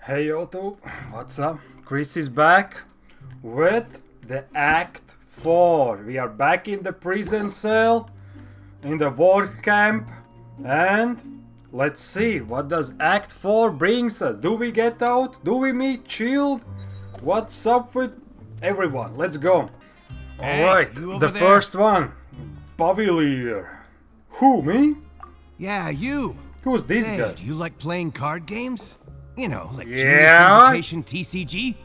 Hey YouTube, what's up? Chris is back with the Act 4. We are back in the prison cell, in the work camp, and let's see, what does Act 4 brings us? Do we get out? Do we meet Shield? What's up with everyone? Let's go. Hey, Alright, you the over there? first one. Bavilier. Who, me? Yeah, you. Who's this Say, guy? do you like playing card games? You know, like Yeah? Genius Invocation TCG?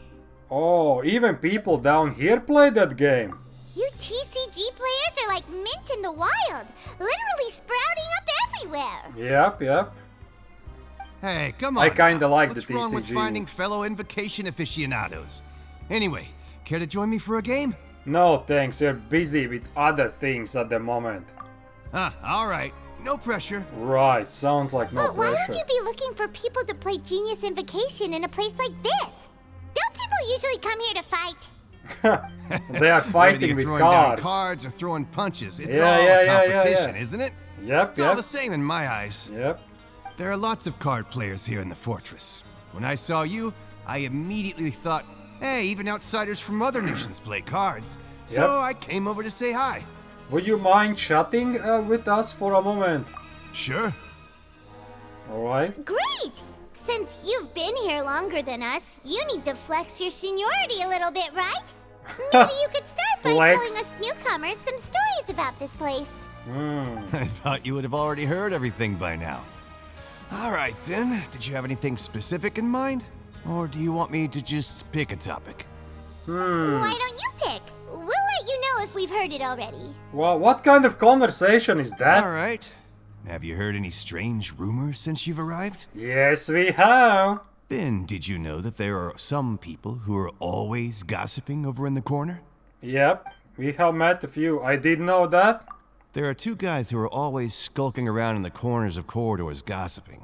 Oh, even people down here play that game. You TCG players are like mint in the wild, literally sprouting up everywhere. Yep. Hey, come on. I kinda like What's the wrong with TCG. finding fellow Invocation aficionados? Anyway, care to join me for a game? No thanks, you're busy with other things at the moment. Alright. No pressure. Right, sounds like no But why pressure. would you be looking for people to play Genius Invocation in a place like this? Don't people usually come here to fight? They are Whether fighting you're with throwing down cards. cards or throwing punches, it's Yeah, all yeah, a yeah, competition, yeah. isn't it? Yep, It's all the same in my eyes. Yep. There are lots of card players here in the fortress. When I saw you, I immediately thought, hey, even outsiders from other nations play cards. So Yep. I came over to say hi. Would you mind chatting with us for a moment? Sure. Alright. Great! Since you've been here longer than us, you need to flex your seniority a little bit, right? Maybe you could start by Flex. telling us newcomers some stories about this place. I thought you would have already heard everything by now. All right, then. Did you have anything specific in mind? Or do you want me to just pick a topic? Why don't you pick? We'll let you know if we've heard it already. Well, what kind of conversation is that? All right. Have you heard any strange rumors since you've arrived? Yes, we have. Ben, did you know that there are some people who are always gossiping over in the corner? Yep, we have met a few. I did know that. There are two guys who are always skulking around in the corners of corridors gossiping.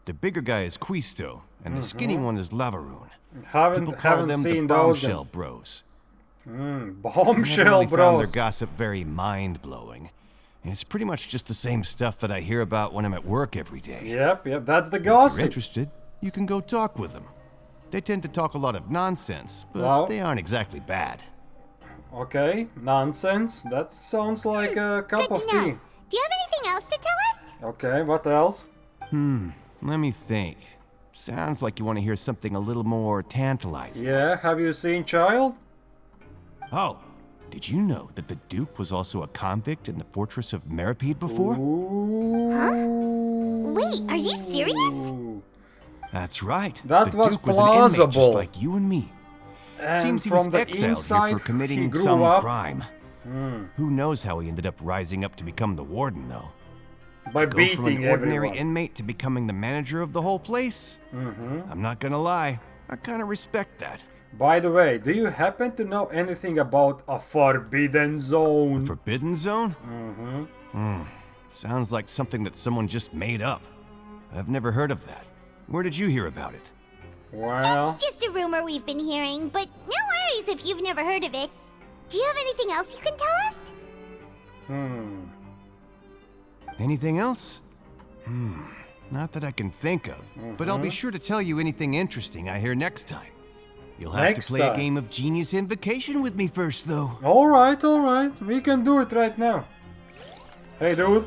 The bigger guy is Quisto, and the skinny one is Lavaroon. People Haven't call them seen the those. Bombshell Bros. Bombshell Never really found bros. their gossip very mind-blowing. And it's pretty much just the same stuff that I hear about when I'm at work every day. Yep, that's the If you're gossip. interested, you can go talk with them. They tend to talk a lot of nonsense, but Well- they aren't exactly bad. Okay, nonsense. That sounds like a cup Good of to know. tea. Do you have anything else to tell us? Okay, what else? Let me think. Sounds like you want to hear something a little more tantalizing. Yeah, have you seen Child? Oh, did you know that the Duke was also a convict in the fortress of Meripede before? Ooh. Wait, are you serious? That's right. That the was Duke was an inmate plausible. just like you and me. And Seems he from was the exiled here inside, for he committing grew some up crime. Who knows how he ended up rising up to become the warden, though? by Go from beating an ordinary everyone. inmate to becoming the manager of the whole place? I'm not gonna lie, I kind of respect that. By the way, do you happen to know anything about a forbidden zone? Forbidden Zone? Sounds like something that someone just made up. I've never heard of that. Where did you hear about it? Well, It's just a rumor we've been hearing, but no worries if you've never heard of it. Do you have anything else you can tell us? Anything else? Not that I can think of, but I'll be sure to tell you anything interesting I hear next time. You'll have Next to play time. a game of Genius Invocation with me first, though. alright, we can do it right now. Hey dude.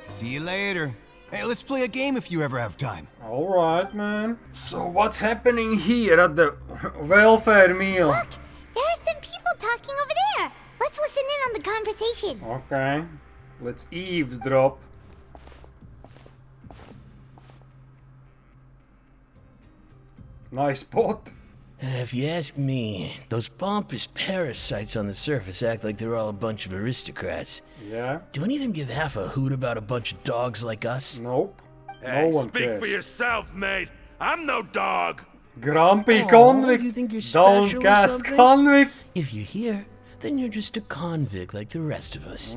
See you later. Hey, let's play a game if you ever have time. Alright, man. So what's happening here at the welfare meal? Look, there are some people talking over there. Let's listen in on the conversation. Okay, let's eavesdrop. Nice spot. If you ask me, those pompous parasites on the surface act like they're all a bunch of aristocrats. Yeah, Do any of them give half a hoot about a bunch of dogs like us? nope. Hey, no one speak cares. for yourself, mate. I'm no dog. Grumpy Aw, convict. you think you're special or Downcast something? convict. If you're here, then you're just a convict like the rest of us.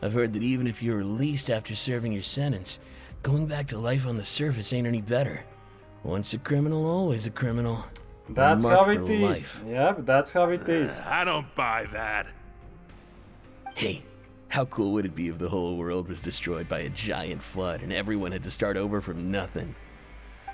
I've heard that even if you're released after serving your sentence, going back to life on the surface ain't any better. Once a criminal, always a criminal. That's Marked how for it is. life. Yep, that's how it is. I don't buy that. Hey, how cool would it be if the whole world was destroyed by a giant flood and everyone had to start over from nothing?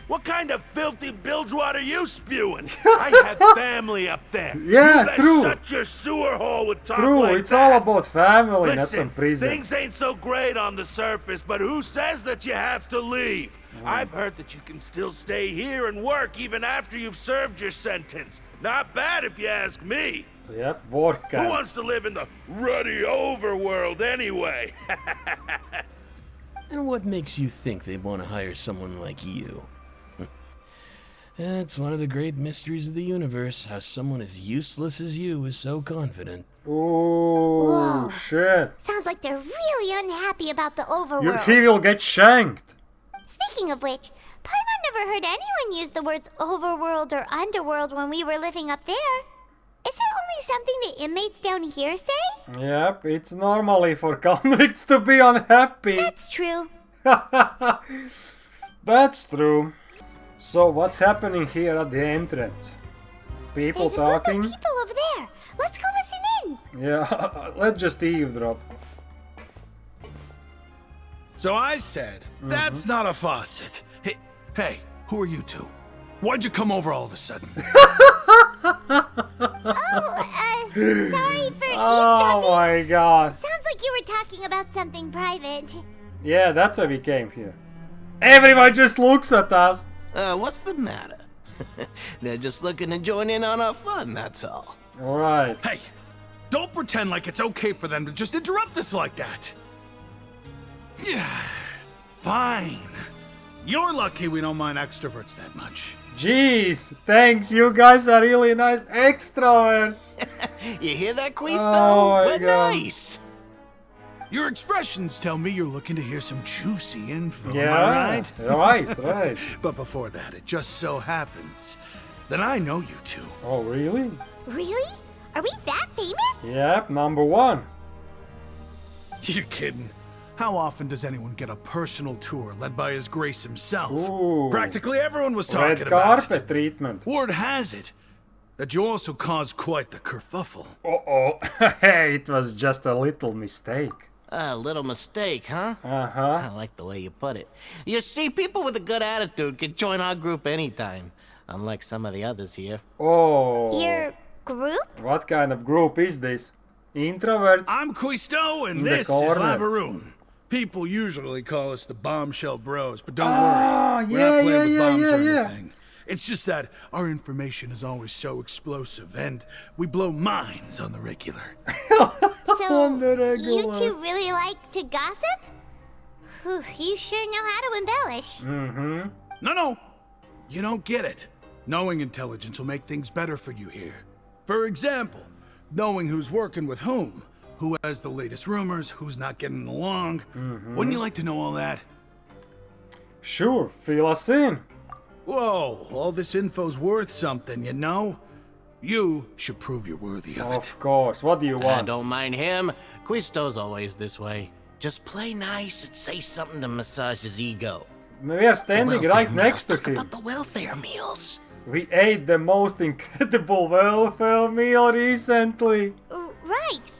What kind of filthy bilge water you spewing? I have family up there. Yeah, you best true. shut your sewer hole with talk True, like it's that. all about family, not Listen, some prison. things ain't so great on the surface, but who says that you have to leave? I've heard that you can still stay here and work even after you've served your sentence. Not bad if you ask me. Yep, work Who camp. wants to live in the ruddy overworld anyway? And what makes you think they want to hire someone like you? It's one of the great mysteries of the universe, how someone as useless as you is so confident. Ooh, Whoa. shit. Sounds like they're really unhappy about the overworld. He will get shanked. Speaking of which, Paimon never heard anyone use the words overworld or underworld when we were living up there. Is it only something the inmates down here say? Yep, it's normally for convicts to be unhappy. That's true. That's true. So what's happening here at the entrance? People There's a group talking? of people over there. Let's go listen in. Yeah, let's just eavesdrop. So I said, that's not a faucet. Hey, who are you two? Why'd you come over all of a sudden? Sorry for Oh eavesdropping. my god. Sounds like you were talking about something private. Yeah, that's why we came here. Everyone just looks at us. What's the matter? They're just looking to join in on our fun, that's all. Alright. Hey, don't pretend like it's okay for them to just interrupt us like that. Yeah, fine. You're lucky we don't mind extroverts that much. Jeez, thanks, you guys are really nice extroverts. You hear that, Quisto? Oh my We're God. nice. Your expressions tell me you're looking to hear some juicy info, am I Yeah, right? right. But before that, it just so happens that I know you two. Oh, really? Really? Are we that famous? Yep, number one. You're kidding. How often does anyone get a personal tour led by His Grace himself? Ooh. Practically everyone was talking Red about carpet it. treatment. Word has it that you also caused quite the kerfuffle. Uh-oh. Hey, it was just a little mistake. A little mistake, huh? Uh-huh. I like the way you put it. You see, people with a good attitude can join our group anytime, unlike some of the others here. Oh. Your group? What kind of group is this? Introverts? I'm Quisto, and In the this is corner. Lavaroon. People usually call us the Bombshell Bros, but don't Ah, worry. We're yeah, not playing with yeah, bombs yeah, or yeah. anything. It's just that our information is always so explosive, and we blow minds on the regular. So, On the you regular. two really like to gossip? Whew, you sure know how to embellish. Mm-hmm. No. You don't get it. Knowing intelligence will make things better for you here. For example, knowing who's working with whom, who has the latest rumors, who's not getting along. Wouldn't you like to know all that? Sure, fill us in. Whoa, all this info's worth something, you know? You should prove you're worthy of it. Of course, what do you I want? don't mind him. Quisto's always this way. Just play nice and say something to massage his ego. We are standing Welfare right meals. next to Talk him. about the welfare meals. We ate the most incredible welfare meal recently. Right.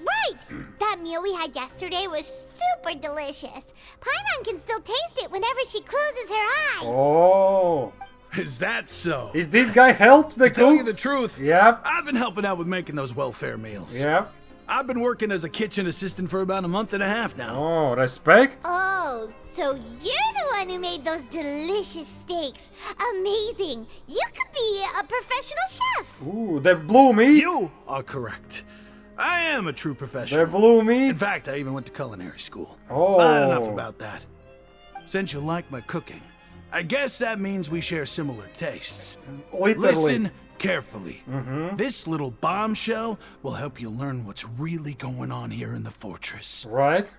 That meal we had yesterday was super delicious. Paimon can still taste it whenever she closes her eyes. Oh. Is that so? Is this guy helps the To tell you the cooks? truth, Yep. I've been helping out with making those welfare meals. Yep. I've been working as a kitchen assistant for about a month and a half now. Oh, respect? Oh, so you're the one who made those delicious steaks. Amazing. You could be a professional chef. Ooh, the blue meat. You are correct. I am a true The professional. blue In meat. fact, I even went to culinary school. Oh. But enough about that. Since you like my cooking, I guess that means we share similar tastes. Literally. Listen carefully. This little bombshell will help you learn what's really going on here in the fortress. Right?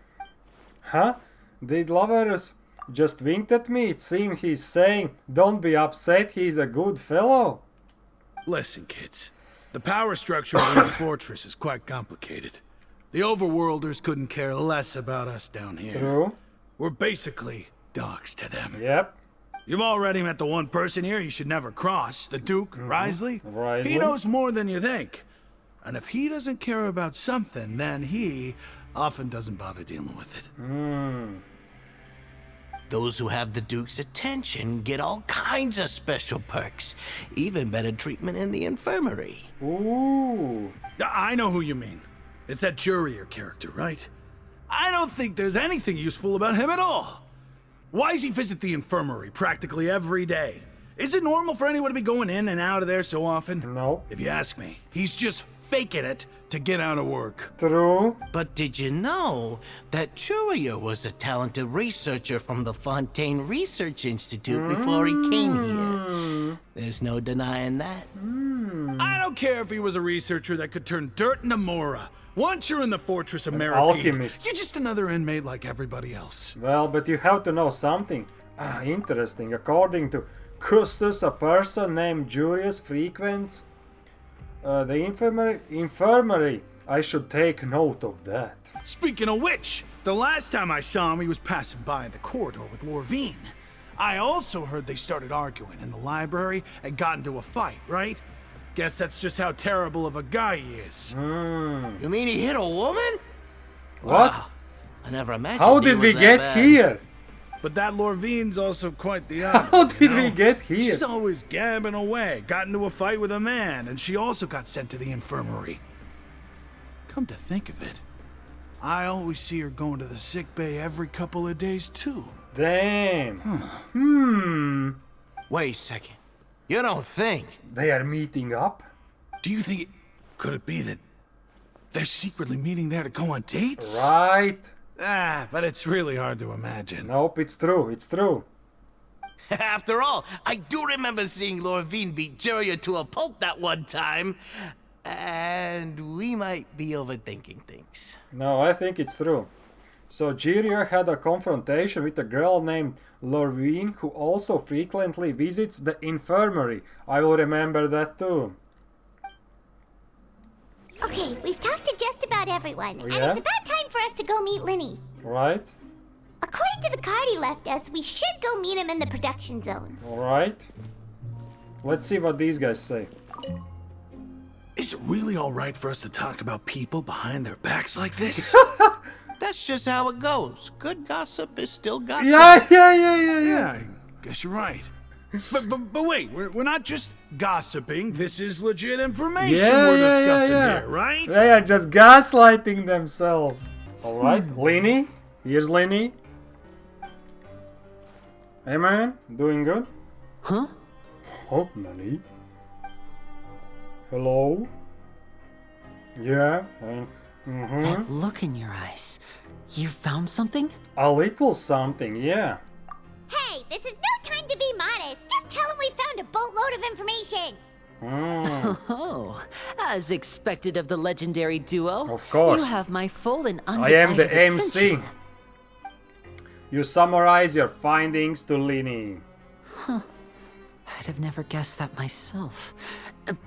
Huh? Did Lovers just winked at me? It seems he's saying, don't be upset, he's a good fellow. Listen, kids. The power structure of the fortress is quite complicated. The overworlders couldn't care less about us down here. True? We're basically dogs to them. Yep. You've already met the one person here you should never cross, the Duke, Risley. Risley. He knows more than you think. And if he doesn't care about something, then he often doesn't bother dealing with it. Those who have the Duke's attention get all kinds of special perks, even better treatment in the infirmary. Ooh. I know who you mean. It's that Jurier character, right? I don't think there's anything useful about him at all. Why does he visit the infirmary practically every day? Is it normal for anyone to be going in and out of there so often? No. If you ask me, he's just faking it to get out of work. True. But did you know that Jurier was a talented researcher from the Fontaine Research Institute before he came here? There's no denying that. I don't care if he was a researcher that could turn dirt into Mora. Once you're in the Fortress of Meripede, alchemist. you're just another inmate like everybody else. Well, but you have to know something interesting. According to Custos, a person named Julius frequents the infirmary. I should take note of that. Speaking of which, the last time I saw him, he was passing by the corridor with Lorvine. I also heard they started arguing in the library and got into a fight, right? Guess that's just how terrible of a guy he is. You mean he hit a woman? What? Wow, I never imagined. How he did was we that get bad. here? But that Lorvine's also quite the opposite. How did you know? we get here? She's always gabbing away, got into a fight with a man, and she also got sent to the infirmary. Come to think of it, I always see her going to the sick bay every couple of days too. Damn. Wait a second. You don't think? They are meeting up? Do you think could it be that they're secretly meeting there to go on dates? Right. But it's really hard to imagine. Nope, it's true. It's true. After all, I do remember seeing Lorvine beat Jurier to a pulp that one time. And we might be overthinking things. No, I think it's true. So Jirier had a confrontation with a girl named Lorvine who also frequently visits the infirmary. I will remember that too. Okay, we've talked to just about everyone, and yeah? it's about time for us to go meet Linny. Right? According to the card he left us, we should go meet him in the production zone. Alright. Let's see what these guys say. Is it really all right for us to talk about people behind their backs like this? That's just how it goes. Good gossip is still gossip. Yeah. Yeah, I guess you're right. But wait, we're not just gossiping. This is legit information we're discussing here, right? They are just gaslighting themselves. Alright, Lenny. Here's Lenny. Hey man, doing good? Huh? Oh, Lenny. Hello? Yeah, That look in your eyes. You found something? a little something, yeah. Hey, this is no time to be modest. Just tell him we found a boatload of information. Oh, as expected of the legendary duo. Of course. You have my full and I undivided am the MC. attention. You summarize your findings to Lenny. I'd have never guessed that myself.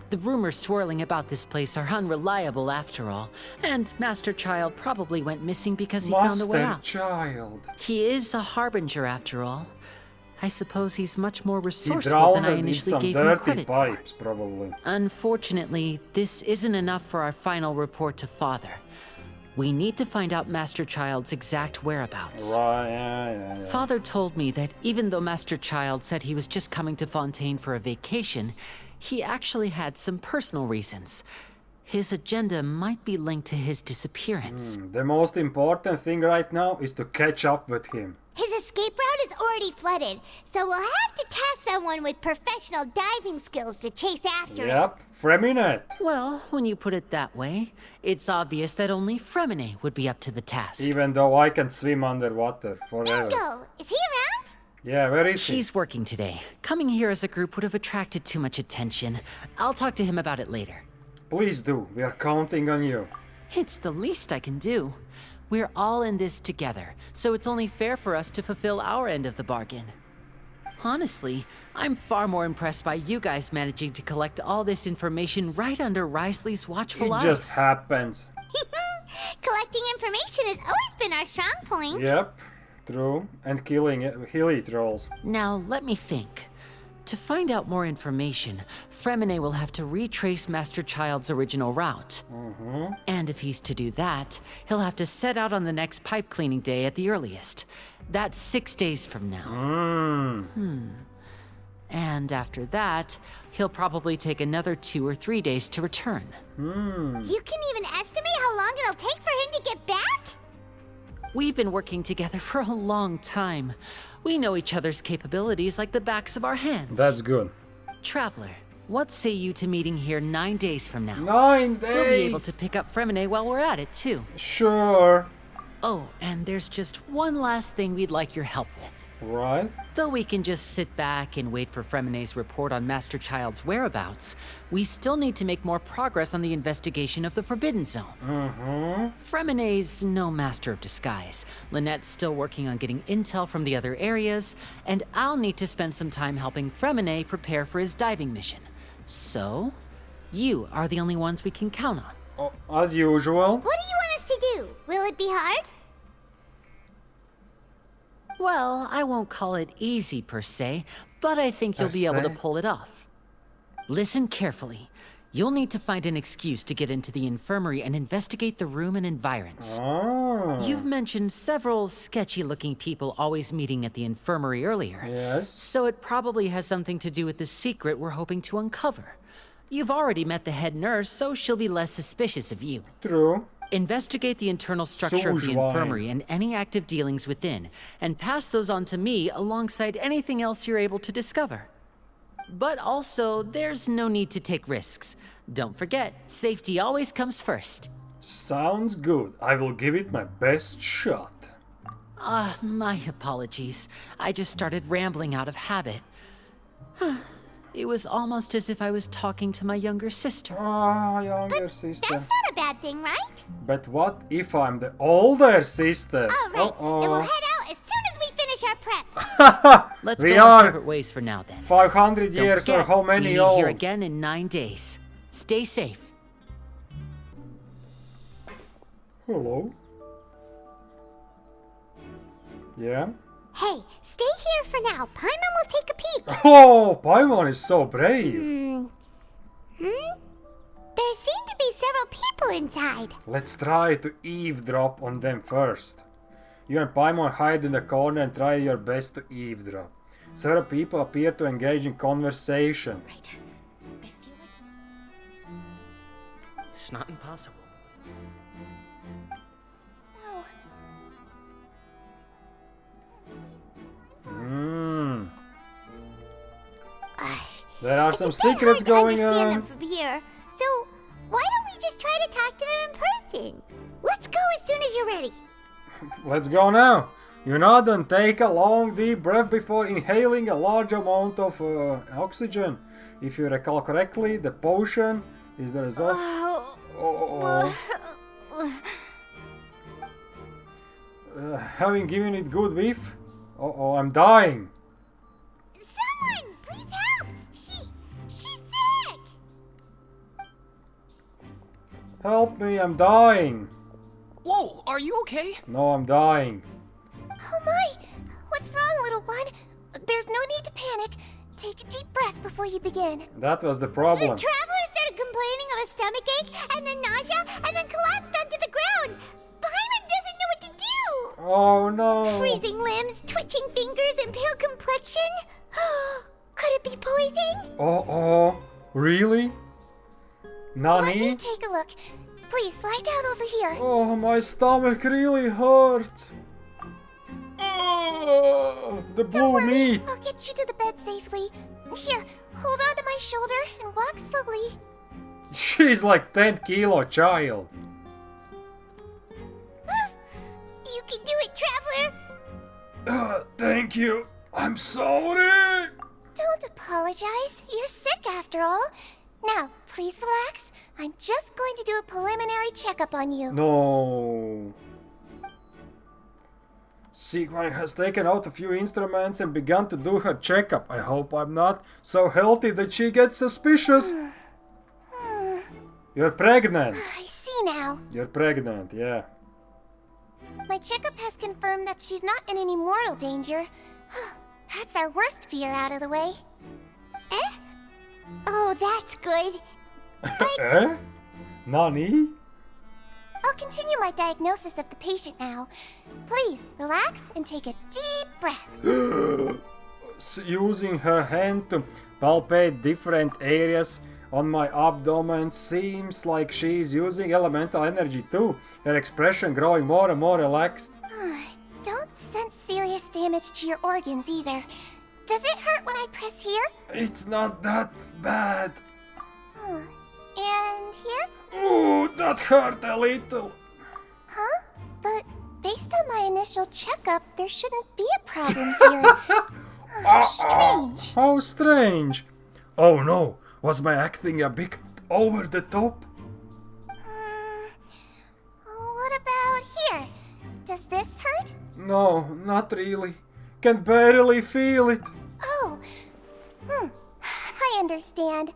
The rumors swirling about this place are unreliable after all, and Master Child probably went missing because he found a way Master out. Child. He is a harbinger after all. I suppose he's much more He resourceful drowned than I in initially some gave him dirty credit for. pipes, probably. Unfortunately, this isn't enough for our final report to Father. We need to find out Master Child's exact whereabouts. Right, yeah. Father told me that even though Master Child said he was just coming to Fontaine for a vacation, he actually had some personal reasons. His agenda might be linked to his disappearance. The most important thing right now is to catch up with him. His escape route is already flooded, so we'll have to task someone with professional diving skills to chase after it. Yep, Freminet. Well, when you put it that way, it's obvious that only Fremine would be up to the task. Even though I can swim underwater forever. Bingo! Is he around? Yeah, where is he? She's working today. Coming here as a group would have attracted too much attention. I'll talk to him about it later. Please do. We are counting on you. It's the least I can do. We're all in this together, so it's only fair for us to fulfill our end of the bargain. Honestly, I'm far more impressed by you guys managing to collect all this information right under Risley's watchful eyes. It just happens. Collecting information has always been our strong point. Yep, true. And killing hilly trolls. Now, let me think. To find out more information, Fremine will have to retrace Master Child's original route. And if he's to do that, he'll have to set out on the next pipe cleaning day at the earliest. That's 6 days from now. And after that, he'll probably take another 2 or 3 days to return. You can even estimate how long it'll take for him to get back? We've been working together for a long time. We know each other's capabilities like the backs of our hands. That's good. Traveler, what say you to meeting here 9 days from now? 9 days! We'll be able to pick up Fremine while we're at it, too. Sure. Oh, and there's just one last thing we'd like your help with. Right. Though we can just sit back and wait for Fremine's report on Master Child's whereabouts, we still need to make more progress on the investigation of the Forbidden Zone. Fremine's no master of disguise. Lynette's still working on getting intel from the other areas, and I'll need to spend some time helping Fremine prepare for his diving mission. So, you are the only ones we can count on. Oh, as usual. What do you want us to do? Will it be hard? Well, I won't call it easy per se, but I think you'll be able to pull it off. Listen carefully. You'll need to find an excuse to get into the infirmary and investigate the room and environs. You've mentioned several sketchy-looking people always meeting at the infirmary earlier. Yes. So it probably has something to do with the secret we're hoping to uncover. You've already met the head nurse, so she'll be less suspicious of you. True. Investigate the internal structure of the infirmary and any active dealings within, and pass those on to me alongside anything else you're able to discover. But also, there's no need to take risks. Don't forget, safety always comes first. Sounds good. I will give it my best shot. My apologies. I just started rambling out of habit. It was almost as if I was talking to my younger sister. Younger sister. That's not a bad thing, right? But what if I'm the older sister? All right, and we'll head out as soon as we finish our prep. Let's We go our are separate ways for now, then. 500 Don't years forget, or how we many meet old? here again in 9 days. Stay safe. Hello? Yeah? Hey, stay here for now. Paimon will take a peek. Oh, Paimon is so brave. There seem to be several people inside. Let's try to eavesdrop on them first. You and Paimon hide in the corner and try your best to eavesdrop. Several people appear to engage in conversation. Right. I feel like it's not impossible. There are some It's a bit secrets hard to going understand on. them from here. So, why don't we just try to talk to them in person? Let's go as soon as you're ready. Let's go now. You nod and take a long deep breath before inhaling a large amount of oxygen. If you recall correctly, the potion is the result. Having given it good whiff. I'm dying. Someone, please help! She's sick! Help me, I'm dying. Whoa, are you okay? No, I'm dying. Oh my! What's wrong, little one? There's no need to panic. Take a deep breath before you begin. That was the The problem. traveler started complaining of a stomachache, and then nausea, and then collapsed onto the ground. Paimon doesn't know what to do! Oh no. Freezing limbs, twitching fingers, and pale complexion? Could it be poison? Really? Let me Nani? take a look. Please, lie down over here. Oh, my stomach really hurt. The Don't blue worry, meat. I'll get you to the bed safely. Here, hold on to my shoulder and walk slowly. She's like 10-kilo child. You can do it, traveler! Thank you. I'm sorry. Don't apologize. You're sick after all. Now, please relax. I'm just going to do a preliminary checkup on you. No. Sigmund has taken out a few instruments and begun to do her checkup. I hope I'm not so healthy that she gets suspicious. You're pregnant. I see now. You're pregnant, yeah. My checkup has confirmed that she's not in any mortal danger. That's our worst fear out of the way. Eh? Oh, that's good. Eh? Nani? I'll continue my diagnosis of the patient now. Please, relax and take a deep breath. Using her hand to palpate different areas on my abdomen, seems like she's using elemental energy too. Her expression growing more and more relaxed. Don't sense serious damage to your organs either. Does it hurt when I press here? It's not that bad. And here? Ooh, that hurt a little. Huh? But based on my initial checkup, there shouldn't be a problem here. Strange. How strange. Oh no, was my acting a bit over the top? What about here? Does this hurt? No, not really. Can barely feel it. Oh. I understand.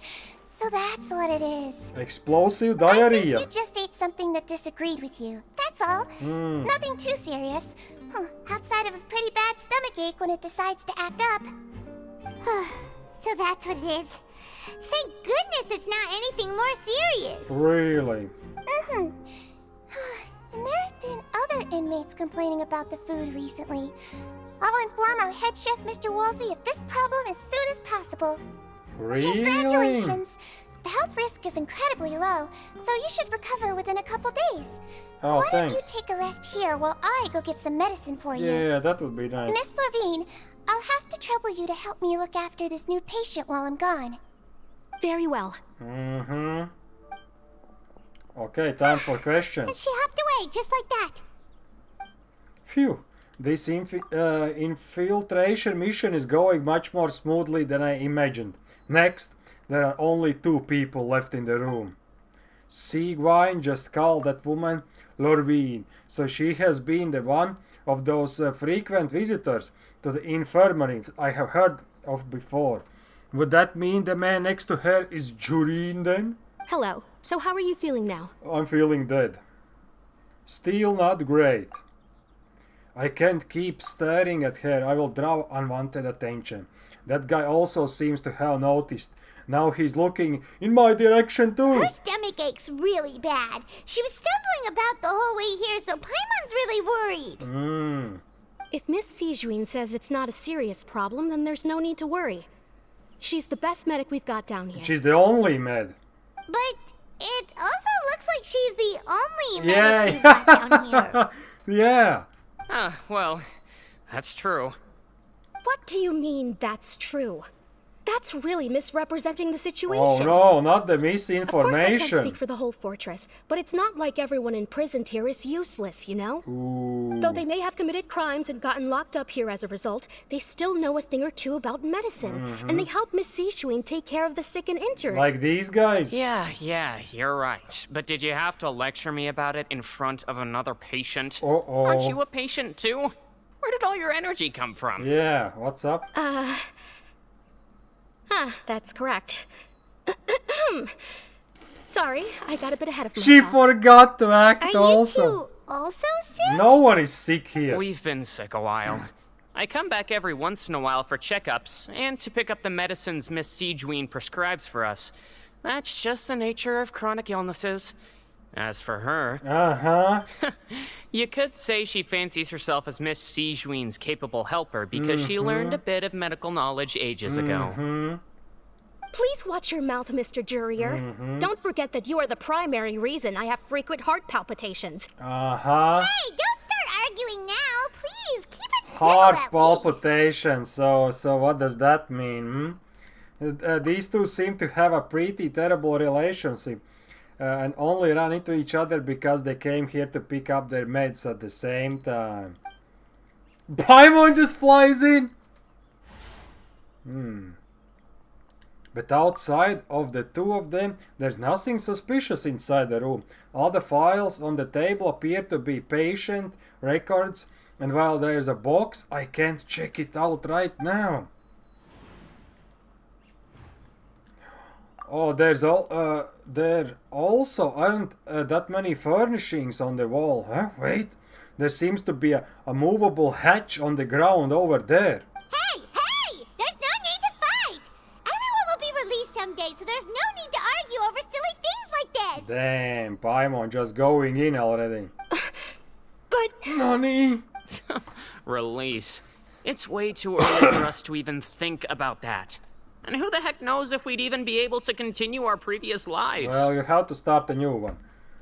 So that's what it is. Explosive I think diarrhea. you just ate something that disagreed with you. That's all. Nothing too serious. Outside of a pretty bad stomachache when it decides to act up. So that's what it is. Thank goodness it's not anything more serious. Really? And there have been other inmates complaining about the food recently. I'll inform our head chef, Mr. Woolsey, of this problem as soon as possible. Really? Congratulations! The health risk is incredibly low, so you should recover within a couple days. Oh, Why don't you thanks. take a rest here while I go get some medicine for you? Yeah, that would be nice. Miss Levine, I'll have to trouble you to help me look after this new patient while I'm gone. Very well. Okay, time for And questions. she hopped away just like that. Phew. This infiltration mission is going much more smoothly than I imagined. Next, there are only 2 people left in the room. Sigwine just called that woman Lorvine, so she has been the one of those frequent visitors to the infirmary I have heard of before. Would that mean the man next to her is Jureen then? Hello. So how are you feeling now? I'm feeling dead. Still not great. I can't keep staring at her, I will draw unwanted attention. That guy also seems to have noticed. Now he's looking in my direction too. Her stomach ache's really bad. She was stumbling about the whole way here, so Paimon's really worried. If Miss Sijuin says it's not a serious problem, then there's no need to worry. She's the best medic we've got down here. She's the only med. But it also looks like she's the only medic Yeah. we've got down here. Yeah. Well, that's true. What do you mean, that's true? That's really misrepresenting the situation. Oh no, not the Of course I can't misinformation. speak for the whole fortress, but it's not like everyone imprisoned here is useless, you know? Though they may have committed crimes and gotten locked up here as a result, they still know a thing or two about medicine, and they help Miss Sishuin take care of the sick and injured. Like these guys. Yeah, you're right. But did you have to lecture me about it in front of another patient? Uh-oh. Aren't you a patient too? Where did all your energy come from? Yeah, what's up? That's correct. Sorry, I got a bit ahead of myself. She forgot to act Are you also. two also sick? No one is sick here. We've been sick a while. I come back every once in a while for checkups and to pick up the medicines Miss Sijuin prescribes for us. That's just the nature of chronic illnesses. As for her, you could say she fancies herself as Miss Sijuin's capable helper because she learned a bit of medical knowledge ages ago. Please watch your mouth, Mr. Jurier. Don't forget that you are the primary reason I have frequent heart palpitations. Hey, don't start arguing now. Please, keep it civil Heart at least. palpitation. So what does that mean? These two seem to have a pretty terrible relationship. And only run into each other because they came here to pick up their meds at the same time. Paimon just flies in! But outside of the two of them, there's nothing suspicious inside the room. All the files on the table appear to be patient records, and while there's a box, I can't check it out right now. Oh, there also aren't that many furnishings on the wall, huh? Wait, there seems to be a movable hatch on the ground over there. Hey! There's no need to fight! Everyone so there's no need to argue over silly things like this. Damn, Paimon just going in already. But... Nani? Release. It's way too early for us to even think about that. And who the heck knows if we'd even be able to continue our previous lives? Well, you have to start a new one.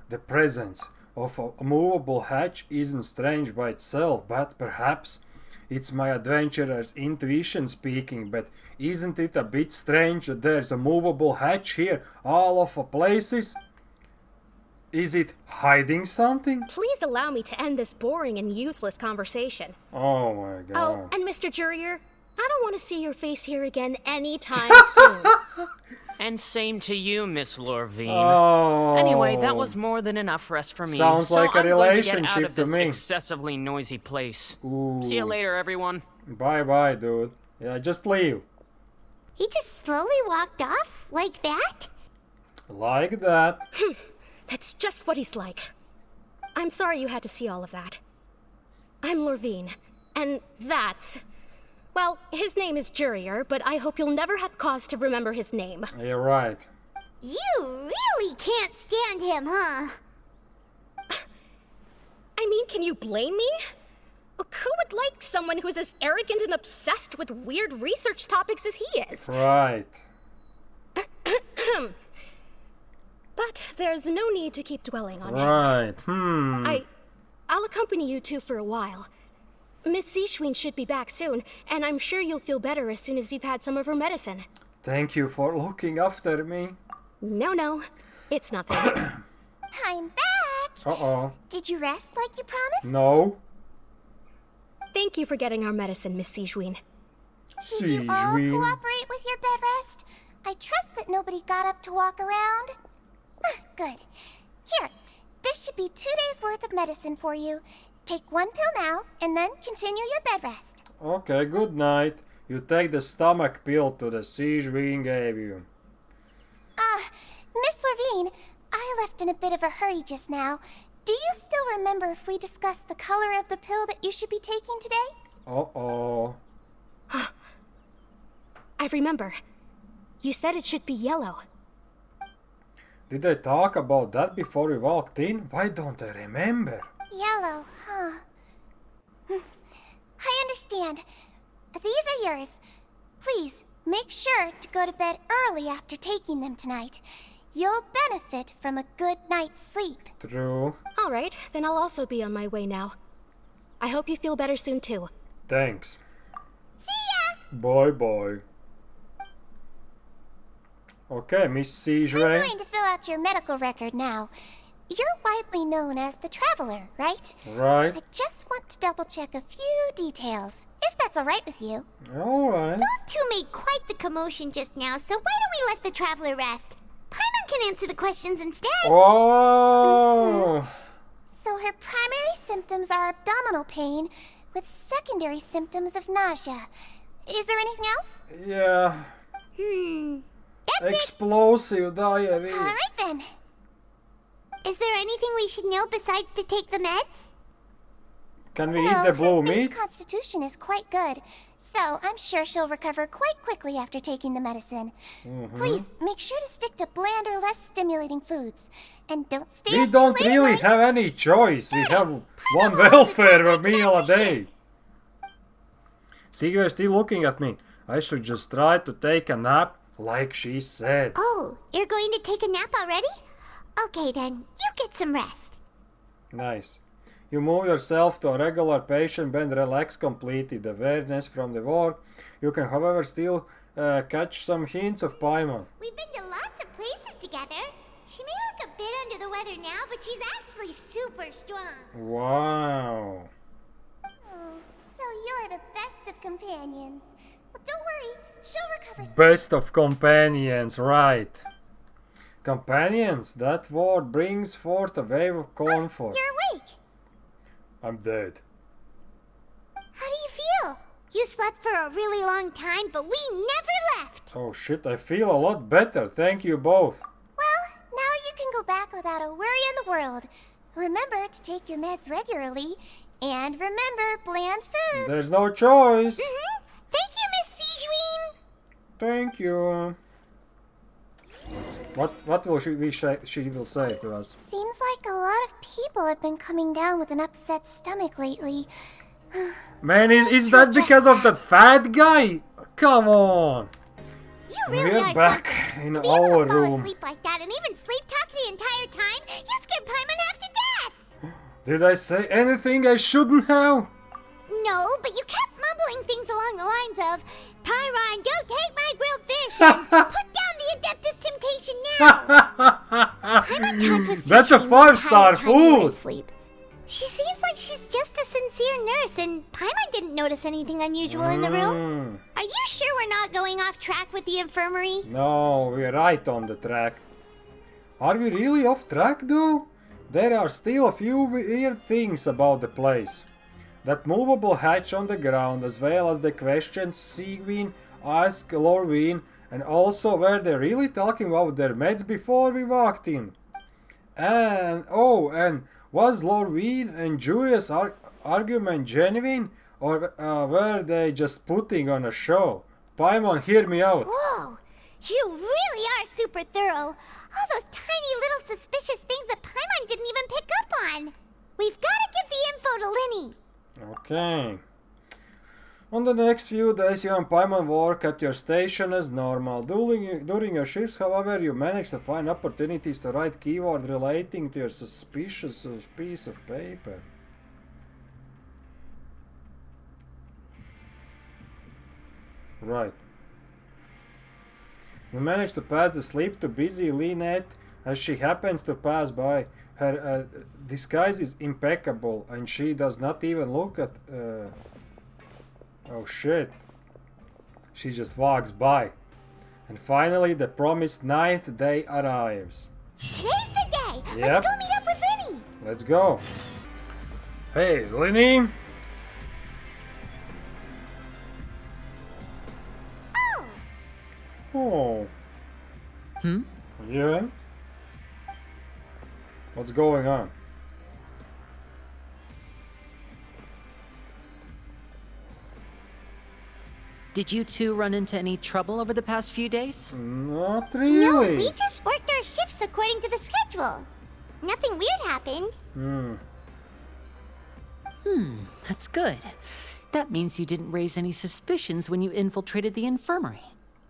The presence of a movable hatch isn't strange by itself, but perhaps it's my adventurer's intuition speaking, but isn't it a bit strange that there's a movable hatch here, all of places? Is it hiding something? Please allow me to end this boring and useless conversation. Oh my god. Oh, and Mr. Jurier, I don't want to see your face here again anytime soon. And same to you, Miss Lorvine. Oh. Anyway, that was more than enough rest for me. Sounds so like a I'm going to get relationship out of to this me. excessively noisy place. Ooh. See you later, everyone. Bye bye, dude. Yeah, just leave. He just slowly walked off like that? Like that. That's just what he's like. I'm sorry you had to see all of that. I'm Lorvine, and that's... Well, his name is Jurier, but I hope you'll never have cause to remember his name. You're right. You really can't stand him, huh? I mean, can you blame me? Who would like someone who's as arrogant and obsessed with weird research topics as he is? Right. But there's no need to keep dwelling on Right. him. I'll accompany you two for a while. Miss Seashween should be back soon, and I'm sure you'll feel better as soon as you've had some of her medicine. Thank you for looking after me. No, it's nothing. I'm back! Uh-oh. Did you rest like you promised? No. Thank you for getting our medicine, Miss Seashween. Did you all cooperate with your bed rest? I trust that nobody got up to walk around. Good. Here, this should be 2 days' worth of medicine for you. Take one pill now, and then continue your bed rest. Okay, good night. You take the stomach pill to the siege wing gave you. Miss Lorvine, I left in a bit of a hurry just now. Do you still remember if we discussed the color of the pill that you should be taking today? Uh-oh. I remember. You said it should be yellow. Did I talk about that before we walked in? Why don't I remember? Yellow, huh? I understand. These are yours. Please, make sure to go to bed early after taking them tonight. You'll benefit from a good night's sleep. True. All right, then I'll also be on my way now. I hope you feel better soon, too. Thanks. See ya! Bye-bye. Okay, Miss Siege I'm Ray. going to fill out your medical record now. You're widely known as the Traveler, right? Right. I just want to double-check a few details, if that's all right with you. All right. Those two made quite the commotion just now, so why don't we let the traveler rest? Paimon can answer the questions instead. Oh. So her primary symptoms are abdominal pain, with secondary symptoms of nausea. Is there anything else? Yeah. That's Explosive diarrhea. All right then. Is there anything we should know besides to take the meds? Can we eat the blue her base meat? constitution is quite good, so I'm sure she'll recover quite quickly after taking the medicine. Please, make sure to stick to bland or less stimulating foods. And don't stay We up too don't late at really night. have any choice. We have one welfare meal a day. See, you're still looking at me. I should just try to take a nap, like she said. Oh, you're going to take a nap already? Okay then, you get some rest. Nice. You move yourself to a regular patient bed, relax completely. The awareness from the work. You can, however, still catch some hints of Paimon. We've been to lots of places together. She may look a bit under the weather now, but she's actually super strong. Wow. Oh, so you're the best of companions. Well, don't worry, she'll recover soon. Best of companions, right. Companions, that word brings forth a wave of comfort. You're awake. I'm dead. How do you feel? You slept for a really long time, but we never left. Oh shit, I feel a lot better. Thank you both. Well, now you can go back without a worry in the world. Remember to take your meds regularly, and remember bland foods. There's no choice. Thank you, Miss Sejuin. Thank you. What will she will say to us? Seems like a lot of people have been coming down with an upset stomach lately. Man, is that because of that fat guy? Come on. You really We're are back something. in To be able our to fall room. asleep like that and even sleep talk the entire time, you scared Paimon half to death! Did I say anything I shouldn't have? No, but you kept mumbling things along the lines of, Pyron, don't take my grilled fish, and put down the Adeptus Temptation now! Paimon talked with That's a Sichuan the entire 5-star time you were food. asleep. She seems like she's just a sincere nurse, and Paimon didn't notice anything unusual in the room. Are you sure we're not going off track with the infirmary? No, we're right on the track. Are we really off track though? There are still a few weird things about the place. That movable hatch on the ground, as well as the questions Sigwin asked Lorwyn, and also were they really talking about their meds before we walked in? And was Lorwyn and Julius' argument genuine, or were they just putting on a show? Paimon, hear me out. Whoa! You really are super thorough. All those tiny little suspicious things that Paimon didn't even pick up on. We've got to give the info to Linny. Okay. On the next few days, you and Paimon work at your station as normal. During your shifts, however, you manage to find opportunities to write keyword relating to your suspicious piece of paper. Right. You manage to pass the sleep to busy Lynette as she happens to pass by. Her disguise is impeccable, and she does not even look at... Oh shit. She just walks by. And finally, the promised 9th day arrives. Today's the day. Yep. Let's go meet up with Linny. Let's go. Hey, Linny. Oh. Yeah? What's going on? Did you two run into any trouble over the past few days? Not No, really. we just worked our shifts according to the schedule. Nothing weird happened. That's good. That means you didn't raise any suspicions when you infiltrated the infirmary.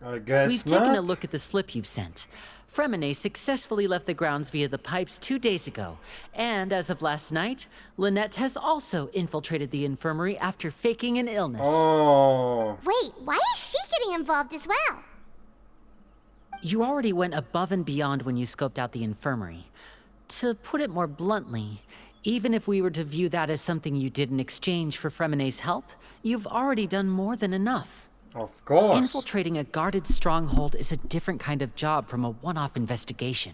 I guess We've not. taken a look at the slip you've sent. Fremine successfully left the grounds via the pipes 2 days ago, and as of last night, Lynette has also infiltrated the infirmary after faking an illness. Oh. Wait, why is she getting involved as well? You already went above and beyond when you scoped out the infirmary. To put it more bluntly, even if we were to view that as something you did in exchange for Fremine's help, you've already done more than enough. Of course. Infiltrating a guarded stronghold is a different kind of job from a one-off investigation.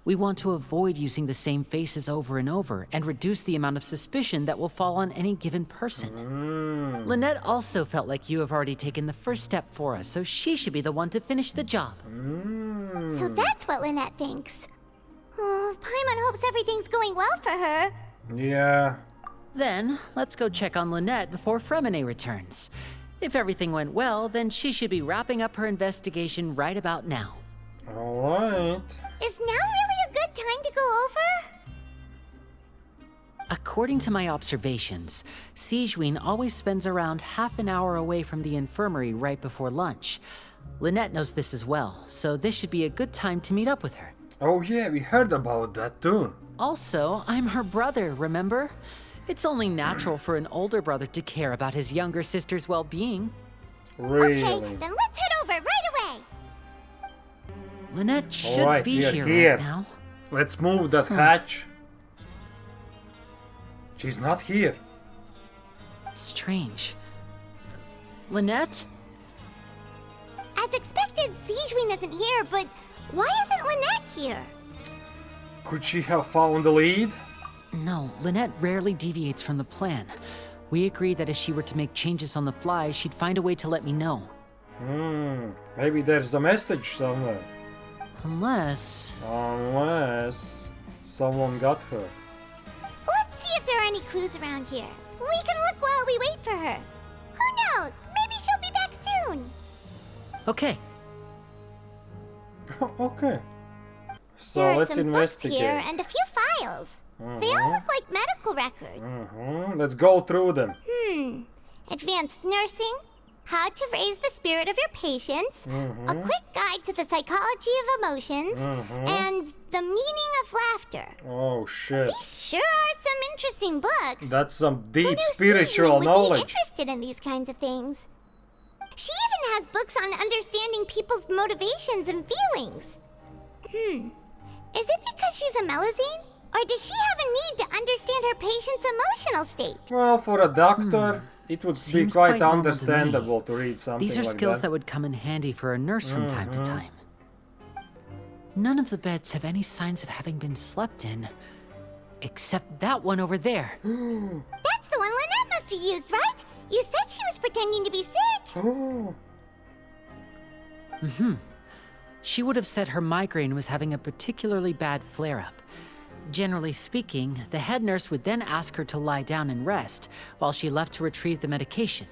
We want to avoid using the same faces over and over and reduce the amount of suspicion that will fall on any given person. Lynette also felt like you have already taken the first step for us, so she should be the one to finish the job. So that's what Lynette thinks. Oh, Paimon hopes everything's going well for her. Yeah. Then, let's go check on Lynette before Fremine returns. If everything went well, then she should be wrapping up her investigation right about now. Alright. Is now really a good time to go over? According to my observations, Sigewin always spends around half an hour away from the infirmary right before lunch. Lynette knows this as well, so this should be a good time to meet up with her. Oh yeah, we heard about that too. Also, I'm her brother, remember? It's only natural for an older brother to care about his younger sister's well-being. Really? Okay, then let's head over right away. Lynette should Alright, be we are here here. right now. Let's move that hatch. She's not here. Strange. Lynette? As expected, Sigewin isn't here, but why isn't Lynette here? Could she have found the lead? No, Lynette rarely deviates from the plan. We agreed that if she were to make changes on the fly, she'd find a way to let me know. Maybe there's a message somewhere. Unless someone got her. Let's see if there are any clues around here. We can look while we wait for her. Who knows? Maybe she'll be back soon. Okay. Okay. So there are let's some investigate. books here and a few files. They all look like medical records. Let's go through them. Advanced nursing, how to raise the spirit of your patients, a quick guide to the psychology of emotions, and the meaning of laughter. Oh shit. These sure are some interesting books. That's some Who deep knew spiritual Seaweed would be knowledge. interested in these kinds of things? She even has books on understanding people's motivations and feelings. Is it because she's a Melusine? Or does she have a need to understand her patient's emotional state? Well, for a doctor, it would be Seems quite quite normal to understandable to read something These are like skills that. that would come in handy for a nurse from time to time. None of the beds have any signs of having been slept in, except that one over there. That's the one Lynette must have used, right? You said she was pretending to be sick. She would have said her migraine was having a particularly bad flare-up. Generally speaking, the head nurse would then ask her to lie down and rest, while she left to retrieve the medication.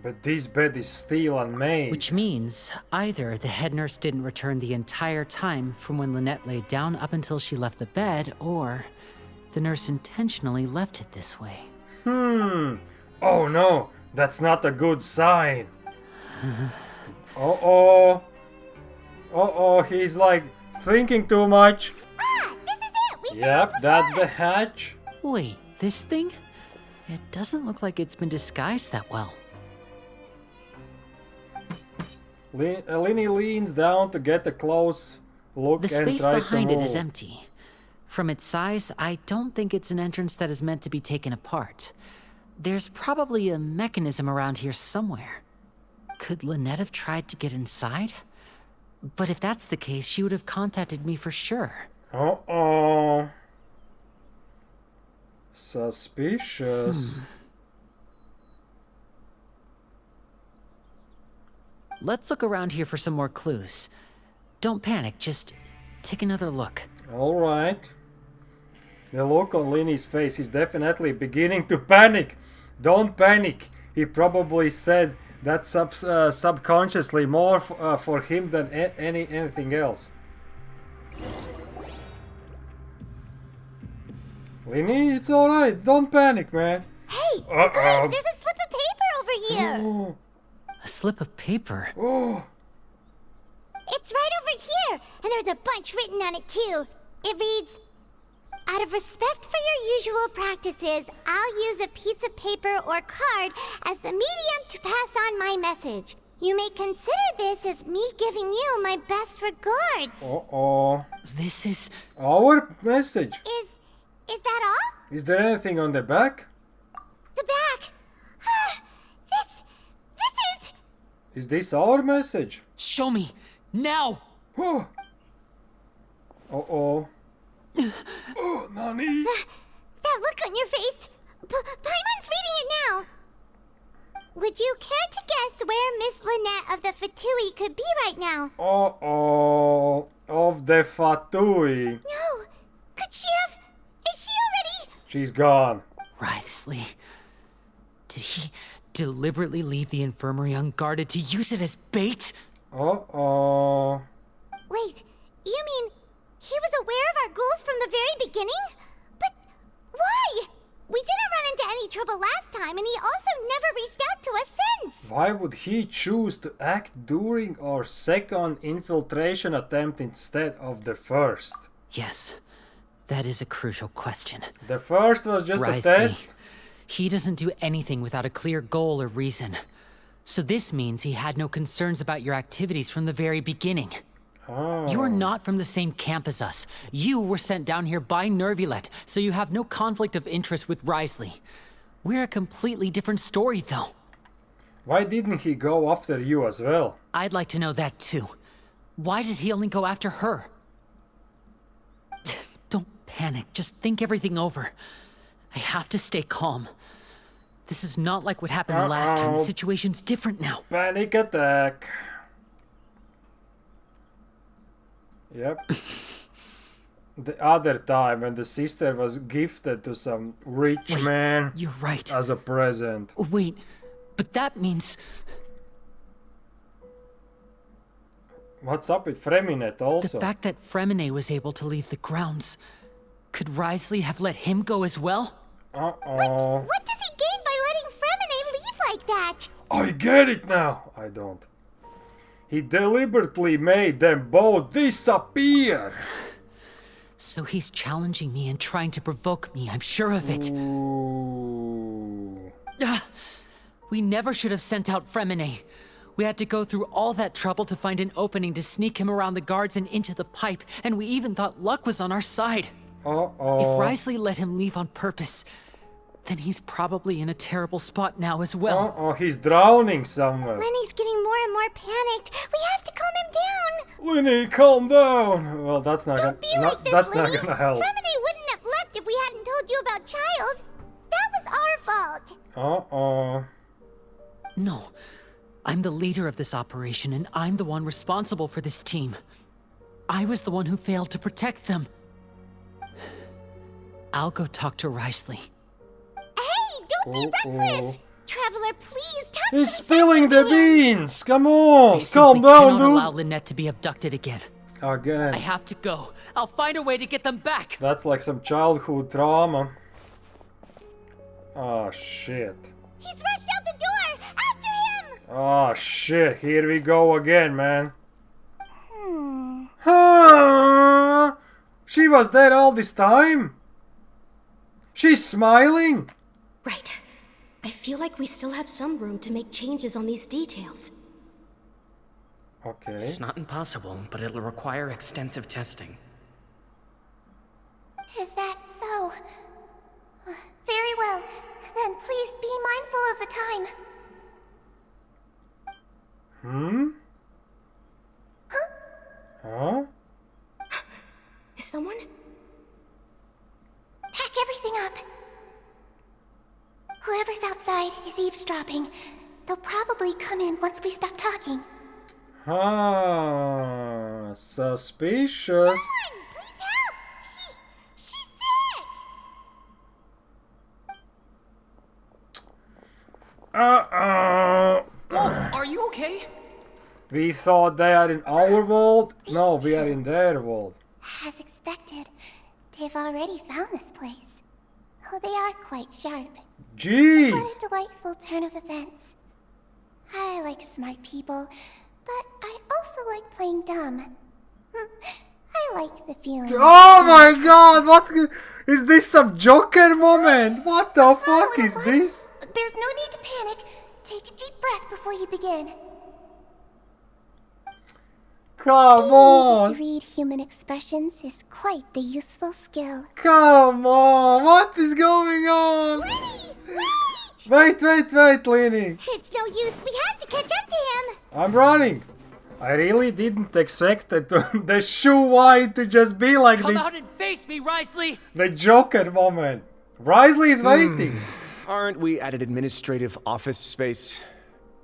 But this bed is steel and made. Which means either the head nurse didn't return the entire time from when Lynette laid down up until she left the bed, or the nurse intentionally left it this way. Oh no, that's not a good sign. Uh-oh. Uh-oh, he's like thinking too much. Ah, this is it! We saw Yep, it before. that's the hatch. Wait, this thing? It doesn't look like it's been disguised that well. Linny leans down to get a close look The and space tries behind to it move. is empty. From its size, I don't think it's an entrance that is meant to be taken apart. There's probably a mechanism around here somewhere. Could Lynette have tried to get inside? But if that's the case, she would have contacted me for sure. Uh-oh. Suspicious. Let's look around here for some more clues. Don't panic, just take another look. Alright. The look on Linny's face is definitely beginning to panic. Don't panic. He probably said that subconsciously more for him than anything else. Linny, it's alright. Don't panic, man. Hey, you Uh-oh. guys, there's a slip of paper over here. A slip of paper. Oh, It's right over here, and there's a bunch written on it too. It reads, out of respect for your usual practices, I'll use a piece of paper or card as the medium to pass on my message. You may consider this as me giving you my best regards. uh-oh. This is... Our message. Is that all? Is there anything on the back? The back. This is... Is this our message? Show me! Now! Oh. Uh-oh. Oh, Nani. That look on your face. Paimon's reading it now. Would you care to guess where Miss Lynette of the Fatui could be right now? Uh-oh. Of the Fatui. No. Could she have... Is she already... She's gone. Writhsley. Did he deliberately leave the infirmary unguarded to use it as bait? Uh-oh. Wait, you mean he was aware of our goals from the very beginning? But why? We didn't run into any trouble last time, and he also never reached out to us since. Why would he choose to act during our second infiltration attempt instead of the first? Yes, that is a crucial question. The first was just a Writhsley, test. he doesn't do anything without a clear goal or reason. So this means he had no concerns about your activities from the very beginning. Oh. You are not from the same camp as us. You were sent down here by Nervulet, so you have no conflict of interest with Writhsley. We're a completely different story, though. Why didn't he go after you as well? I'd like to know that, too. Why did he only go after her? Don't panic. Just think everything over. I have to stay calm. This is not like what happened last time. The situation's different now. Panic attack. Yep. The other time when the sister was gifted to some rich man You're right. as a present. Wait, but that means... What's up with Freminet also? The fact that Fremine was able to leave the grounds. Could Wriothesley have let him go as well? Uh-oh. What does he gain by letting Fremine leave like that? I get it now! I don't. He deliberately made them both disappear! So he's challenging me and trying to provoke me, I'm sure of it. Ooh. We never should have sent out Fremine. We had to go through all that trouble to find an opening to sneak him around the guards and into the pipe, and we even thought luck was on our side. Uh-oh. If Wriothesley let him leave on purpose, then he's probably in a terrible spot now as well. Uh-oh, he's drowning somewhere. Lenny's getting more and more panicked. We have to calm him down. Lenny, calm down! Well, that's not Don't be gonna... like this, that's Lenny. not gonna help. Fremine wouldn't have left if we hadn't told you about Child. That was our fault. Uh-oh. No. I'm the leader of this operation, and I'm the one responsible for this team. I was the one who failed to protect them. I'll go talk to Wriothesley. Hey, don't be reckless. Traveler, please touch He's spilling the beans! Come on! I Calm simply down, cannot dude! allow Lynette to be abducted again. Again. I have to go. I'll find a way to get them back. That's like some childhood trauma. Oh, shit. He's rushed out the door. After him. Oh, shit. Here we go again, man. Huh? She was there all this time? She's smiling? Right. I feel like we still have some room to make changes on these details. Okay. It's not impossible, but it'll require extensive testing. Is that so? Very well. Then please be mindful of the time. Huh? Is someone? Pack everything up. Whoever's outside is eavesdropping. They'll probably come in once we stop talking. Ah, suspicious. Someone, please help. She's sick. Uh-oh. Are you okay? We thought they are in our world? No, we are in their world. As expected, they've already found this place. Oh, they are quite sharp. Jeez. What a delightful turn of events. I like smart people, but I also like playing dumb. I like the feeling. Oh my god, what is this, some Joker moment? What the fuck is this? There's no need to panic. Take a deep breath before you begin. Come Being on. able to read human expressions is quite the useful skill. Come on, what is going on? Wait, Lenny. It's no use. We have to catch up to him. I'm running. I really didn't expect it the shoe white to just be like Come this. out and face me, Wriothesley! The Joker moment. Wriothesley is waiting. Aren't we at an administrative office space?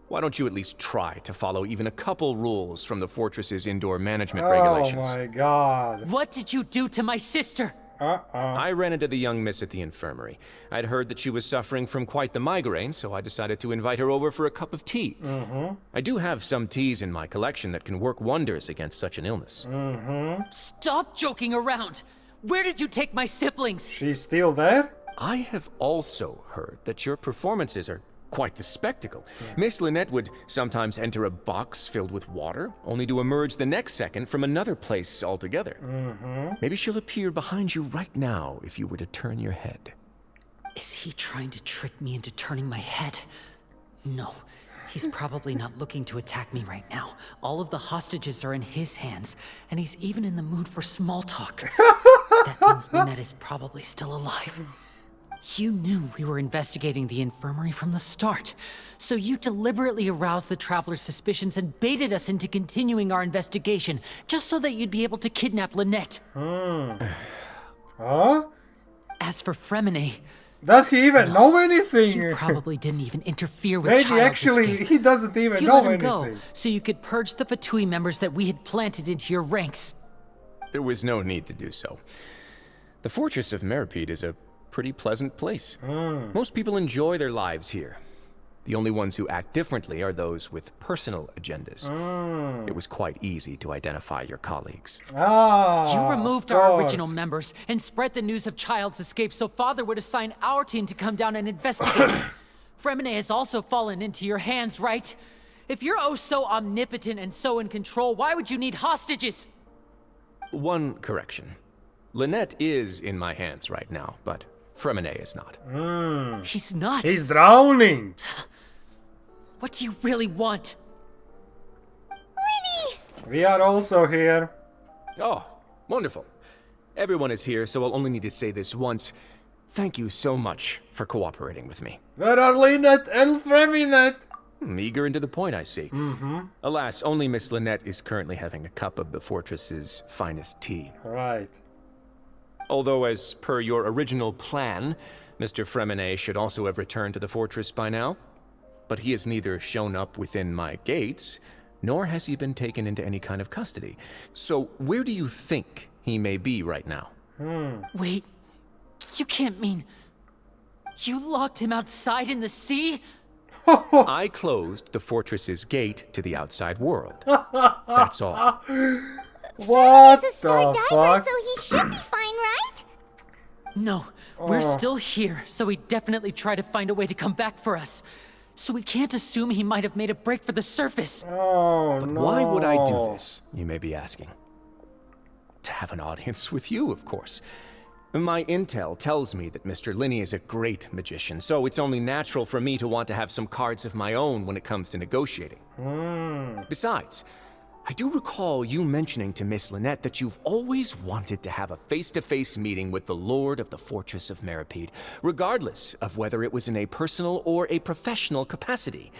Why don't you at least try to follow even a couple rules from the fortress's indoor management regulations? Oh my god. What did you do to my sister? I ran into the young miss at the infirmary. I'd heard that she was suffering from quite the migraine, so I decided to invite her over for a cup of tea. I do have some teas in my collection that can work wonders against such an illness. Stop joking around! Where did you take my siblings? She's still there? I have also heard that your performances are quite the spectacle. Miss Lynette would sometimes enter a box filled with water, only to emerge the next second from another place altogether. Maybe she'll appear behind you right now if you were to turn your head. Is he trying to trick me into turning my head? No. He's probably not looking to attack me right now. All of the hostages are in his hands, and he's even in the mood for small talk. That means Lynette is probably still alive. You knew we were investigating the infirmary from the start, so you deliberately aroused the Traveler's suspicions and baited us into continuing our investigation, just so that you'd be able to kidnap Lynette. Huh? As for Fremine... Does he even know anything? You probably didn't even interfere with Maybe Child's actually escape. he doesn't even You know let him anything. go, so you could purge the Fatui members that we had planted into your ranks. There was no need to do so. The fortress of Meripede is a pretty pleasant place. Most people enjoy their lives here. The only ones who act differently are those with personal agendas. It was quite easy to identify your colleagues. You removed our original members and spread the news of Child's escape so Father would assign our team to come down and investigate. Fremine has also fallen into your hands, right? If you're oh so omnipotent and so in control, why would you need hostages? One correction. Lynette is in my hands right now, but Fremine is not. He's not. He's drowning. What do you really want? Lenny! We are also here. Oh, wonderful. Everyone is here, so I'll only need to say this once. Thank you so much for cooperating with me. Where are Lynette and Fremine? Eager and to the point, I see. Alas, only Miss Lynette is currently having a cup of the fortress's finest tea. Right. Although, as per your original plan, Mr. Fremine should also have returned to the fortress by now. But he has neither shown up within my gates, nor has he been taken into any kind of custody. So where do you think he may be right now? Wait, you can't mean... You locked him outside in the sea? I closed the fortress's gate to the outside world. That's all. What He's a star the diver, fuck? so he should be fine, right? No, we're still here, so he definitely tried to find a way to come back for us. So we can't assume he might have made a break for the surface. Oh, But no. why would I do this, you may be asking? To have an audience with you, of course. My intel tells me that Mr. Linney is a great magician, so it's only natural for me to want to have some cards of my own when it comes to negotiating. Besides, I do recall you mentioning to Miss Lynette that you've always wanted to have a face-to-face meeting with the Lord of the Fortress of Meripede, regardless of whether it was in a personal or a professional capacity.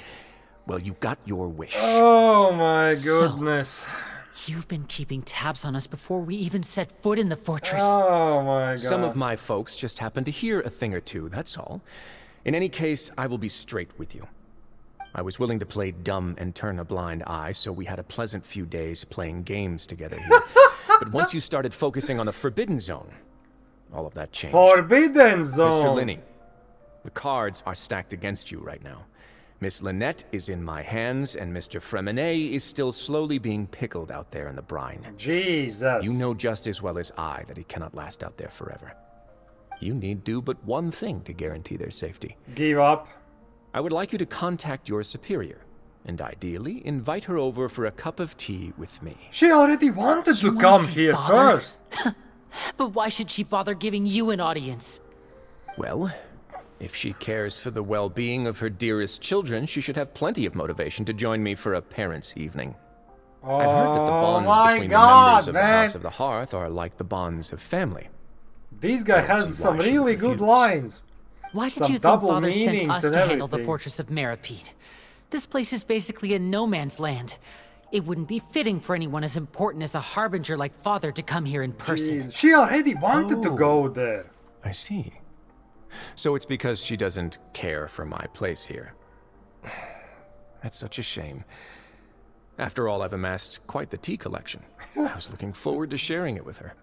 Well, you got your wish. Oh my goodness. You've been keeping tabs on us before we even set foot in the fortress. Oh my god. Some of my folks just happened to hear a thing or two, that's all. In any case, I will be straight with you. I was willing to play dumb and turn a blind eye, so we had a pleasant few days playing games together here. But once you started focusing on the Forbidden Zone, all of that changed. Forbidden Zone. Mr. Linney, the cards are stacked against you right now. Miss Lynette is in my hands, and Mr. Fremine is still slowly being pickled out there in the brine. Jesus. You know just as well as I that he cannot last out there forever. You need do but one thing to guarantee their safety. Give up. I would like you to contact your superior, and ideally invite her over for a cup of tea with me. She already wanted to wanna come see here Father? first. But why should she bother giving you an audience? Well, if she cares for the well-being of her dearest children, she should have plenty of motivation to join me for a parents' evening. I've heard that the bonds my between God, the members of the man. House of the Hearth are like the bonds of family. This guy I don't has see some why she really would good refuse. lines. Why did Some you think double Father sent meanings us and to handle the everything. fortress of Meripede? This place is basically a no man's land. It wouldn't be fitting for anyone as important as a harbinger like Father to come here in person. Jeez, she already wanted to go there. I see. So it's because she doesn't care for my place here. That's such a shame. After all, I've amassed quite the tea collection. I was looking forward to sharing it with her.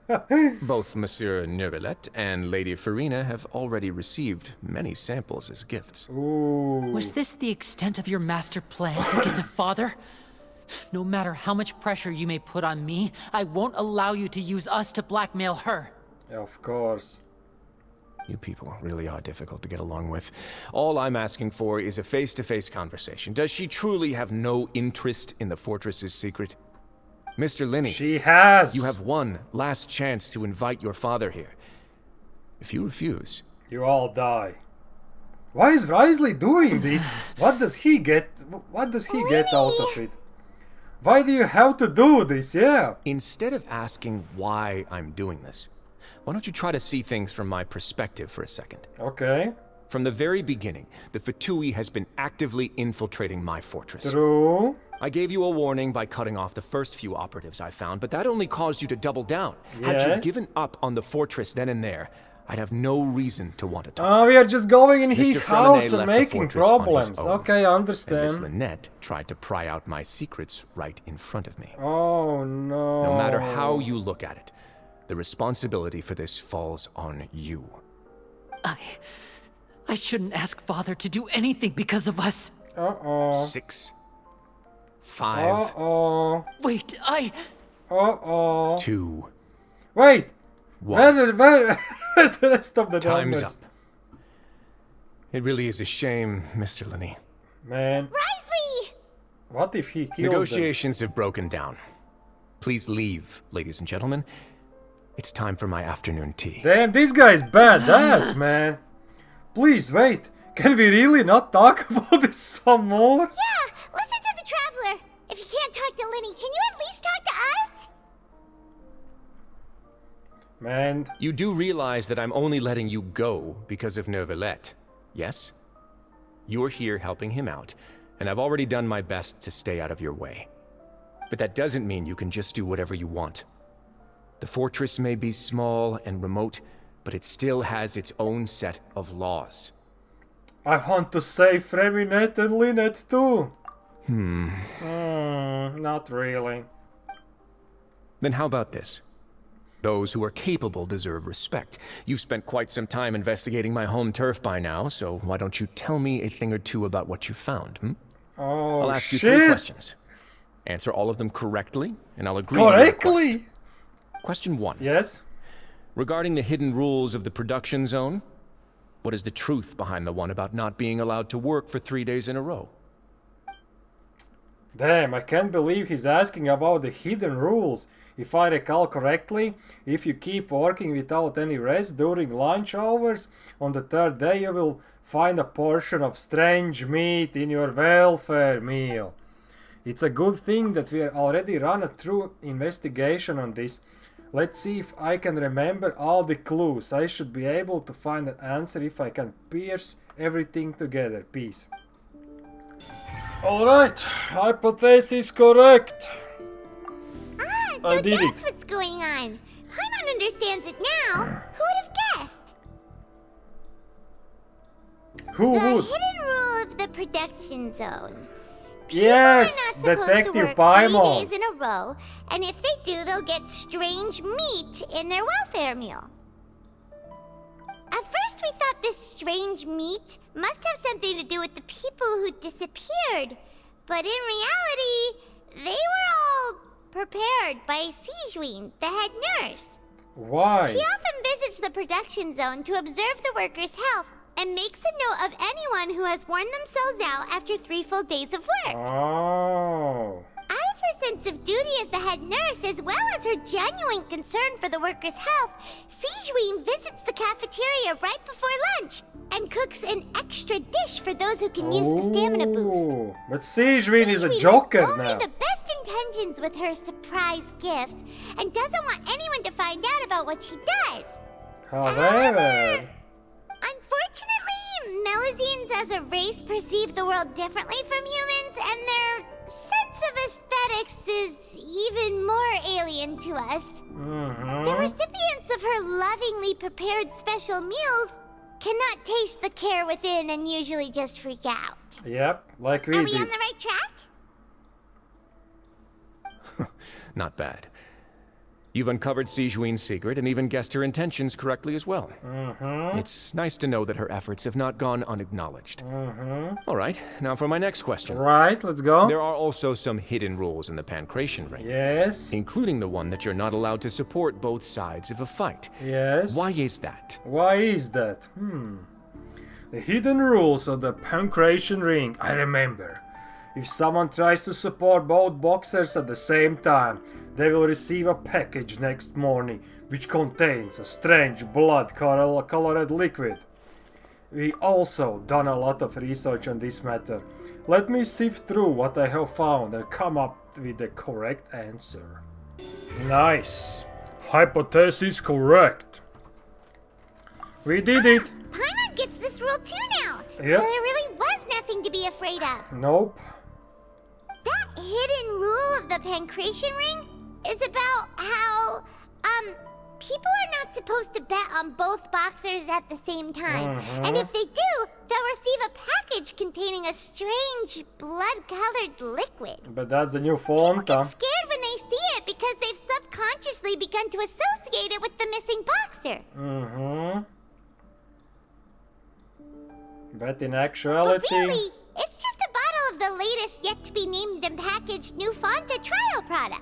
Both Monsieur Neuvillette and Lady Farina have already received many samples as gifts. Was this the extent of your master plan to get to Father? No matter how much pressure you may put on me, I won't allow you to use us to blackmail her. Of course. You people really are difficult to get along with. All I'm asking for is a face-to-face conversation. Does she truly have no interest in the fortress's secret? Mr. Linney, She has. you have one last chance to invite your father here. If you refuse, You all die. Why is Risley doing this? What does he get? What does he get out of it? Why do you have to do this? Yeah. instead of asking why I'm doing this, why don't you try to see things from my perspective for a second? Okay. From the very beginning, the Fatui has been actively infiltrating my fortress. True. I gave you a warning by cutting off the first few operatives I found, but that only caused you to double down. Had Yeah. you given up on the fortress then and there, I'd have no reason to want to talk. We are just going in his Mr. house Fremine and left the making fortress on his problems. own, Okay, I And Miss understand. Lynette tried to pry out my secrets right in front of me. Oh no. No matter how you look at it, the responsibility for this falls on you. I shouldn't ask Father to do anything because of us. Uh-oh. 6, 5, Uh-oh. Wait, Uh-oh. 2, Wait! 1. Where the rest of the Time's numbers? up. It really is a shame, Mr. Linney. Man, Risley! what if he kills them? Negotiations have broken down. Please leave, ladies and gentlemen. It's time for my afternoon tea. Damn, this guy's badass, man. Please, wait. Can we really not talk about this some more? Yeah, listen to the Traveler. If you can't talk to Linny, can you at least talk to us? Man, You do realize that I'm only letting you go because of Neuvillette, yes? You're here helping him out, and I've already done my best to stay out of your way. But that doesn't mean you can just do whatever you want. The fortress may be small and remote, but it still has its own set of laws. I want to save Freminet and Lynette too. Not really. Then how about this? Those who are capable deserve respect. You've spent quite some time investigating my home turf by now, so why don't you tell me a thing or two about what you found, Oh, I'll ask you shit. 3 questions. Answer all of them correctly, and I'll agree with your Correctly? request. Question 1. Yes? Regarding the hidden rules of the production zone, what is the truth behind the one about not being allowed to work for 3 days in a row? Damn, I can't believe he's asking about the hidden rules. If I recall correctly, if you keep working without any rest during lunch hours, on the 3rd day you will find a portion of strange meat in your welfare meal. It's a good thing that we already run a true investigation on this. Let's see if I can remember all the clues. I should be able to find an answer if I can piece everything together. Peace. Alright, hypothesis correct. So I did that's it. what's going on. Paimon understands it now. Who would have guessed? Who The would? hidden rule of the production zone. Yes, They're not supposed Detective to work Paimon. 3 days in a row, and if they do, they'll get strange meat in their welfare meal. At first, we thought this strange meat must have something to do with the people who disappeared, but in reality, they were all prepared by Sigewin, the head nurse. Why? She often visits the production zone to observe the workers' health and makes a note of anyone who has worn themselves out after 3 full days of work. Oh. Out of her sense of duty as the head nurse, as well as her genuine concern for the workers' health, Sigewin visits the cafeteria right before lunch and cooks an extra dish for those who can use the stamina boost. Ooh, but Sigewin is a Sigewin joker has only now. the best intentions with her surprise gift and doesn't want anyone to find out about what she does. However, Unfortunately, Melazines as a race perceive the world differently from humans, and their sense of aesthetics is even more alien to us. The recipients of her lovingly prepared special meals cannot taste the care within and usually just freak out. yep, like we Are we did. on the right track? Not bad. You've uncovered Sigewin's secret and even guessed her intentions correctly as well. It's nice to know that her efforts have not gone unacknowledged. All right, now for my next question. Right, let's go. There are also some hidden rules in the Pancration Ring, Yes, including the one that you're not allowed to support both sides of a fight. yes. Why is that? Why is that? The hidden rules of the Pancration Ring, I remember. If someone tries to support both boxers at the same time, they will receive a package next morning which contains a strange blood-colored liquid. We also done a lot of research on this matter. Let me sift through what I have found and come up with the correct answer. Nice. Hypothesis correct. We did it. Paimon gets this rule too now, Yep. so there really was nothing to be afraid of. Nope. That hidden rule of the Pancration Ring is about how, people are not supposed to bet on both boxers at the same time. And if they do, they'll receive a package containing a strange blood-colored liquid. But that's the new font, People get scared when they see it because they've subconsciously begun to associate it with the missing boxer. But in But actuality... really, it's just a bottle of the latest yet-to-be-named and packaged new Fanta trial product.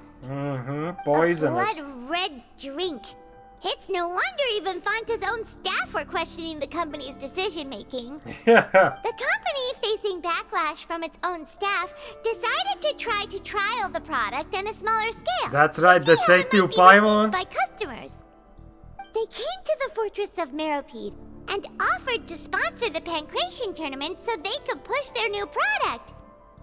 Poisonous. A blood-red drink. It's no wonder even Fanta's own staff were questioning the company's decision-making. Yeah. The company, facing backlash from its own staff, decided to try to trial the product on a smaller scale. That's right, to see how it Detective might be received Paimon. by customers. They came to the fortress of Meropide and offered to sponsor the Pancration tournament so they could push their new product.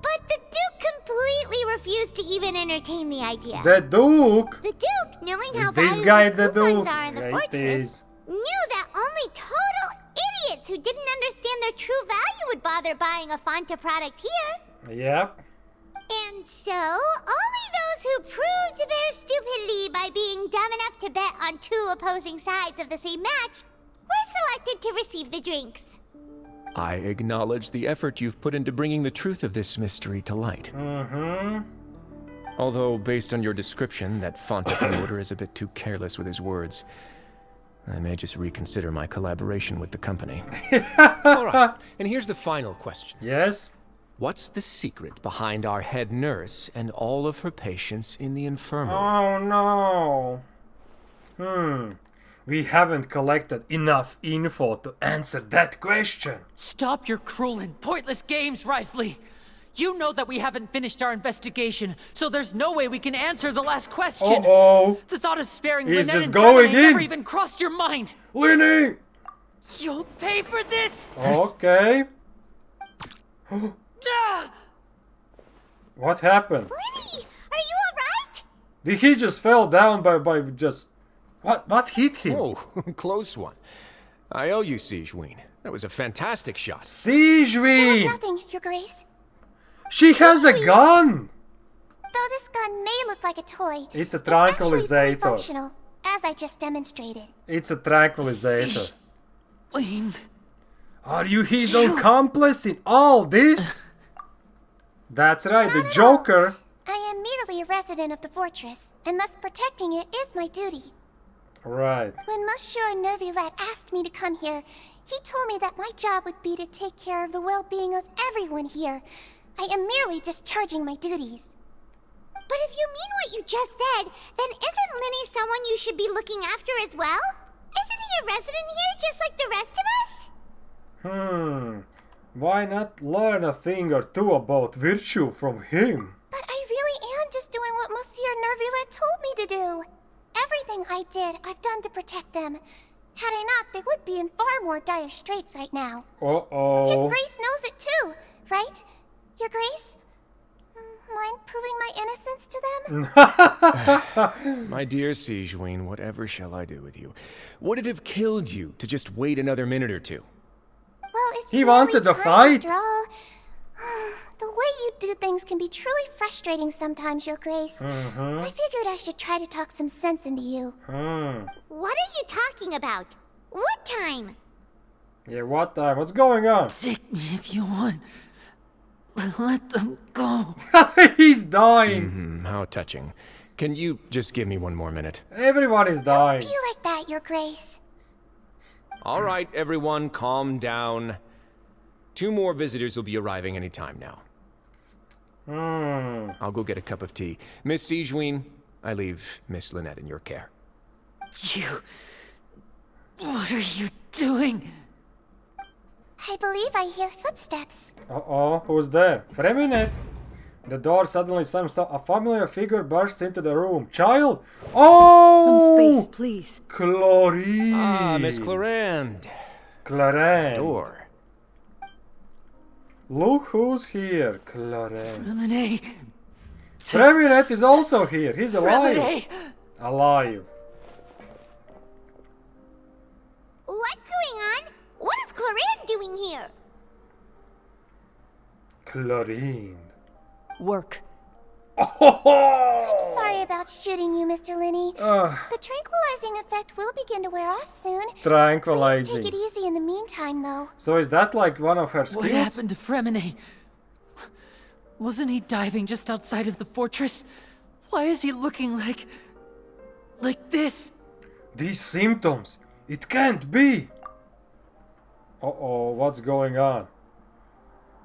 But the Duke completely refused to even entertain the idea. The Duke? The Duke, knowing Is how this valuable guy the coupons Duke? are in the Yeah, it fortress, is. knew that only total idiots who didn't understand their true value would bother buying a Fanta product here. Yep. And so, only those who proved their stupidity by being dumb enough to bet on two opposing sides of the same match were selected to receive the drinks. I acknowledge the effort you've put into bringing the truth of this mystery to light. Although, based on your description, that Fanta promoter is a bit too careless with his words. I may just reconsider my collaboration with the company. All right, and here's the final question. Yes? What's the secret behind our head nurse and all of her patients in the infirmary? Oh no. We haven't collected enough info to answer that question. Stop your cruel and pointless games, Risley! You know that we haven't finished our investigation, so there's no way we can answer the last question. Uh-oh. The thought of sparing He's Lynette just and going Lemonade never in. even crossed your mind. Linny! You'll pay for this! Okay. Ah! What happened? Lenny, are you alright? Did he just fell down by just... What hit him? Oh, close one. I owe you, Siegeween. That was a fantastic shot. It was Siegeween! nothing, Your Grace. She has a gun! Though this gun may look like a toy, It's a actually pretty tranquilizer. functional, as I just demonstrated. It's a tranquilizer. Siegeween. Are you his accomplice in all this? That's right, the Not at Joker. I am merely a resident of the fortress, and thus protecting it is my duty. Right. When Monsieur Nervulette asked me to come here, he told me that my job would be to take care of the well-being of everyone here. I am merely discharging my duties. But if you mean what you just said, then isn't Lenny someone you should be looking after as well? Isn't he a resident here just like the rest of us? Why not learn a thing or two about virtue from him? But I really am just doing what Monsieur Nervulette told me to do. Everything I did, I've done to protect them. Had I not, they would be in far more dire straits right now. Uh-oh. His Grace knows it too, right? Your Grace? Mind proving my innocence to them? My dear Siegeween, whatever shall I do with you? Would it have killed you to just wait another minute or two? Well, it's He merely wanted to time fight. After all. The way you do things can be truly frustrating sometimes, Your Grace. I figured I should try to talk some sense into you. What are you talking about? What time? Yeah, what time? What's going on? Take me if you want. Let them go. He's dying. How touching. Can you just give me one more minute? Everyone is dying. Be like that, Your Grace. All right, everyone, calm down. 2 more visitors will be arriving any time now. I'll go get a cup of tea. Miss Siegeween, I leave Miss Lynette in your care. You... What are you doing? I believe I hear footsteps. Uh-oh, who's there? Freminette. The door suddenly slams. A familiar figure bursts into the room. Child? Oh! Some space, please. Chlorine. Ah, Miss Clarande. Clarande. Door. Look who's here. Clarande. Lemonade. Freminette is also here. He's alive. Lemonade. Alive. What's going on? What is Clarande doing here? Chlorine. Work. I'm sorry about shooting you, Mr. Linney. Uh, The tranquilizing effect will begin to wear off soon. Tranquilizing. Please take it easy in the meantime, though. So is that like one of her skills? What happened to Fremine? Wasn't he diving just outside of the fortress? Why is he looking like this? These symptoms. It can't be. Uh-oh, what's going on?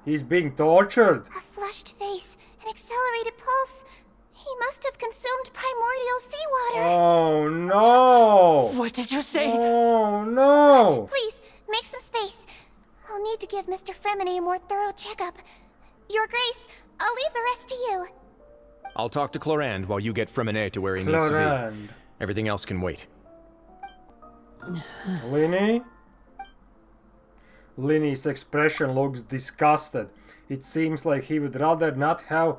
He's being tortured. A flushed face, an accelerated pulse. He must have consumed primordial seawater. Oh no! What did you say? Oh no! Please, make some space. I'll need to give Mr. Fremine a more thorough checkup. Your Grace, I'll leave the rest to you. I'll talk to Clorand while you get Fremine to where he needs to Clorand. be. Everything else can wait. Linny's expression looks disgusted. It seems like he would rather not have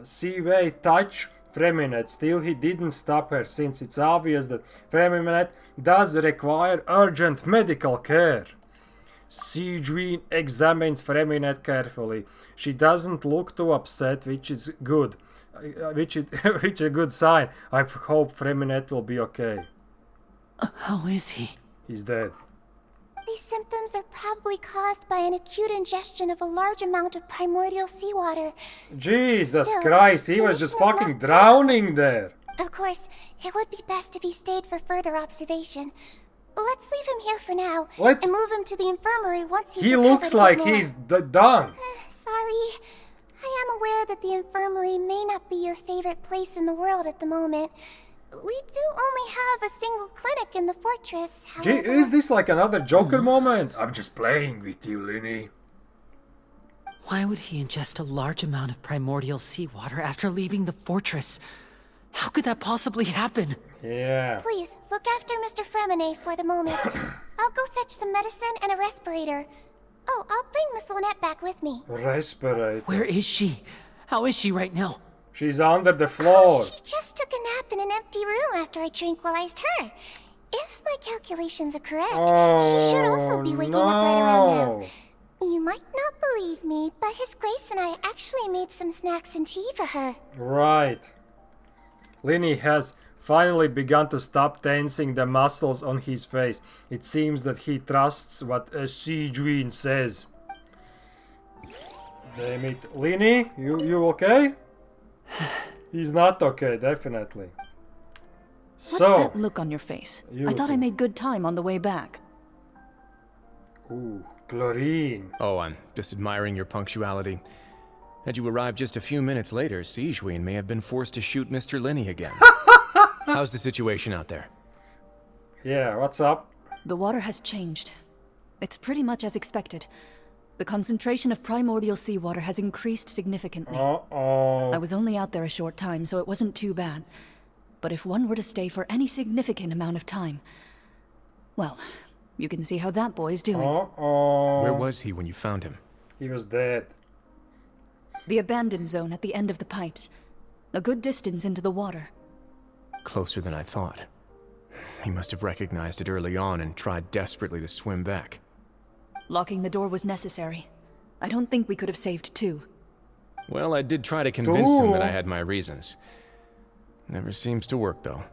Seaway touch Freminet. Still, he didn't stop her, since it's obvious that Freminet does require urgent medical care. Sigewin examines Freminet carefully. She doesn't look too upset, which is good. Which is a good sign. I hope Freminet will be okay. How is he? He's dead. These symptoms are probably caused by an acute ingestion of a large amount of primordial seawater. Jesus Still, Christ, he was just condition is fucking not drowning there. Of course, it would be best if he stayed for further observation. Let's leave him here for now and move him to the infirmary once he's He recovered looks a bit like more. he's done. Sorry. I am aware that the infirmary may not be your favorite place in the world at the moment. We do only have a single clinic in the fortress, Gee, however. is this like another Joker moment? I'm just playing with you, Linny. Why would he ingest a large amount of primordial seawater after leaving the fortress? How could that possibly happen? Yeah. Please, look after Mr. Fremine for the moment. I'll go fetch some medicine and a respirator. Oh, I'll bring Miss Lynette back with me. Respirator. Where is she? How is she right now? She's under the floor. She just took a nap in an empty room after I tranquilized her. If my calculations are correct, she should also be waking up right around now. You might not believe me, but His Grace and I actually made some snacks and tea for her. Right. Linny has finally begun to stop tensing the muscles on his face. It seems that he trusts what a Sigewin says. Damn it. Linny, you okay? He's not okay, definitely. What's that look on your face? You I thought I looking. made good time on the way back. Ooh, chlorine. Oh, I'm just admiring your punctuality. Had you arrived just a few minutes later, Sigewin may have been forced to shoot Mr. Linny again. How's the situation out there? Yeah, what's up? The water has changed. It's pretty much as expected. The concentration of primordial seawater has increased significantly. Uh-oh. I was only out there a short time, so it wasn't too bad. But if one were to stay for any significant amount of time, well, you can see how that boy's doing. Uh-oh. Where was he when you found him? He was dead. The abandoned zone at the end of the pipes. A good distance into the water. Closer than I thought. He must have recognized it early on and tried desperately to swim back. Locking the door was necessary. I don't think we could have saved two. Well, I did try to convince him that I had my reasons. Never seems to work, though.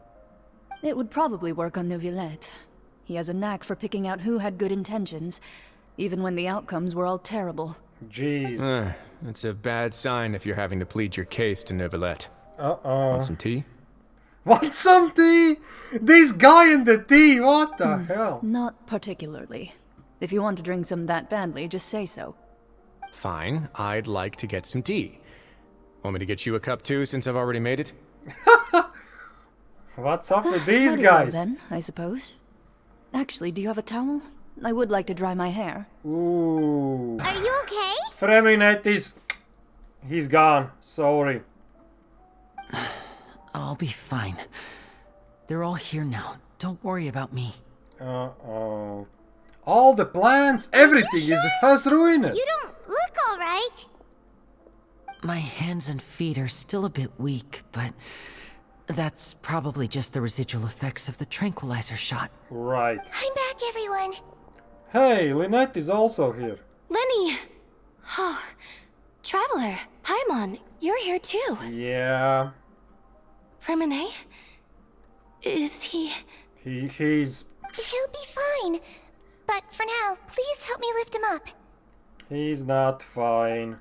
It would probably work on Neuvillette. He has a knack for picking out who had good intentions, even when the outcomes were all terrible. Jeez. It's a bad sign if you're having to plead your case to Neuvillette. Uh-oh. Want some tea? Want some tea? This guy in the tea, what the hell? Not particularly. If you want to drink some that badly, just say so. Fine, I'd like to get some tea. Want me to get you a cup too, since I've already made it? What's up with these Might as well guys? then, I suppose. Actually, do you have a towel? I would like to dry my hair. Ooh. Are you okay? Freminet is... He's gone. Sorry. I'll be fine. They're all here now. Don't worry about me. Uh-oh. All the plans, everything has ruined. You don't look alright. My hands and feet are still a bit weak, but that's probably just the residual effects of the tranquilizer shot. Right. I'm back, everyone. Hey, Lynette is also here. Lenny! Oh, Traveler, Paimon, you're here too. Yeah. Fremine? Is he... He's... He'll be fine. But for now, please help me lift him up. He's not fine.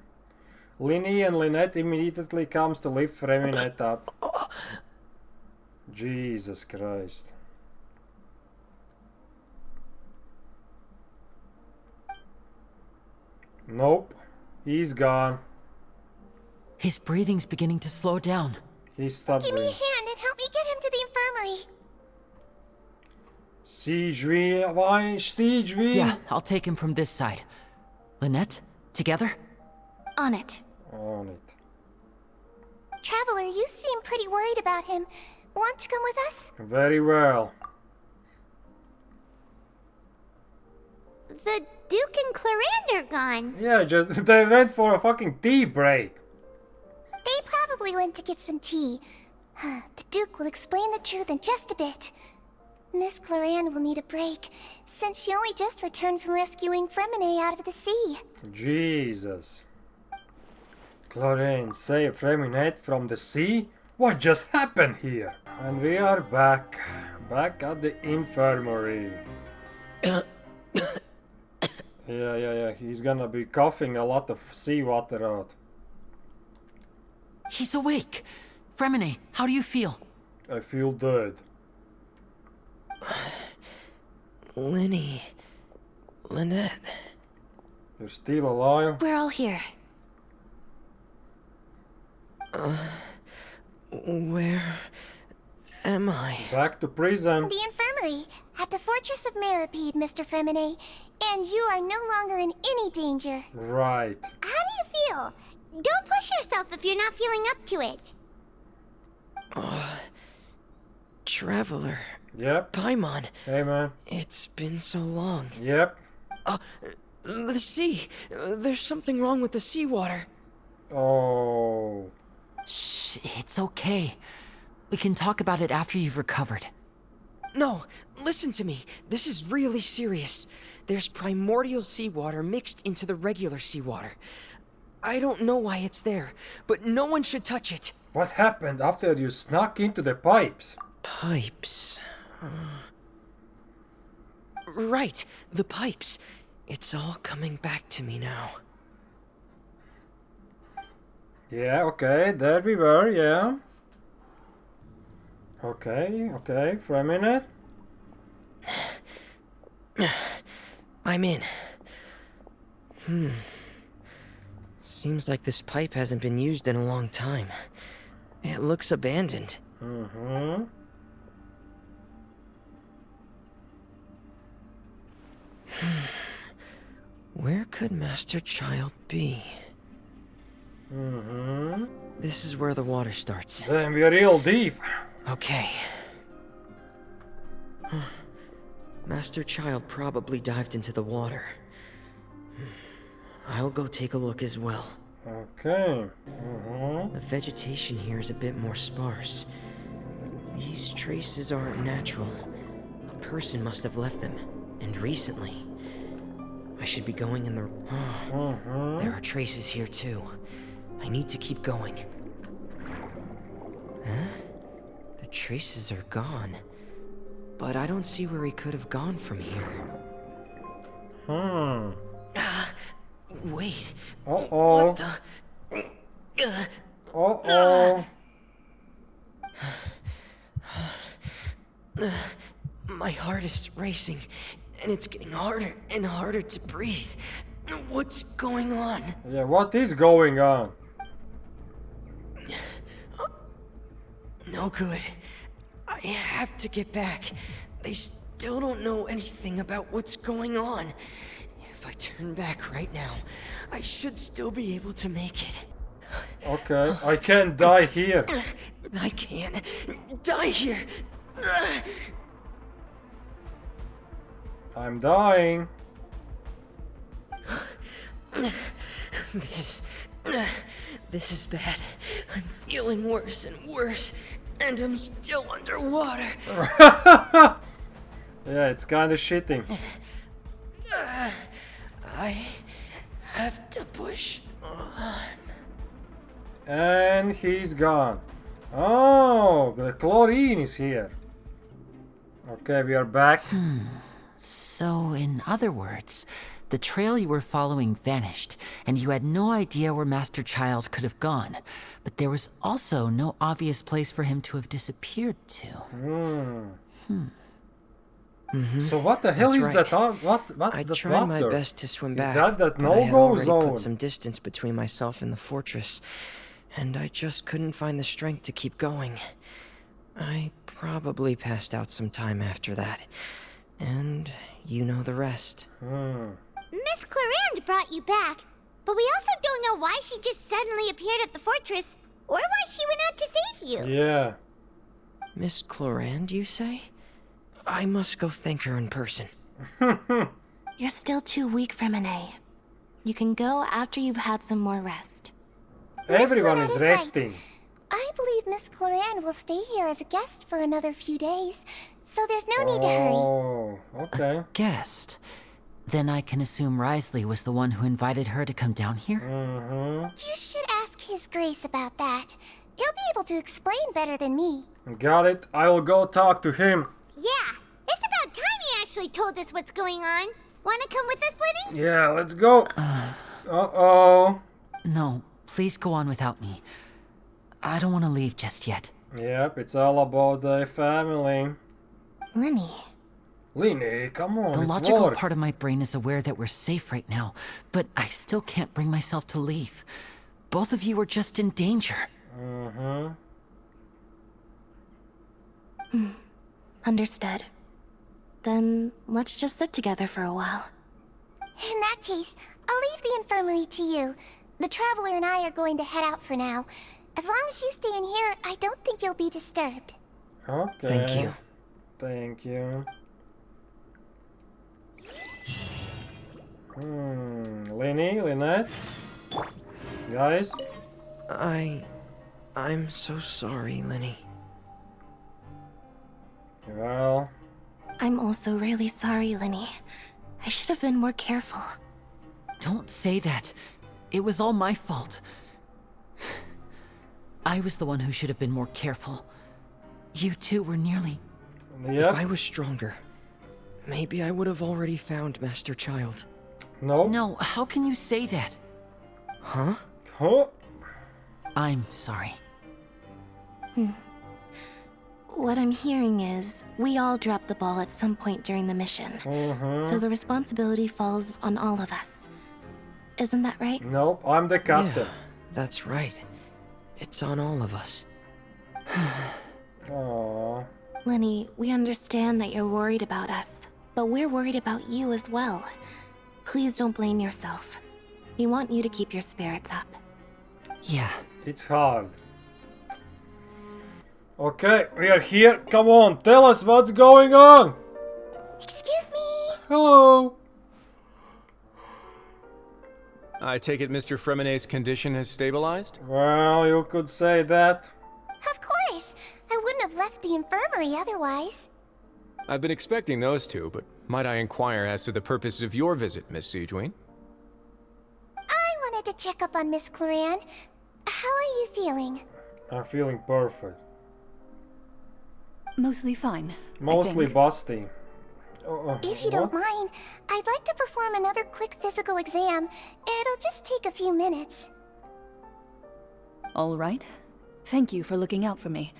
Linny and Lynette immediately comes to lift Freminet up. Jesus Christ. Nope. He's gone. His breathing's beginning to slow down. He stopped Give me a breathing. hand and help me get him to the infirmary. Siege. Yeah, I'll take him from this side. Lynette, together? On it. On it. Traveler, you seem pretty worried about him. Want to come with us? Very well. The Duke and Clarande are gone. Yeah, just they went for a fucking tea break. They probably went to get some tea. The Duke will explain the truth in just a bit. Miss Clarande will need a break, since she only just returned from rescuing Fremine out of the sea. Jesus. Clarande saved Fremine from the sea? What just happened here? And we are back. Back at the infirmary. Yeah. He's gonna be coughing a lot of seawater out. He's awake. Fremine, how do you feel? I feel dead. Lynette. You're still alive? We're all here. Where am I? Back to prison. The infirmary, at the Fortress of Meripede, Mr. Fremine. And you are no longer in any danger. Right. How do you feel? Don't push yourself if you're not feeling up to it. Traveler. Yep. Paimon. Hey, man. It's been so long. Yep. The sea. There's something wrong with the seawater. Oh. Shh, it's okay. We can talk about it after you've recovered. No, listen to me. This is really serious. There's primordial seawater mixed into the regular seawater. I don't know why it's there, but no one should touch it. What happened after you snuck into the pipes? Pipes. Right, the pipes. It's all coming back to me now. Yeah, okay, there we were, yeah. Okay, for a minute. I'm in. Seems like this pipe hasn't been used in a long time. It looks abandoned. Where could Master Child be? This is where the water starts. Damn, we're real deep. Okay. Master Child probably dived into the water. I'll go take a look as well. Okay. The vegetation here is a bit more sparse. These traces aren't natural. A person must have left them, and recently. I should be going in the... There are traces here too. I need to keep going. Huh? The traces are gone. But I don't see where he could have gone from here. Wait. Uh-oh. What the... Uh-oh. My heart is racing, and it's getting harder and harder to breathe. What's going on? Yeah, what is going on? No good. I have to get back. They still don't know anything about what's going on. If I turn back right now, I should still be able to make it. Okay, I can't die here. I can't die here. I'm dying. This is bad. I'm feeling worse and worse, and I'm still underwater. Yeah, it's kind of shitting. I have to push on. And he's gone. Oh, the chlorine is here. Okay, we are back. So, in other words, the trail you were following vanished, and you had no idea where Master Child could have gone. But there was also no obvious place for him to have disappeared to. So what the hell That's is right. that? What's I the tried my water? best to swim Is back. that but I had no-go already zone? put some distance between myself and the fortress, and I just couldn't find the strength to keep going. I probably passed out some time after that, and you know the rest. Miss Clarande brought you back, but we also don't know why she just suddenly appeared at the fortress, or why she went out to save you. Yeah. Miss Clarande, you say? I must go thank her in person. You're still too weak for Monet. You can go after you've had some more rest. Everyone Miss is Lynette resting. I believe Miss Clarande will stay here as a guest for another few days, so there's no need to hurry. Oh, okay. Guest? Then I can assume Risley was the one who invited her to come down here? You should ask His Grace about that. He'll be able to explain better than me. Got it. I will go talk to him. Yeah, it's about time he actually told us what's going on. Wanna come with us, Lenny? Yeah, let's go. Uh-oh. No, please go on without me. I don't want to leave just yet. Yep, it's all about the family. Lenny. Lenny, come on, The it's logical work. part of my brain is aware that we're safe right now, but I still can't bring myself to leave. Both of you are just in danger. Understood. Then let's just sit together for a while. In that case, I'll leave the infirmary to you. The Traveler and I are going to head out for now. As long as you stay in here, I don't think you'll be disturbed. Okay. Thank you. Thank you. Lenny, Lynette? Guys? I'm so sorry, Lenny. Well... I'm also really sorry, Lenny. I should have been more careful. Don't say that. It was all my fault. I was the one who should have been more careful. You two were nearly... Yep. If I was stronger, maybe I would have already found Master Child. No. No, how can you say that? Huh? Huh? I'm sorry. What I'm hearing is, we all dropped the ball at some point during the mission. So the responsibility falls on all of us. Isn't that right? Nope, I'm the captain. Yeah, that's right. It's on all of us. Aww. Lenny, we understand that you're worried about us, but we're worried about you as well. Please don't blame yourself. We want you to keep your spirits up. Yeah. It's hard. Okay, we are here. Come on, tell us what's going on. Excuse me. Hello. I take it Mr. Fremenet's condition has stabilized? Well, you could say that. Of course. I wouldn't have left the infirmary otherwise. I've been expecting those two, but might I inquire as to the purpose of your visit, Miss Siegewien? I wanted to check up on Miss Clarande. How are you feeling? I'm feeling perfect. Mostly fine. Mostly I think. busty. If you don't mind, I'd like to perform another quick physical exam. It'll just take a few minutes. All right. Thank you for looking out for me.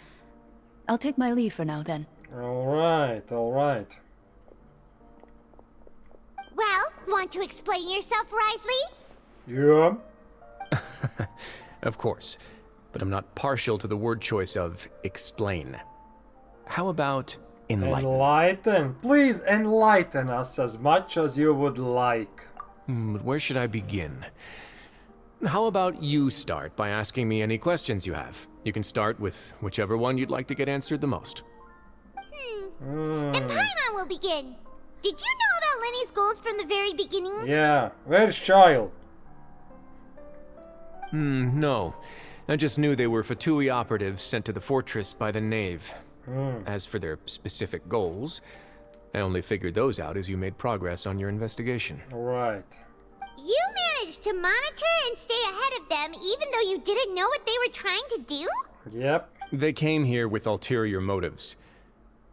I'll take my leave for now then. Alright, alright. Well, want to explain yourself, Risley? Yeah. Of course, but I'm not partial to the word choice of explain. How about enlighten? Enlighten. Please enlighten us as much as you would like. Where should I begin? How about you start by asking me any questions you have? You can start with whichever one you'd like to get answered the most. Then Paimon will begin. Did you know about Lenny's goals from the very beginning? Yeah, where's Child? No. I just knew they were Fatui operatives sent to the fortress by the Knave. As for their specific goals, I only figured those out as you made progress on your investigation. Right. You managed to monitor and stay ahead of them even though you didn't know what they were trying to do? Yep. They came here with ulterior motives.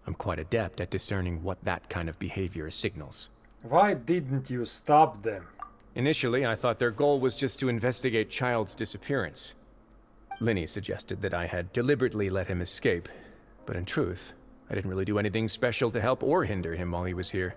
I'm quite adept at discerning what that kind of behavior signals. Why didn't you stop them? Initially, I thought their goal was just to investigate Child's disappearance. Linny suggested that I had deliberately let him escape, but in truth, I didn't really do anything special to help or hinder him while he was here.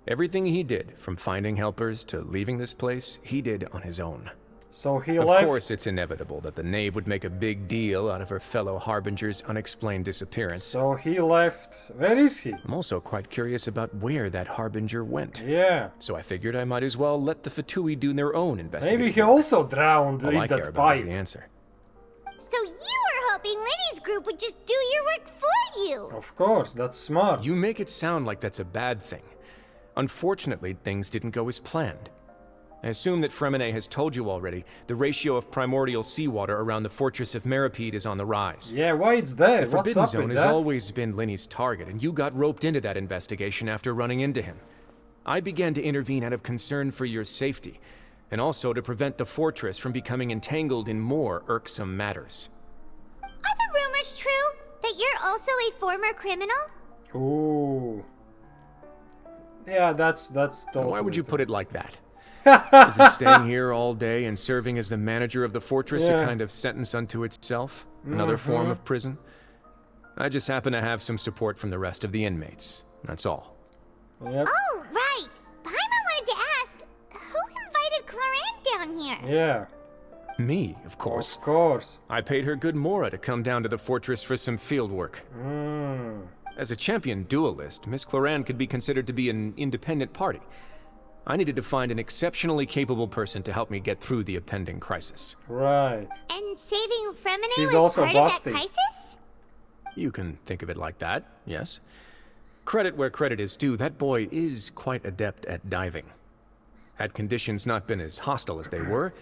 Everything he did, from finding helpers to leaving this place, he did on his own. So he Of left. course, it's inevitable that the knave would make a big deal out of her fellow Harbinger's unexplained disappearance. So he left. Where is he? I'm also quite curious about where that Harbinger went. Yeah. So I figured I might as well let the Fatui do their own investigation. Maybe he also drowned All in I care that about is pipe. the answer. So you were hoping Linny's group would just do your work for you. Of course, that's smart. You make it sound like that's a bad thing. Unfortunately, things didn't go as planned. I assume that Fremine has told you already, the ratio of primordial seawater around the fortress of Meripede is on the rise. Yeah, why it's there? The What's Forbidden up Zone with has that? always been Linny's target, and you got roped into that investigation after running into him. I began to intervene out of concern for your safety, and also to prevent the fortress from becoming entangled in more irksome matters. Are the rumors true that you're also a former criminal? Ooh. Yeah, that's totally. Why would you put it like that? Isn't staying here all day and serving as the manager of the fortress a kind of sentence unto itself? Another form of prison? I just happen to have some support from the rest of the inmates. That's all. Yep. Oh, right. Paimon wanted to ask, who invited Cloran down here? Yeah. Me, of course. Of course. I paid her good Mora to come down to the fortress for some field work. As a champion duelist, Miss Cloran could be considered to be an independent party. I needed to find an exceptionally capable person to help me get through the impending crisis. Right. And saving Fremine She's was also part of busty. that crisis? You can think of it like that, yes. Credit where credit is due, that boy is quite adept at diving. Had conditions not been as hostile as they were,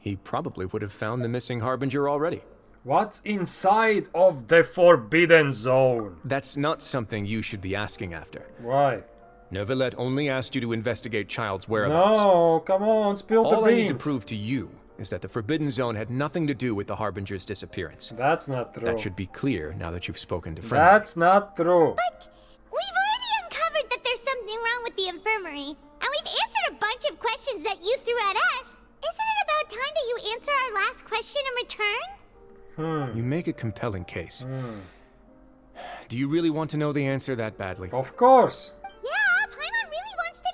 he probably would have found the missing Harbinger already. What's inside of the Forbidden Zone? That's not something you should be asking after. Why? Neuvillette only asked you to investigate Child's whereabouts. No, come on, spill the All I need to beans. prove to you is that the Forbidden Zone had nothing to do with the Harbinger's disappearance. That's not true. That should be clear now that you've spoken to Fremine. That's not true. But we've already uncovered that there's something wrong with the infirmary, and we've answered a bunch of questions that you threw at us. Isn't it about time that you answer our last question in return? You make a compelling case. Do you really want to know the answer that badly? Of course. Yeah, Paimon really wants to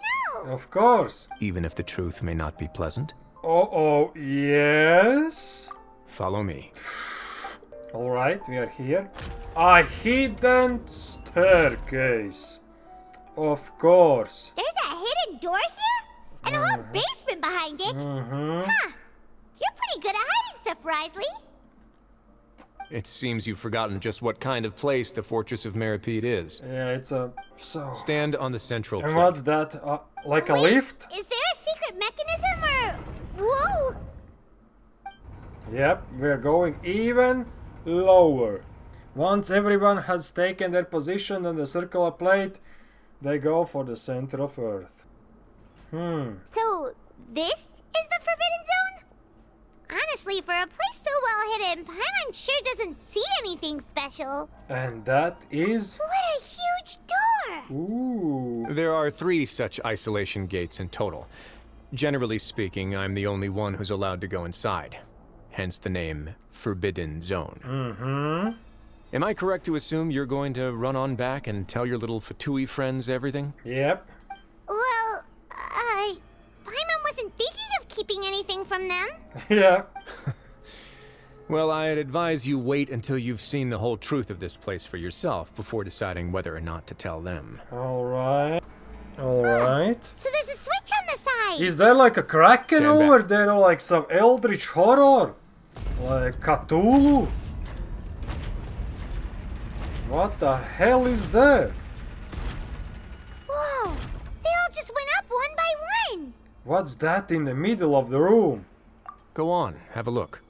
know. Of course. Even if the truth may not be pleasant? Oh, yes? Follow me. Alright, we are here. A hidden staircase. Of course. There's a hidden door here? And a whole basement behind it? Huh. You're pretty good at hiding stuff, Risley. It seems you've forgotten just what kind of place the Fortress of Meripede is. Yeah, it's a... so... Stand on the central And plate. what's that? Like a Wait, lift? Is there a secret mechanism or... Whoa! Yep, we're going even lower. Once everyone has taken their position on the circular plate, they go for the center of Earth. So, this is the Forbidden Zone? Honestly, for a place so well hidden, Paimon sure doesn't see anything special. And that is... What a huge door! Ooh. There are 3 such isolation gates in total. Generally speaking, I'm the only one who's allowed to go inside. Hence the name Forbidden Zone. Am I correct to assume you're going to run on back and tell your little Fatui friends everything? Yep. Well, Paimon wasn't thinking of keeping anything from them. Yeah. Well, I'd advise you wait until you've seen the whole truth of this place for yourself before deciding whether or not to tell them. Alright. Alright. So there's a switch on the side. Is there like a kraken Stand over back. there or like some eldritch horror? Like Cthulhu? What the hell is there? Whoa! They all just went up one by one. What's that in the middle of the room? Go on, have a look.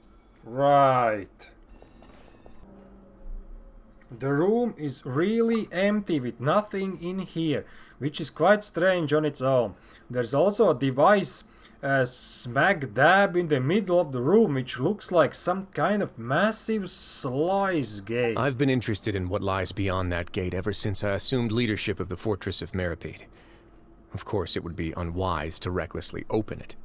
Right. The room is really empty with nothing in here, which is quite strange on its own. There's also a device smack dab in the middle of the room, which looks like some kind of massive slice gate. I've been interested in what lies beyond that gate ever since I assumed leadership of the Fortress of Meripede. Of course, it would be unwise to recklessly open it.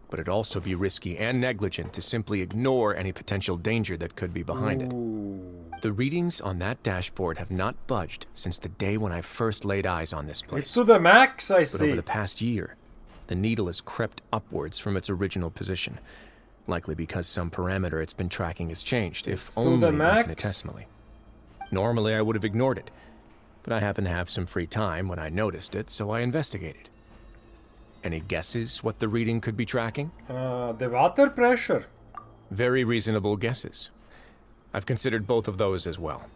but it'd also be risky and negligent to simply ignore any potential danger that could be behind it. The readings on that dashboard have not budged since the day when I first laid eyes on this place. It's to the max, I see. But over the past year, the needle has crept upwards from its original position, likely because some parameter it's been tracking has changed, if only infinitesimally. Normally, I would have ignored it, but I happened to have some free time when I noticed it, so I investigated. Any guesses what the reading could be tracking? The water pressure. Very reasonable guesses. I've considered both of those as well.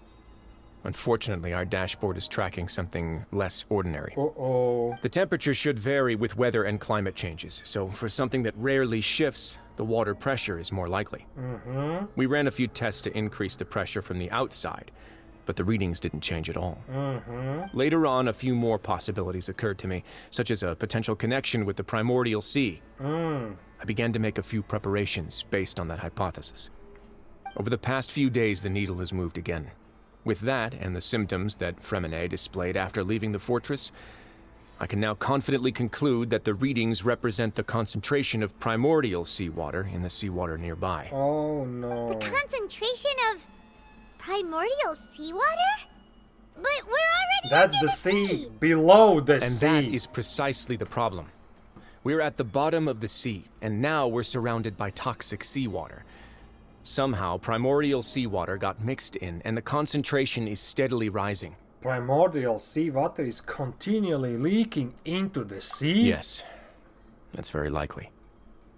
Unfortunately, our dashboard is tracking something less ordinary. The temperature should vary with weather and climate changes, so for something that rarely shifts, the water pressure is more likely. We ran a few tests to increase the pressure from the outside, but the readings didn't change at all. Later on, a few more possibilities occurred to me, such as a potential connection with the primordial sea. I began to make a few preparations based on that hypothesis. Over the past few days, the needle has moved again. With that, and the symptoms that Fremine displayed after leaving the fortress, I can now confidently conclude that the readings represent the concentration of primordial seawater in the seawater nearby. Oh no. The concentration of primordial seawater? But we're already That's under the sea, below the sea. And that is precisely the problem. We're at the bottom of the sea, and now we're surrounded by toxic seawater. Somehow, primordial seawater got mixed in, and the concentration is steadily rising. Primordial seawater is continually leaking into the sea? Yes, that's very likely.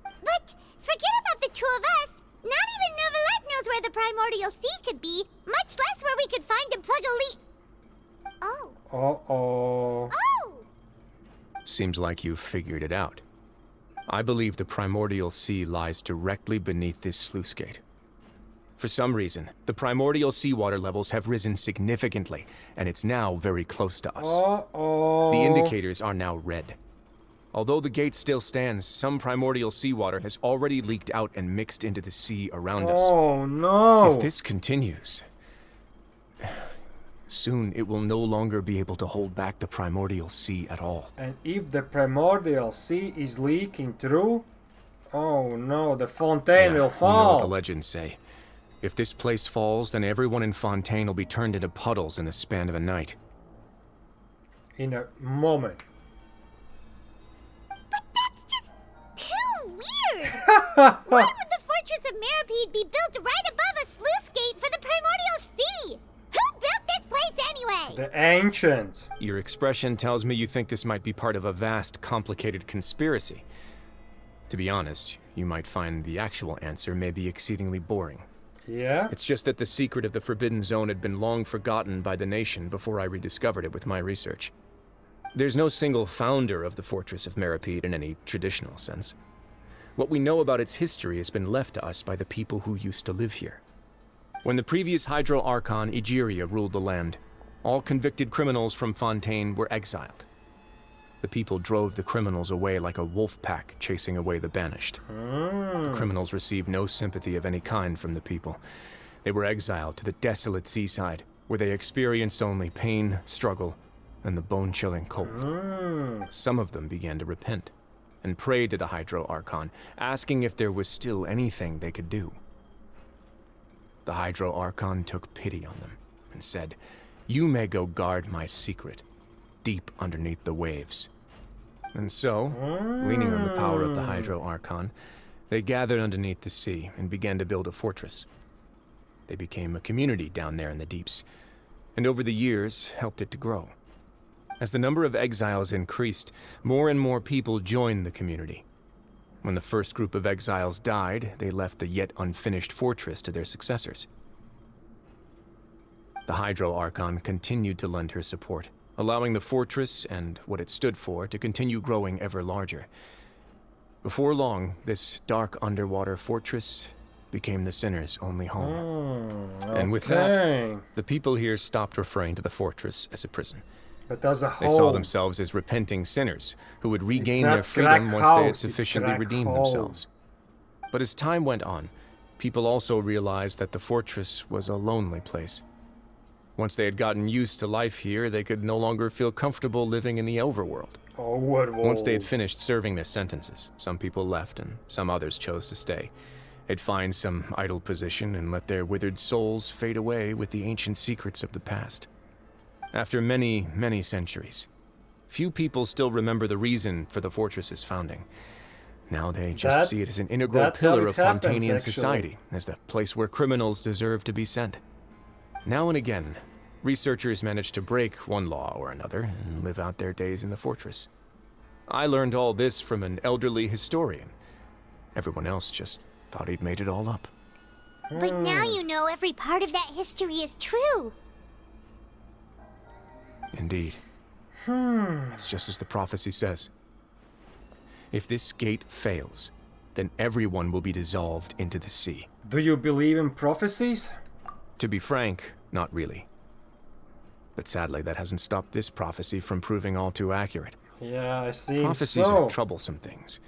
But forget about the two of us. Not even Novelette knows where the primordial sea could be, much less where we could find and plug a leak. Oh. Uh-oh. Oh! Seems like you've figured it out. I believe the primordial sea lies directly beneath this sluice gate. For some reason, the primordial seawater levels have risen significantly, and it's now very close to us. Uh-oh. The indicators are now red. Although the gate still stands, some primordial seawater has already leaked out and mixed into the sea around us. Oh no! If this continues, soon it will no longer be able to hold back the primordial sea at all. And if the primordial sea is leaking through, oh no, the Fontaine will fall. You know what the legends say. If this place falls, then everyone in Fontaine will be turned into puddles in the span of a night. In a moment. But that's just too weird! Why would the Fortress of Meripede be built right above a sluice gate for the primordial sea? Who built this place anyway? The ancients. Your expression tells me you think this might be part of a vast, complicated conspiracy. To be honest, you might find the actual answer may be exceedingly boring. Yeah? It's just that the secret of the Forbidden Zone had been long forgotten by the nation before I rediscovered it with my research. There's no single founder of the Fortress of Meripede in any traditional sense. What we know about its history has been left to us by the people who used to live here. When the previous Hydro Archon Egeria ruled the land, all convicted criminals from Fontaine were exiled. The people drove the criminals away like a wolf pack chasing away the banished. The criminals received no sympathy of any kind from the people. They were exiled to the desolate seaside, where they experienced only pain, struggle, and the bone-chilling cold. Some of them began to repent, and prayed to the Hydro Archon, asking if there was still anything they could do. The Hydro Archon took pity on them, and said, "You may go guard my secret, deep underneath the waves." And so, leaning on the power of the Hydro Archon, they gathered underneath the sea and began to build a fortress. They became a community down there in the deeps, and over the years helped it to grow. As the number of exiles increased, more and more people joined the community. When the first group of exiles died, they left the yet unfinished fortress to their successors. The Hydro Archon continued to lend her support, allowing the fortress and what it stood for to continue growing ever larger. Before long, this dark underwater fortress became the sinner's only home. And with that, the people here stopped referring to the fortress as a prison. But as a home. They saw themselves as repenting sinners who would regain their freedom once they had sufficiently redeemed themselves. But as time went on, people also realized that the fortress was a lonely place. Once they had gotten used to life here, they could no longer feel comfortable living in the overworld. Overworld. Once they had finished serving their sentences, some people left and some others chose to stay. They'd find some idle position and let their withered souls fade away with the ancient secrets of the past. After many, many centuries, few people still remember the reason for the fortress's founding. Now they just see it as an integral pillar of Fontanian society, as the place where criminals deserve to be sent. Now and again, researchers manage to break one law or another and live out their days in the fortress. I learned all this from an elderly historian. Everyone else just thought he'd made it all up. But now you know every part of that history is true. Indeed. That's just as the prophecy says. If this gate fails, then everyone will be dissolved into the sea. Do you believe in prophecies? To be frank, not really. But sadly, that hasn't stopped this prophecy from proving all too accurate. Yeah, I see. Prophecies are troublesome things.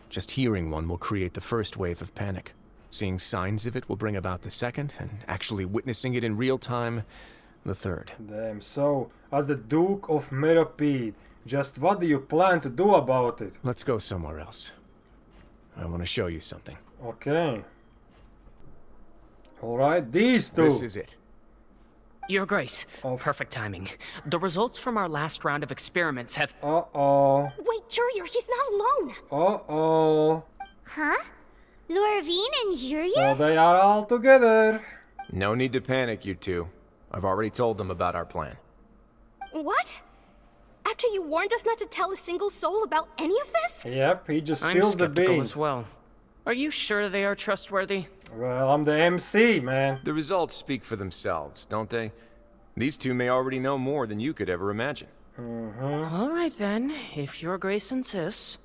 Just hearing one will create the first wave of panic. Seeing signs of it will bring about the second, and actually witnessing it in real time, the third. Damn, so, as the Duke of Merapede, just what do you plan to do about it? Let's go somewhere else. I want to show you something. Okay. Alright, these two. This is it. Your Grace, perfect timing. The results from our last round of experiments have... Uh-oh. Wait, Jurier, he's not alone. Uh-oh. Huh? Lorvine and Jurier? So they are all together. No need to panic, you two. I've already told them about our plan. What? After you warned us not to tell a single soul about any of this? Yep, he just I'm spilled the skeptical beans. as well. Are you sure they are trustworthy? Well, I'm the MC, man. The results speak for themselves, don't they? These two may already know more than you could ever imagine. All right then, if Your Grace insists.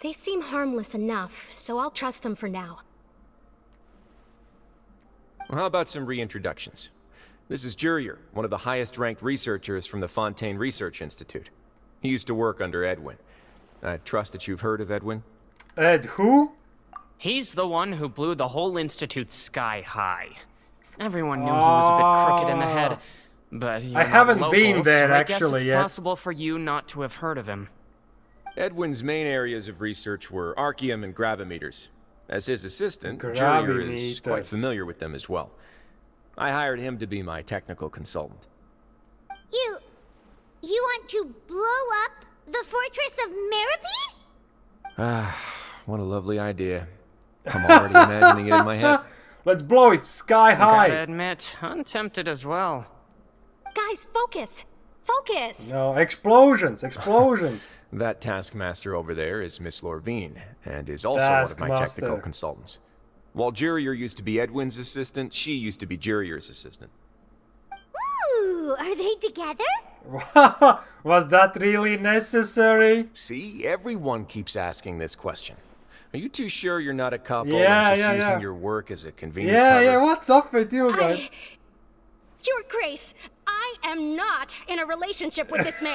They seem harmless enough, so I'll trust them for now. Well, how about some reintroductions? This is Jurier, one of the highest-ranked researchers from the Fontaine Research Institute. He used to work under Edwin. I trust that you've heard of Edwin? Ed who? He's the one who blew the whole institute sky high. Everyone knew he was a bit crooked in the head, but I haven't been there so I guess actually it's yet. possible for you not to have heard of him. Edwin's main areas of research were archium and gravimeters. As his assistant, Jurier is quite familiar with them as well. I hired him to be my technical consultant. You want to blow up the fortress of Merapede? Ah, what a lovely idea. I'm already imagining it in my head. Let's blow it sky high. Gotta admit, I'm tempted as well. Guys, focus! Focus! No, explosions, explosions. That taskmaster over there is Miss Lorvine, and is also one of my technical consultants. While Jurier used to be Edwin's assistant, she used to be Jurier's assistant. Ooh, are they together? Was that really necessary? See, everyone keeps asking this question. Are you too sure you're not a couple Yeah, and just yeah, using yeah. your work as a convenient Yeah, cover? yeah, what's up with you guys? Your Grace, I am not in a relationship with this man.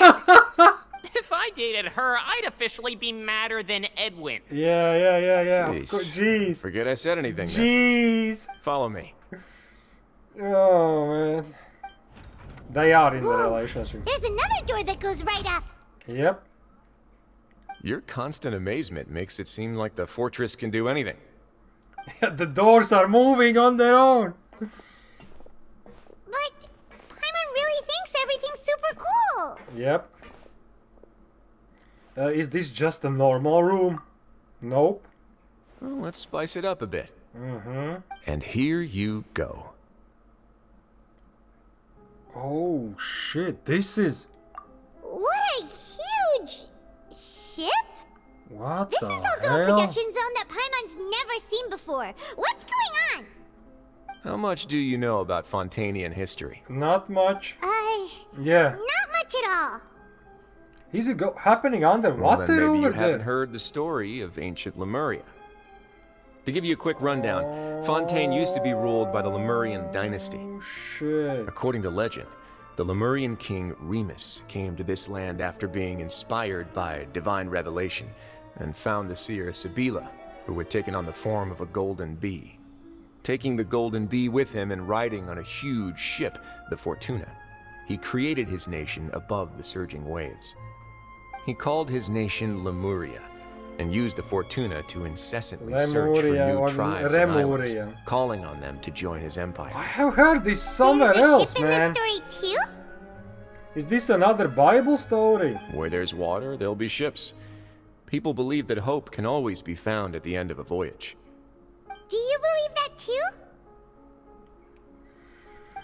If I dated her, I'd officially be madder than Edwin. Yeah. Jeez. Jeez. Forget I said anything then. Jeez. Follow me. Oh, man. They are in the relationship. There's another door that goes right up. Yep. Your constant amazement makes it seem like the fortress can do anything. The doors are moving on their own. But Paimon really thinks everything's super cool. Yep. Is this just a normal room? Nope. Well, let's spice it up a bit. And here you go. Oh shit, this is... What a huge ship? What This the is also hell? a production zone that Paimon's never seen before. What's going on? How much do you know about Fontanian history? Not much. Yeah. Not much at all. Is it happening underwater Well, then maybe over you there? haven't heard the story of ancient Lemuria. To give you a quick rundown, Fontaine used to be ruled by the Lemurian dynasty. Oh shit. According to legend, the Lemurian king Remus came to this land after being inspired by divine revelation and found the seer Sibila, who had taken on the form of a golden bee. Taking the golden bee with him and riding on a huge ship, the Fortuna, he created his nation above the surging waves. He called his nation Lemuria, and used the Fortuna to incessantly search for new tribes and islands, calling on them to join his empire. I have heard this somewhere else, ship in man. this story too? Is this another Bible story? Where there's water, there'll be ships. People believe that hope can always be found at the end of a voyage. Do you believe that too?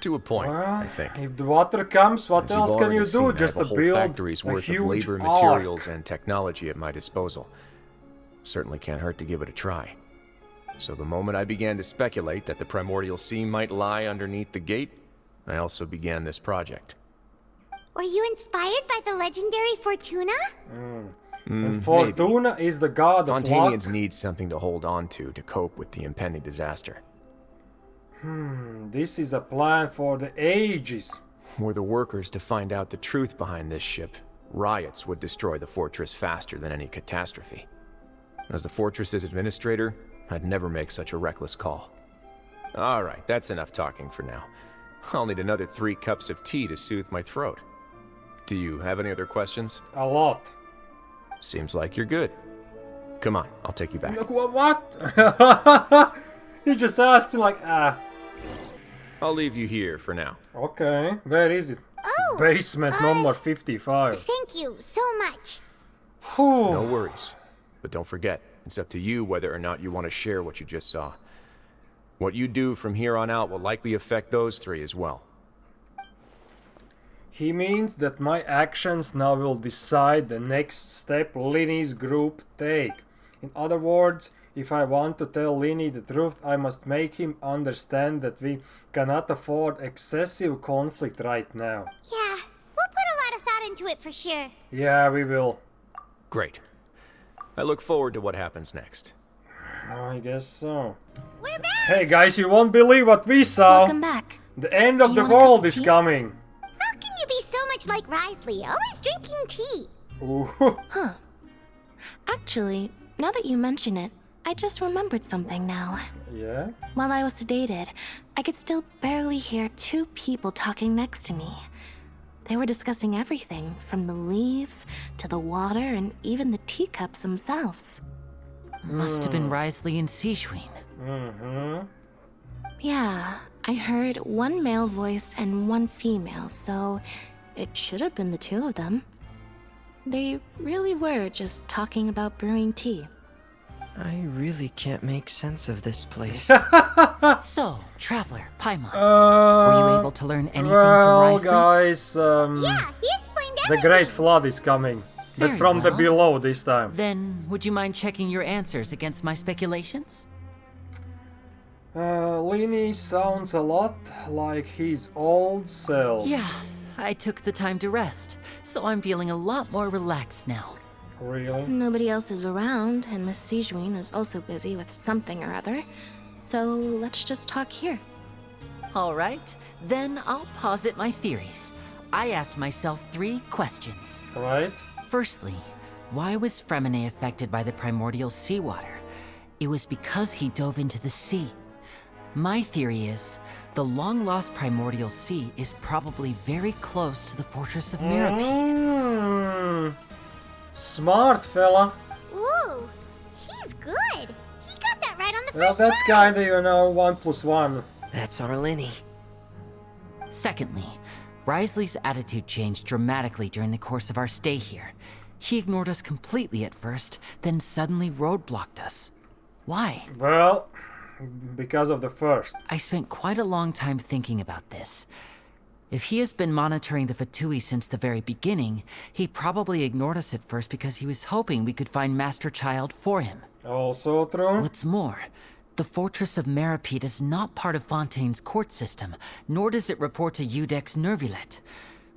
To a point, Well, I think. if the water comes, what As you've else can already you seen, do? I Just have to a whole build factory's a worth of huge labor, ark. materials, and technology at my disposal. Certainly can't hurt to give it a try. So the moment I began to speculate that the primordial sea might lie underneath the gate, I also began this project. Were you inspired by the legendary Fortuna? And Fortuna is the god of Fontanians luck. need something to hold on to cope with the impending disaster. This is a plan for the ages. Were the workers to find out the truth behind this ship, riots would destroy the fortress faster than any catastrophe. As the fortress's administrator, I'd never make such a reckless call. Alright, that's enough talking for now. I'll need another 3 cups of tea to soothe my throat. Do you have any other questions? A lot. Seems like you're good. Come on, I'll take you back. Look, what? He just asked like, I'll leave you here for now. Okay, where is it? Oh, Basement number 55. Thank you so much. No worries. But don't forget, it's up to you whether or not you want to share what you just saw. What you do from here on out will likely affect those 3 as well. He means that my actions now will decide the next step Linny's group take. In other words, if I want to tell Linny the truth, I must make him understand that we cannot afford excessive conflict right now. Yeah, we'll put a lot of thought into it for sure. Yeah, we will. Great. I look forward to what happens next. I guess so. We're back! Hey guys, you won't believe what we saw. Welcome back. The end of Do the you want a cup world of is tea? coming. How can you be so much like Risley, always drinking tea? Ooh. Huh. Actually, now that you mention it, I just remembered something now. Yeah? While I was sedated, I could still barely hear 2 people talking next to me. They were discussing everything, from the leaves to the water and even the teacups themselves. Must have been Risley and Sijwin. Mm-hmm. Yeah, I heard 1 male voice and 1 female, so it should have been the 2 of them. They really were just talking about brewing tea. I really can't make sense of this place. So, Traveler, Paimon, were you able to learn anything from Risley? Guys, Yeah, he explained the everything. Great Flood is coming. But Very from the well. below this time. Then, would you mind checking your answers against my speculations? Linny sounds a lot like his old self. Yeah, I took the time to rest, so I'm feeling a lot more relaxed now. Really? Nobody else is around, and Miss Sijwin is also busy with something or other. So let's just talk here. All right, then I'll posit my theories. I asked myself 3 questions. Right? Firstly, why was Fremine affected by the primordial seawater? It was because he dove into the sea. My theory is, the long-lost primordial sea is probably very close to the fortress of Meripede. Smart fella. Ooh, he's good. He got that right on the Well, first that's try. kinda, you know, 1 + 1. That's our Linny. Secondly, Risley's attitude changed dramatically during the course of our stay here. He ignored us completely at first, then suddenly roadblocked us. Why? Well, because of the first. I spent quite a long time thinking about this. If he has been monitoring the Fatui since the very beginning, he probably ignored us at first because he was hoping we could find Master Child for him. Also true. What's more, the Fortress of Meripede is not part of Fontaine's court system, nor does it report to Udex Nervulet.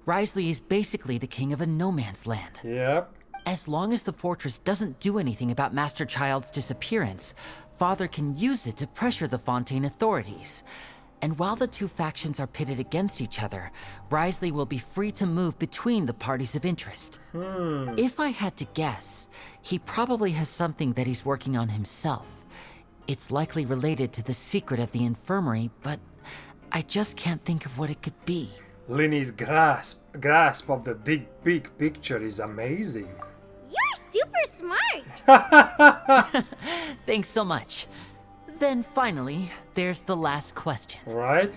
Risley is basically the king of a no-man's land. Yep. As long as the fortress doesn't do anything about Master Child's disappearance, Father can use it to pressure the Fontaine authorities. And while the 2 factions are pitted against each other, Risley will be free to move between the parties of interest. If I had to guess, he probably has something that he's working on himself. It's likely related to the secret of the infirmary, but I just can't think of what it could be. Linny's grasp of the big picture is amazing. super smart. Thanks so much. Then finally, there's the last question. Right?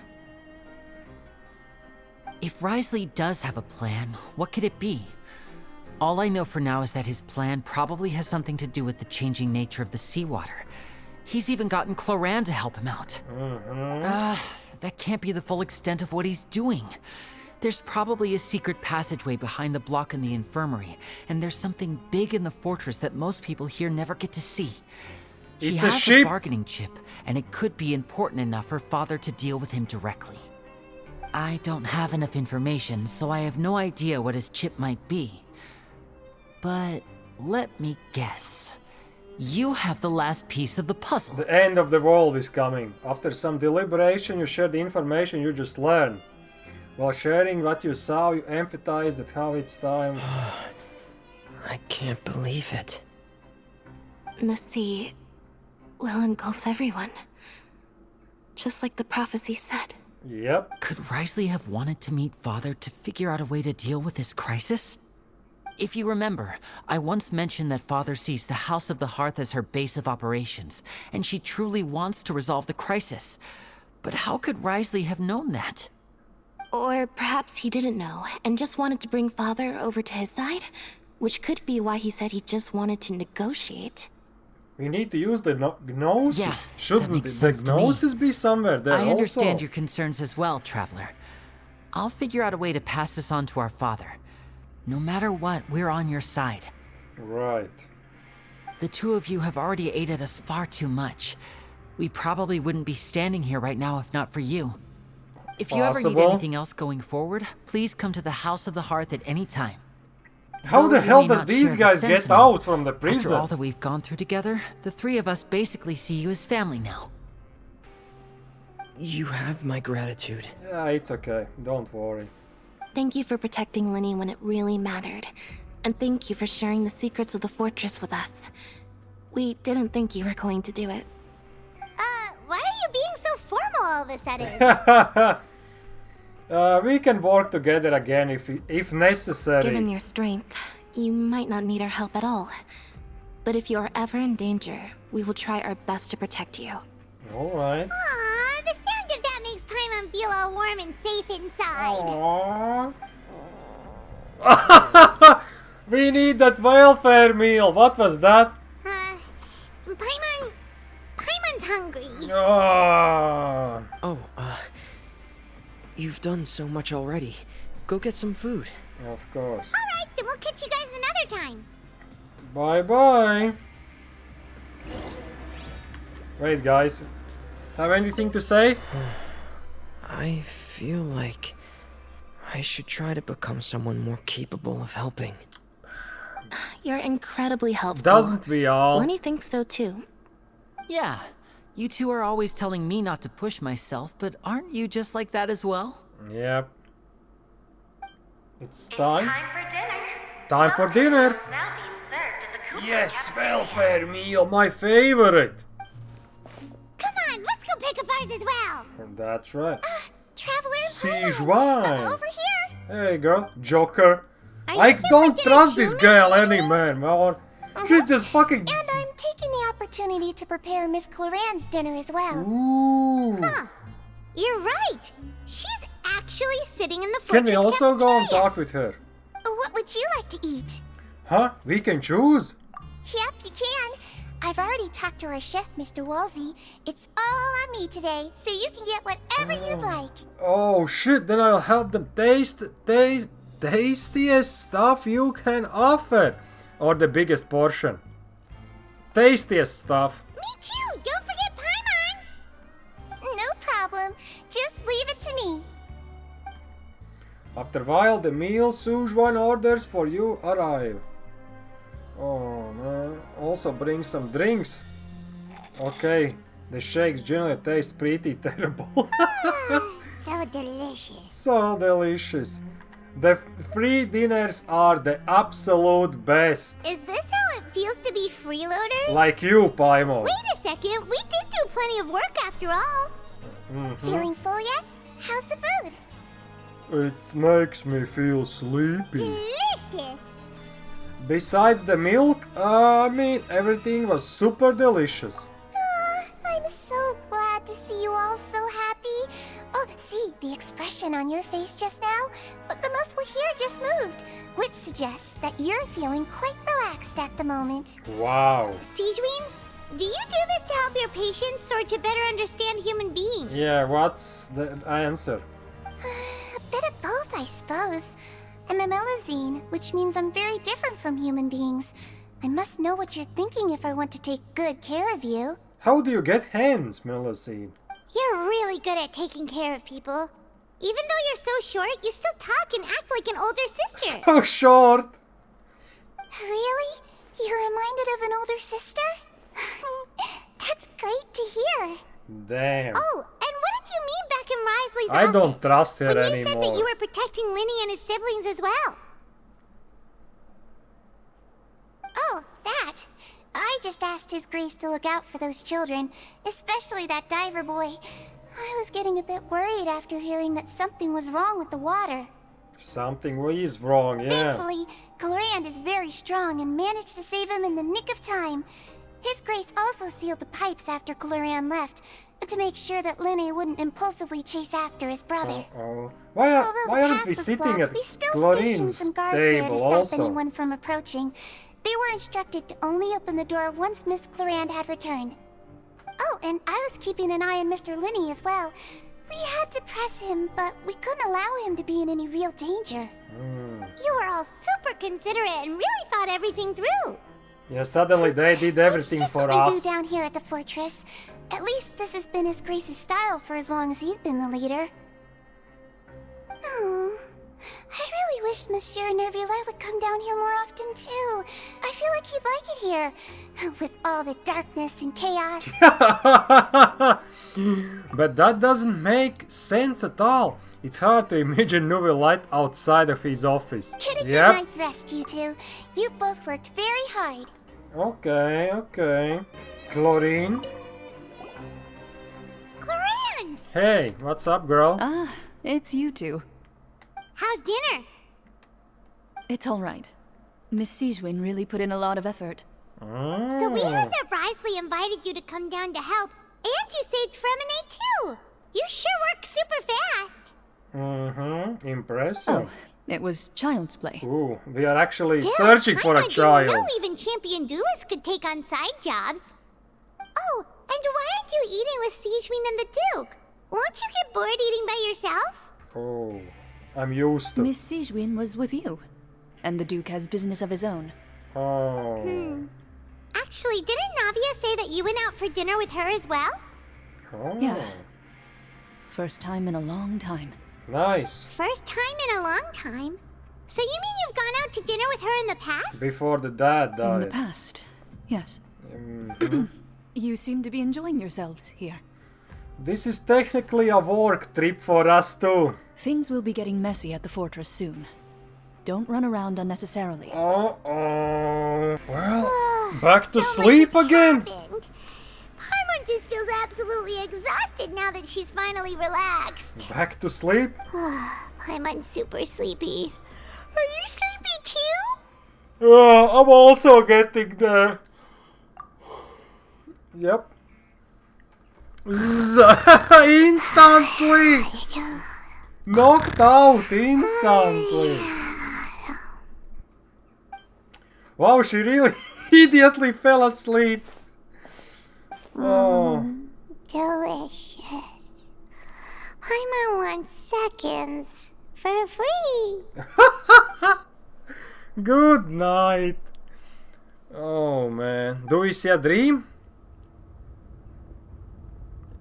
If Risley does have a plan, what could it be? All I know for now is that his plan probably has something to do with the changing nature of the seawater. He's even gotten Cloran to help him out. That can't be the full extent of what he's doing. There's probably a secret passageway behind the block in the infirmary, and there's something big in the fortress that most people here never get to see. He It's has a ship. bargaining chip, and it could be important enough for Father to deal with him directly. I don't have enough information, so I have no idea what his chip might be. But let me guess. You have the last piece of the puzzle. The end of the world is coming. After some deliberation, you share the information you just learned. While sharing what you saw, you empathize that how it's time. I can't believe it. The sea will engulf everyone. Just like the prophecy said. Yep. Could Risley have wanted to meet Father to figure out a way to deal with this crisis? If you remember, I once mentioned that Father sees the House of the Hearth as her base of operations, and she truly wants to resolve the crisis. But how could Risley have known that? Or perhaps he didn't know and just wanted to bring Father over to his side, which could be why he said he just wanted to negotiate. We need to use the gnosis. Yeah, Shouldn't the gnosis be somewhere there I understand also? your concerns as well, Traveler. I'll figure out a way to pass this on to our father. No matter what, we're on your side. Right. The two of you have already aided us far too much. We probably wouldn't be standing here right now if not for you. If you ever need Possible. anything else going forward, please come to the House of the Hearth at any time. How Though the we hell may does not these share the guys get sentiment, out from the After prison? all that we've gone through together, the three of us basically see you as family now. You have my gratitude. Yeah, it's okay. Don't worry. Thank you for protecting Linny when it really mattered. And thank you for sharing the secrets of the fortress with us. We didn't think you were going to do it. Why are you being so formal all of a sudden? We can work together again if necessary. Given your strength, you might not need our help at all. But if you are ever in danger, we will try our best to protect you. Alright. Aw, the sound of that makes Paimon feel all warm and safe inside. Aww. We need that welfare meal. What was that? Paimon's hungry. Oh, you've done so much already. Go get some food. Of course. Alright, then we'll catch you guys another time. Bye-bye. Wait, guys. Have anything to say? I feel like I should try to become someone more capable of helping. You're incredibly helpful. Doesn't we all? Lenny thinks so too. Yeah, you two are always telling me not to push myself, but aren't you just like that as well? Yep. It's time. Time for dinner. Time for dinner. It's now being served in the cooler Yes, cafeteria. welfare meal, my favorite. Come on, let's go pick up ours as well. That's right. Travelers, Siege wine. over here. Hey, girl, Joker. Are you I here don't for dinner trust too, this Miss girl Siege any man. She just fucking. And I'm taking the opportunity to prepare Miss Cloran's dinner as well. Ooh. Huh. You're right. She's actually sitting in the Can fortress we also go and cafeteria. talk with her? What would you like to eat? Huh? We can choose. Yep, you can. I've already talked to our chef, Mr. Wolsey. It's all on me today, so you can get whatever you'd like. Oh shit! Then I'll help them taste tastiest stuff you can offer, or the biggest portion. Tastiest stuff. Me too. Don't forget Paimon. No problem. Just leave it to me. After a while, the meal Sichuan orders for you arrive. Oh man, also bring some drinks. Okay, the shakes generally taste pretty terrible. So delicious. So delicious. The free dinners are the absolute best. Is this how it feels to be freeloaders? Like you, Paimon. Wait a second. We did do plenty of work after all. Feeling full yet? How's the food? It makes me feel sleepy. Delicious. Besides the milk, I mean, everything was super delicious. I'm so glad to see you all so happy. Oh, see, the expression on your face just now? The muscle here just moved, which suggests that you're feeling quite relaxed at the moment. Wow. Sijween, do you do this to help your patients or to better understand human beings? Yeah, what's the answer? A bit of both, I suppose. I'm a Melazine, which means I'm very different from human beings. I must know what you're thinking if I want to take good care of you. How do you get hands, Melazine? You're really good at taking care of people. Even though you're so short, you still talk and act like an older sister. So short! Really? You're reminded of an older sister? That's great to hear. Damn. Oh, and what did you mean back in Risley's I office? don't trust her when anymore. you said that you were protecting Linny and his siblings as well. Oh, that. I just asked His Grace to look out for those children, especially that diver boy. I was getting a bit worried after hearing that something was wrong with the water. Something is wrong, yeah. Thankfully, Glorand is very strong and managed to save him in the nick of time. His Grace also sealed the pipes after Glorand left, to make sure that Linny wouldn't impulsively chase after his brother. Uh-oh. Why aren't we sitting at we still stationed some Glorine's guards there to table stop also? anyone from approaching. They were instructed to only open the door once Miss Glorand had returned. Oh, and I was keeping an eye on Mr. Linny as well. We had to press him, but we couldn't allow him to be in any real danger. You were all super considerate and really thought everything through. Yeah, suddenly they did everything It's just for what we do us. down here at the fortress. At least this has been His Grace's style for as long as he's been the leader. Oh, I really wish Monsieur Nervula would come down here more often too. I feel like he'd like it here, with all the darkness and chaos. But that doesn't make sense at all. It's hard to imagine Nuvi Light outside of his office. Get a good night's rest, you two. You both worked very hard. Okay. Chlorine? Glorand! Hey, what's up, girl? Ah, it's you two. How's dinner? It's all right. Miss Sijwin really put in a lot of effort. So we heard that Risley invited you to come down to help, and you saved Fremonade too. You sure work super fast. Impressive. Oh, it was child's play. Ooh, we are actually Still, searching for a I child. didn't know even champion duelists could take on side jobs. Oh, and why aren't you eating with Sijwin and the Duke? Won't you get bored eating by yourself? Oh, I'm used to. Miss Sijwin was with you, and the Duke has business of his own. Oh. Actually, didn't Navia say that you went out for dinner with her as well? Oh. Yeah. First time in a long time. Nice. First time in a long time? So you mean you've gone out to dinner with her in the past? Before the dad died. In the past, yes. You seem to be enjoying yourselves here. This is technically a work trip for us too. Things will be getting messy at the fortress soon. Don't run around unnecessarily. Uh-oh. Well, back to sleep again? Paimon just feels absolutely exhausted now that she's finally relaxed. Back to sleep? Paimon's super sleepy. Are you sleepy too? I'm also getting there. Yep. Instantly! Knocked out instantly. Wow, she really immediately fell asleep. Oh. Delicious. Paimon wants seconds for free. Good night. Oh man. Do we see a dream?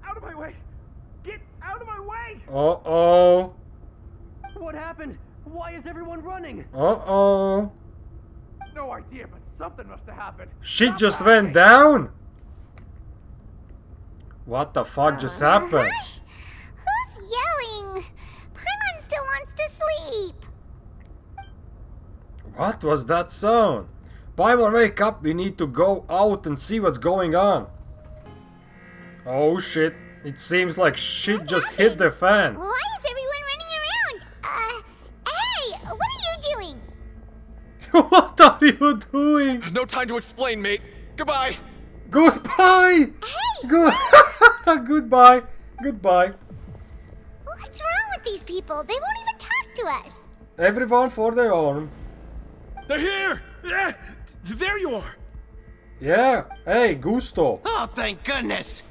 Out of my way! Get out of my way! Uh-oh. What happened? Why is everyone running? Uh-oh. No idea, but something must have happened. Shit just went down? What the fuck just happened? Who's yelling? Paimon still wants to sleep. What was that sound? Paimon, wake up, we need to go out and see what's going on. Oh shit, it seems like shit just hit the fan. Why is everyone running around? Hey, what are you doing? What are you doing? No time to explain, mate. Goodbye. Goodbye. Hey! Goodbye. Goodbye. What's wrong with these people? They won't even talk to us. Everyone for their own. They're here! Yeah, there you are! Yeah. Hey, Gusto. Oh, thank goodness!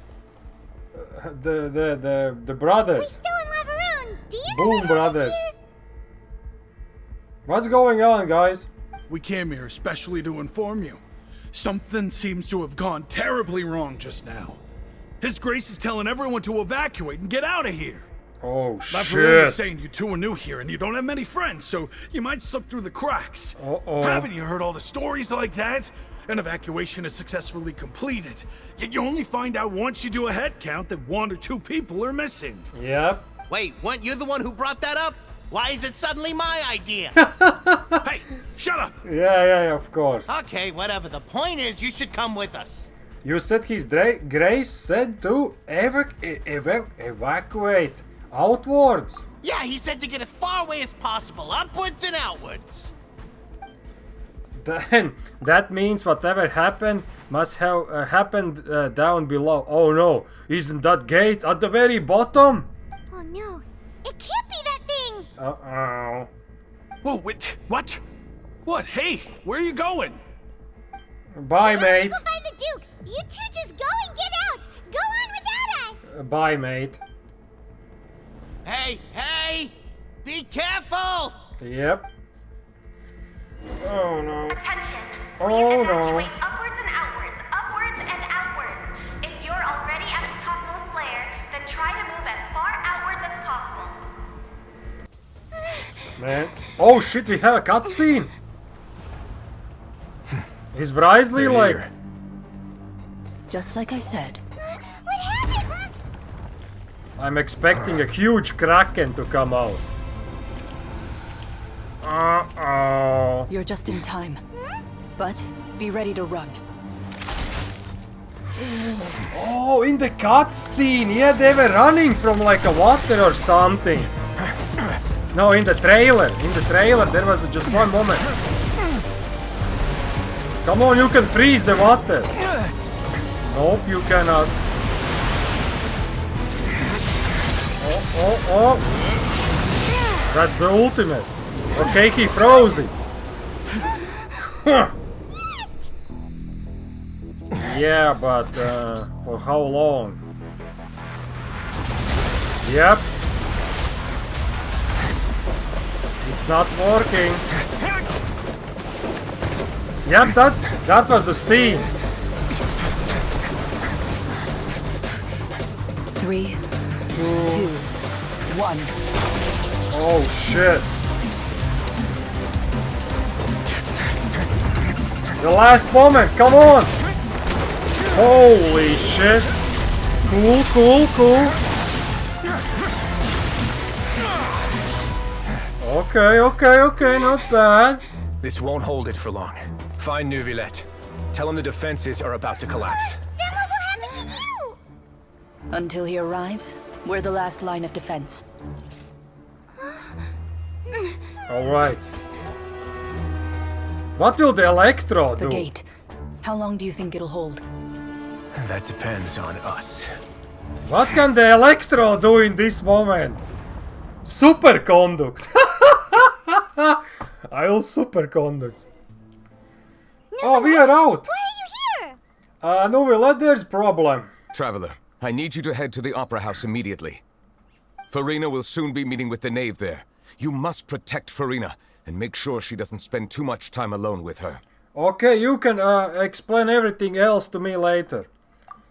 The brothers. We still in Lavaroon. Do you know Boom what brothers. What's going on, guys? We came here especially to inform you. Something seems to have gone terribly wrong just now. His Grace is telling everyone to evacuate and get out of here. Oh, Lavaroon shit. is saying you two are new here and you don't have many friends, so you might slip through the cracks. Uh-oh. Haven't you heard all the stories like that? An evacuation is successfully completed, yet you only find out once you do a head count that 1 or 2 people are missing. Yep. Wait, weren't you the one who brought that up? Why is it suddenly my idea? Hey, shut up! Yeah, of course. Okay, whatever. The point is, you should come with us. You said His Grace said to evacuate outwards. Yeah, he said to get as far away as possible, upwards and outwards. Then that means whatever happened must have happened down below. Oh no, isn't that gate at the very bottom? Oh no, it can't be that thing. Uh-oh. Whoa, wait, what? What? Hey, where are you going? Bye, mate. Go find the Duke. You two just go and get out. Go on without us. Bye, mate. Hey! Be careful! Yep. Oh no. Attention. Oh no. Evacuate upwards and outwards, upwards and outwards. If you're already at the topmost layer, then try to move as far outwards as possible. Man. Oh shit, we have a cutscene. Is Wrisley like... Just like I said. What happened? I'm expecting a huge kraken to come out. Uh-oh. You're just in time. But be ready to run. Oh, in the cutscene! Yeah, they were running from like a water or something. No, in the trailer. In the trailer, there was just one moment. Come on, you can freeze the water. Nope, you cannot. Oh. That's the ultimate. Okay, he froze it. Yeah, but for how long? Yep. It's not working. Yep, that was the scene. 3, 2, 1. Oh shit. The last moment, come on! Holy shit! Cool. Okay, not bad. This won't hold it for long. Find Neuvillette. Tell him the defenses are about to collapse. Then what will happen to you? Until he arrives, we're the last line of defense. Alright. What will the Electro do? The gate. How long do you think it'll hold? That depends on us. What can the Electro do in this moment? Superconduct. I will superconduct. Oh, we are out. Why are you here? Neuvillette, there's problem. Traveler, I need you to head to the Opera House immediately. Farina will soon be meeting with the Knave there. You must protect Farina and make sure she doesn't spend too much time alone with her. Okay, you can explain everything else to me later.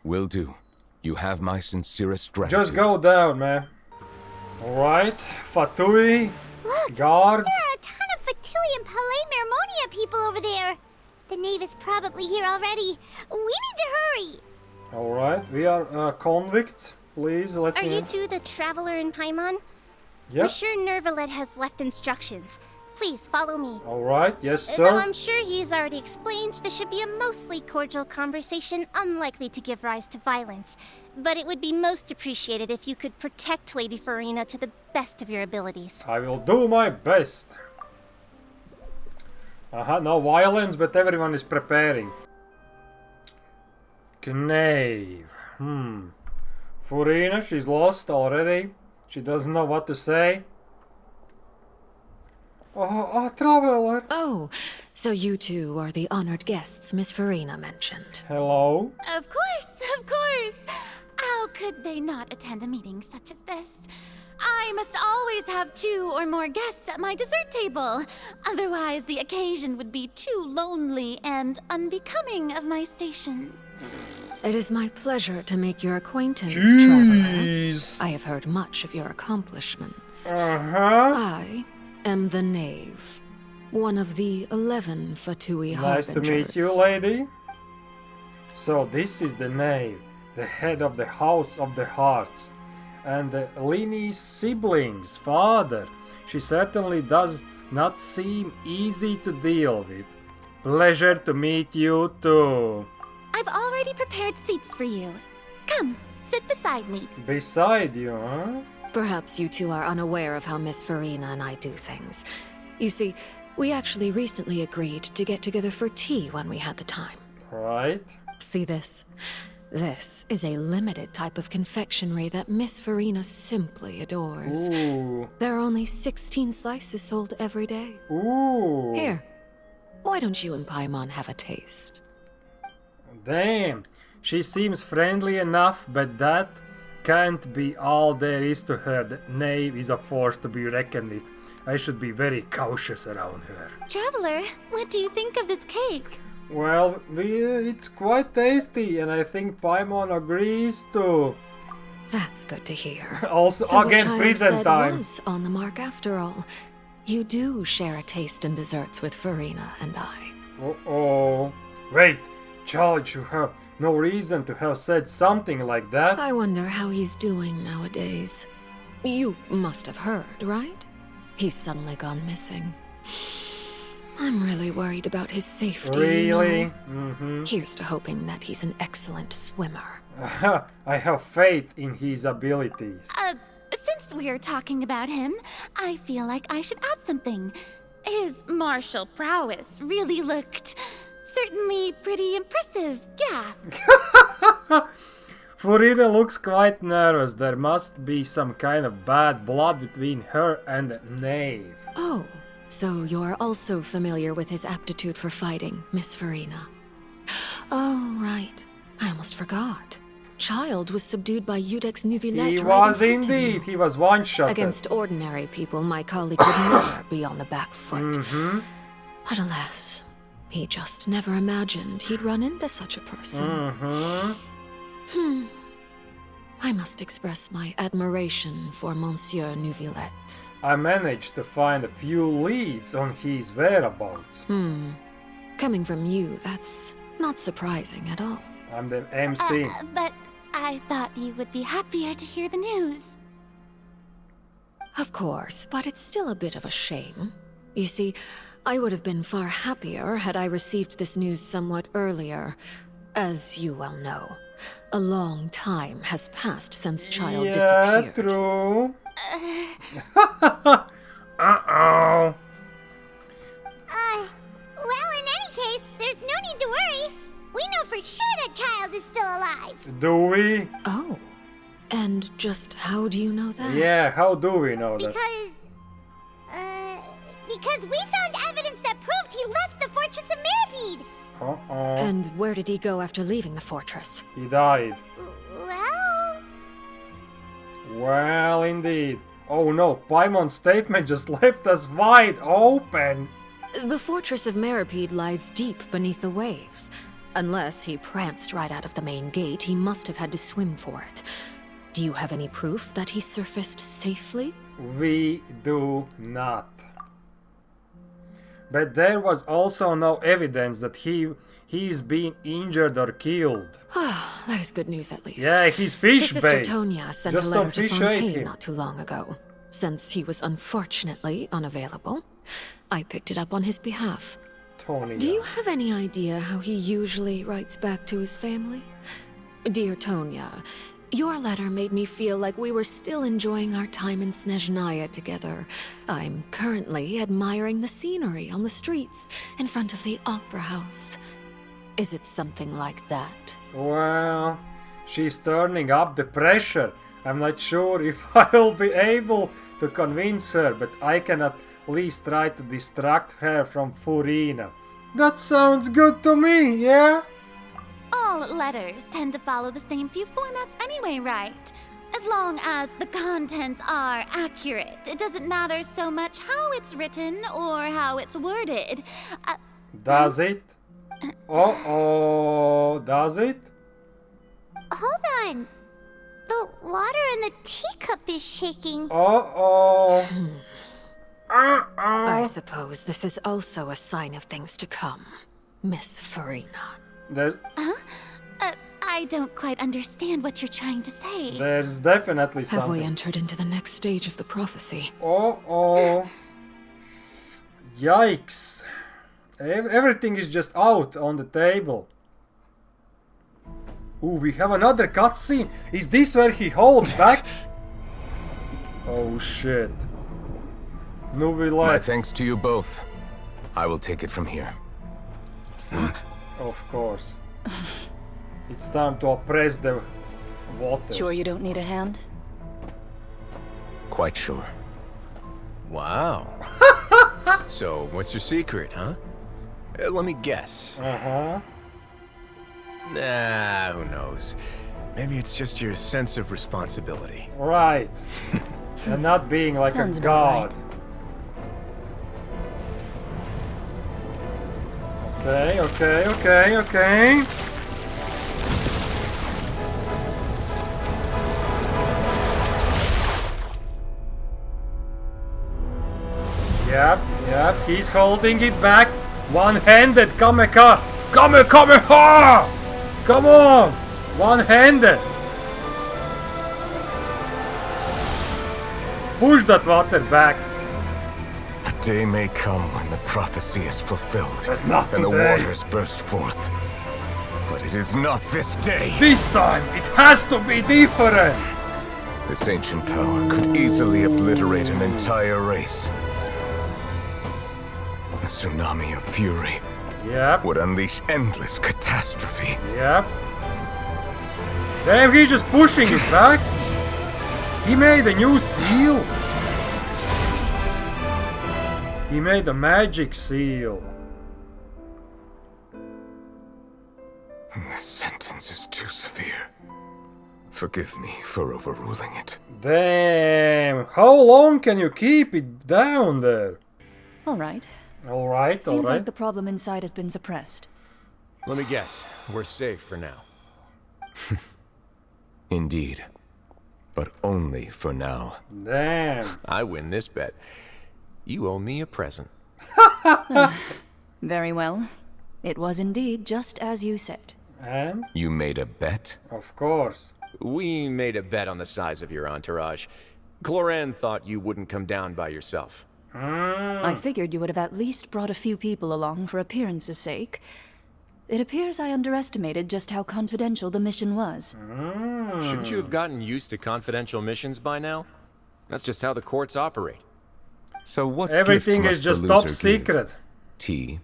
Will do. You have my sincerest gratitude. Just go down, man. Alright, Fatui, guards. There are a ton of Fatui and Palais Mermonia people over there. The Knave is probably here already. We need to hurry. Alright, we are convicts. Please let Are me... you two the Traveler in Paimon? Yep. I'm sure Neuvillette has left instructions. Please follow me. Alright, yes, Though sir. I'm sure he's already explained, this should be a mostly cordial conversation, unlikely to give rise to violence. But it would be most appreciated if you could protect Lady Farina to the best of your abilities. I will do my best. No violence, but everyone is preparing. Knave. Furina, she's lost already. She doesn't know what to say. Oh, traveler. Oh, so you two are the honored guests Miss Farina mentioned. Hello. Of course, of course. How could they not attend a meeting such as this? I must always have 2 or more guests at my dessert table. Otherwise, the occasion would be too lonely and unbecoming of my station. It is my pleasure to make your acquaintance, Jeez. traveler. I have heard much of your accomplishments. I am the Knave, one of the 11 Fatui Nice to meet you, lady. So this is the Knave, the head of the House of the Hearts, and the Lini's siblings' father. She certainly does not seem easy to deal with. Pleasure to meet you too. I've already prepared seats for you. Come, sit beside me. Beside you, huh? Perhaps you two are unaware of how Miss Farina and I do things. You see, we actually recently agreed to get together for tea when we had the time. Right. See this? This is a limited type of confectionery that Miss Farina simply adores. Ooh. There are only 16 slices sold every day. Ooh. Here, why don't you and Paimon have a taste? Damn, she seems friendly enough, but that can't be all there is to her. The Knave is a force to be reckoned with. I should be very cautious around her. Traveler, what do you think of this cake? Well, it's quite tasty, and I think Paimon agrees too. That's good to hear. Also, so again, what prison said time. Was on the mark after all. You do share a taste in desserts with Farina and I. Uh-oh. Wait, Charles, you have no reason to have said something like that. I wonder how he's doing nowadays. You must have heard, right? He's suddenly gone missing. I'm really worried about his safety. Really? You know? Mm-hmm. Here's to hoping that he's an excellent swimmer. I have faith in his abilities. Since we're talking about him, I feel like I should add something. His martial prowess really looked certainly pretty impressive, yeah. Furina looks quite nervous. There must be some kind of bad blood between her and the Knave. Oh, so you're also familiar with his aptitude for fighting, Miss Farina. Oh, right. I almost forgot. Child was subdued by Udex Nuvilette. He was indeed. He was one-shot. Against ordinary people, my colleague would never be on the back foot. Mm-hmm. But alas, he just never imagined he'd run into such a person. Mm-hmm. I must express my admiration for Monsieur Nuvilette. I managed to find a few leads on his whereabouts. Coming from you, that's not surprising at all. I'm the MC. But I thought you would be happier to hear the news. Of course, but it's still a bit of a shame. You see, I would have been far happier had I received this news somewhat earlier. As you well know, a long time has passed since Child disappeared. Yeah, true. Uh-oh. Well, in any case, there's no need to worry. We know for sure that Child is still alive. Do we? Oh. And just how do you know that? Yeah, how do we know that? Because we found evidence that proved he left the Fortress of Mirabede. Uh-oh. And where did he go after leaving the fortress? He died. Well... Well, indeed. Oh no, Paimon's statement just left us wide open. The Fortress of Mirabede lies deep beneath the waves. Unless he pranced right out of the main gate, he must have had to swim for it. Do you have any proof that he surfaced safely? We do not. But there was also no evidence that he's been injured or killed. That is good news at least. Yeah, he's fish His bait. sister Tonya sent Just a some letter to fish ate Fontaine him. not too long ago. Since he was unfortunately unavailable, I picked it up on his behalf. Tonya. Do you have any idea how he usually writes back to his family? Dear Tonya, Your letter made me feel like we were still enjoying our time in Snezhnaya together. I'm currently admiring the scenery on the streets in front of the Opera House. Is it something like that? Well, she's turning up the pressure. I'm not sure if I'll be able to convince her, but I can at least try to distract her from Furina. That sounds good to me, yeah? All letters tend to follow the same few formats anyway, right? As long as the contents are accurate, it doesn't matter so much how it's written or how it's worded. Does it? Uh-oh, does it? Hold on. The water in the teacup is shaking. Uh-oh. I suppose this is also a sign of things to come, Miss Furina. I don't quite understand what you're trying to say. There's definitely something. Have we entered into the next stage of the prophecy? Uh-oh. Yikes. Everything is just out on the table. Ooh, we have another cutscene. Is this where he holds back? Oh shit. My thanks to you both. I will take it from here. Of course. It's time to oppress the waters. Sure you don't need a hand? Quite sure. Wow. So, what's your secret, huh? Let me guess. Uh-huh. Nah, who knows? Maybe it's just your sense of responsibility. Right. And not being like Sounds a about god. right. Okay. Yep, he's holding it back. One-handed, Kamehameha! Kamehameha! Come on! One-handed! Push that water back. A day may come when the prophecy is fulfilled, not and the today. waters burst forth. But it is not this day. This time, it has to be different. This ancient power could easily obliterate an entire race. A tsunami of fury would unleash endless catastrophe. Yep. Damn, he's just pushing it back. He made a new seal. He made a magic seal. This sentence is too severe. Forgive me for overruling it. Damn, how long can you keep it down there? Alright. Alright. Seems like the problem inside has been suppressed. Let me guess. We're safe for now. Indeed. But only for now. Damn. I win this bet. You owe me a present. Very well. It was indeed just as you said. And? You made a bet? Of course. We made a bet on the size of your entourage. Cloran thought you wouldn't come down by yourself. I figured you would have at least brought a few people along for appearance's sake. It appears I underestimated just how confidential the mission was. Shouldn't you have gotten used to confidential missions by now? That's just how the courts operate. So what Everything gift is must just the top loser secret. give? Tea?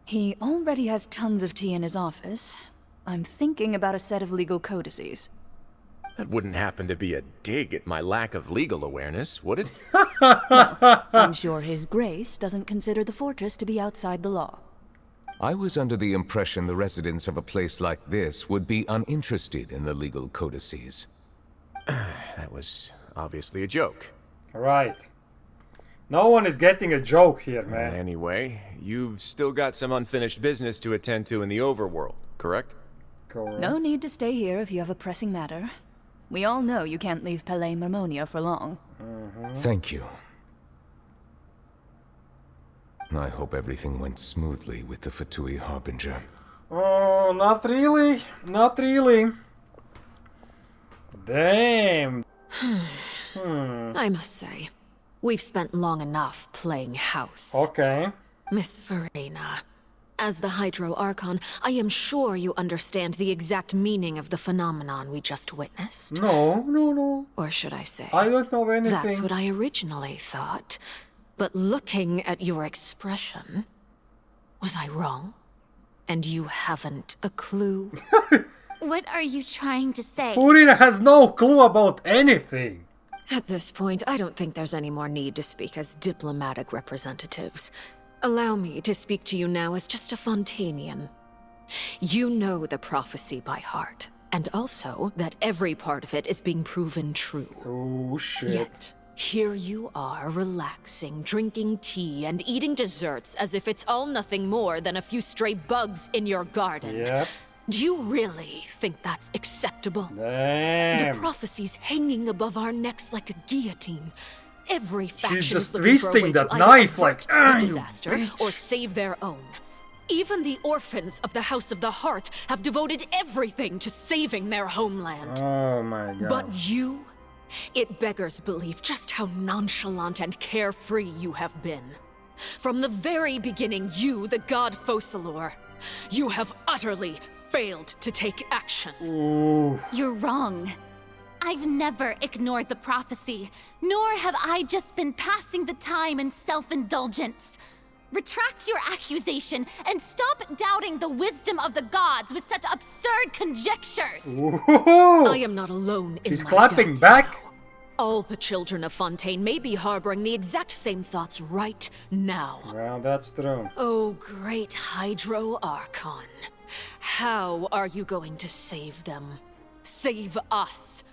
He already has tons of tea in his office. I'm thinking about a set of legal codices. That wouldn't happen to be a dig at my lack of legal awareness, would it? I'm sure His Grace doesn't consider the fortress to be outside the law. I was under the impression the residents of a place like this would be uninterested in the legal codices. That was obviously a joke. Right. No one is getting a joke here, man. Anyway, you've still got some unfinished business to attend to in the overworld, correct? Correct. No need to stay here if you have a pressing matter. We all know you can't leave Palais Marmonia for long. Thank you. I hope everything went smoothly with the Fatui Harbinger. Oh, not really. Not really. Damn. I must say, we've spent long enough playing house. Okay. Miss Furina, As the Hydro Archon, I am sure you understand the exact meaning of the phenomenon we just witnessed. No. Or should I say, I don't know anything. that's what I originally thought. But looking at your expression, was I wrong? And you haven't a clue? What are you trying to say? Furina has no clue about anything. At this point, I don't think there's any more need to speak as diplomatic representatives. Allow me to speak to you now as just a Fontanian. You know the prophecy by heart, and also that every part of it is being proven true. Oh, shit. Yet, here you are, relaxing, drinking tea, and eating desserts as if it's all nothing more than a few stray bugs in your garden. Yep. Do you really think that's acceptable? Damn. The prophecy's hanging above our necks like a guillotine. Every faction She's just is looking for a way twisting to that either knife avert like, the you disaster bitch. or save their own. Even the orphans of the House of the Hearth have devoted everything to saving their homeland. Oh my god. But you? It beggars belief just how nonchalant and carefree you have been. From the very beginning, you, the god Focalor, you have utterly failed to take action. Ooh. You're wrong. I've never ignored the prophecy, nor have I just been passing the time in self-indulgence. Retract your accusation and stop doubting the wisdom of the gods with such absurd conjectures. Ooh. I am not alone in She's my clapping doubts back. now. All the children of Fontaine may be harboring the exact same thoughts right now. Well, that's true. Oh, great Hydro Archon. How are you going to save them? Save us?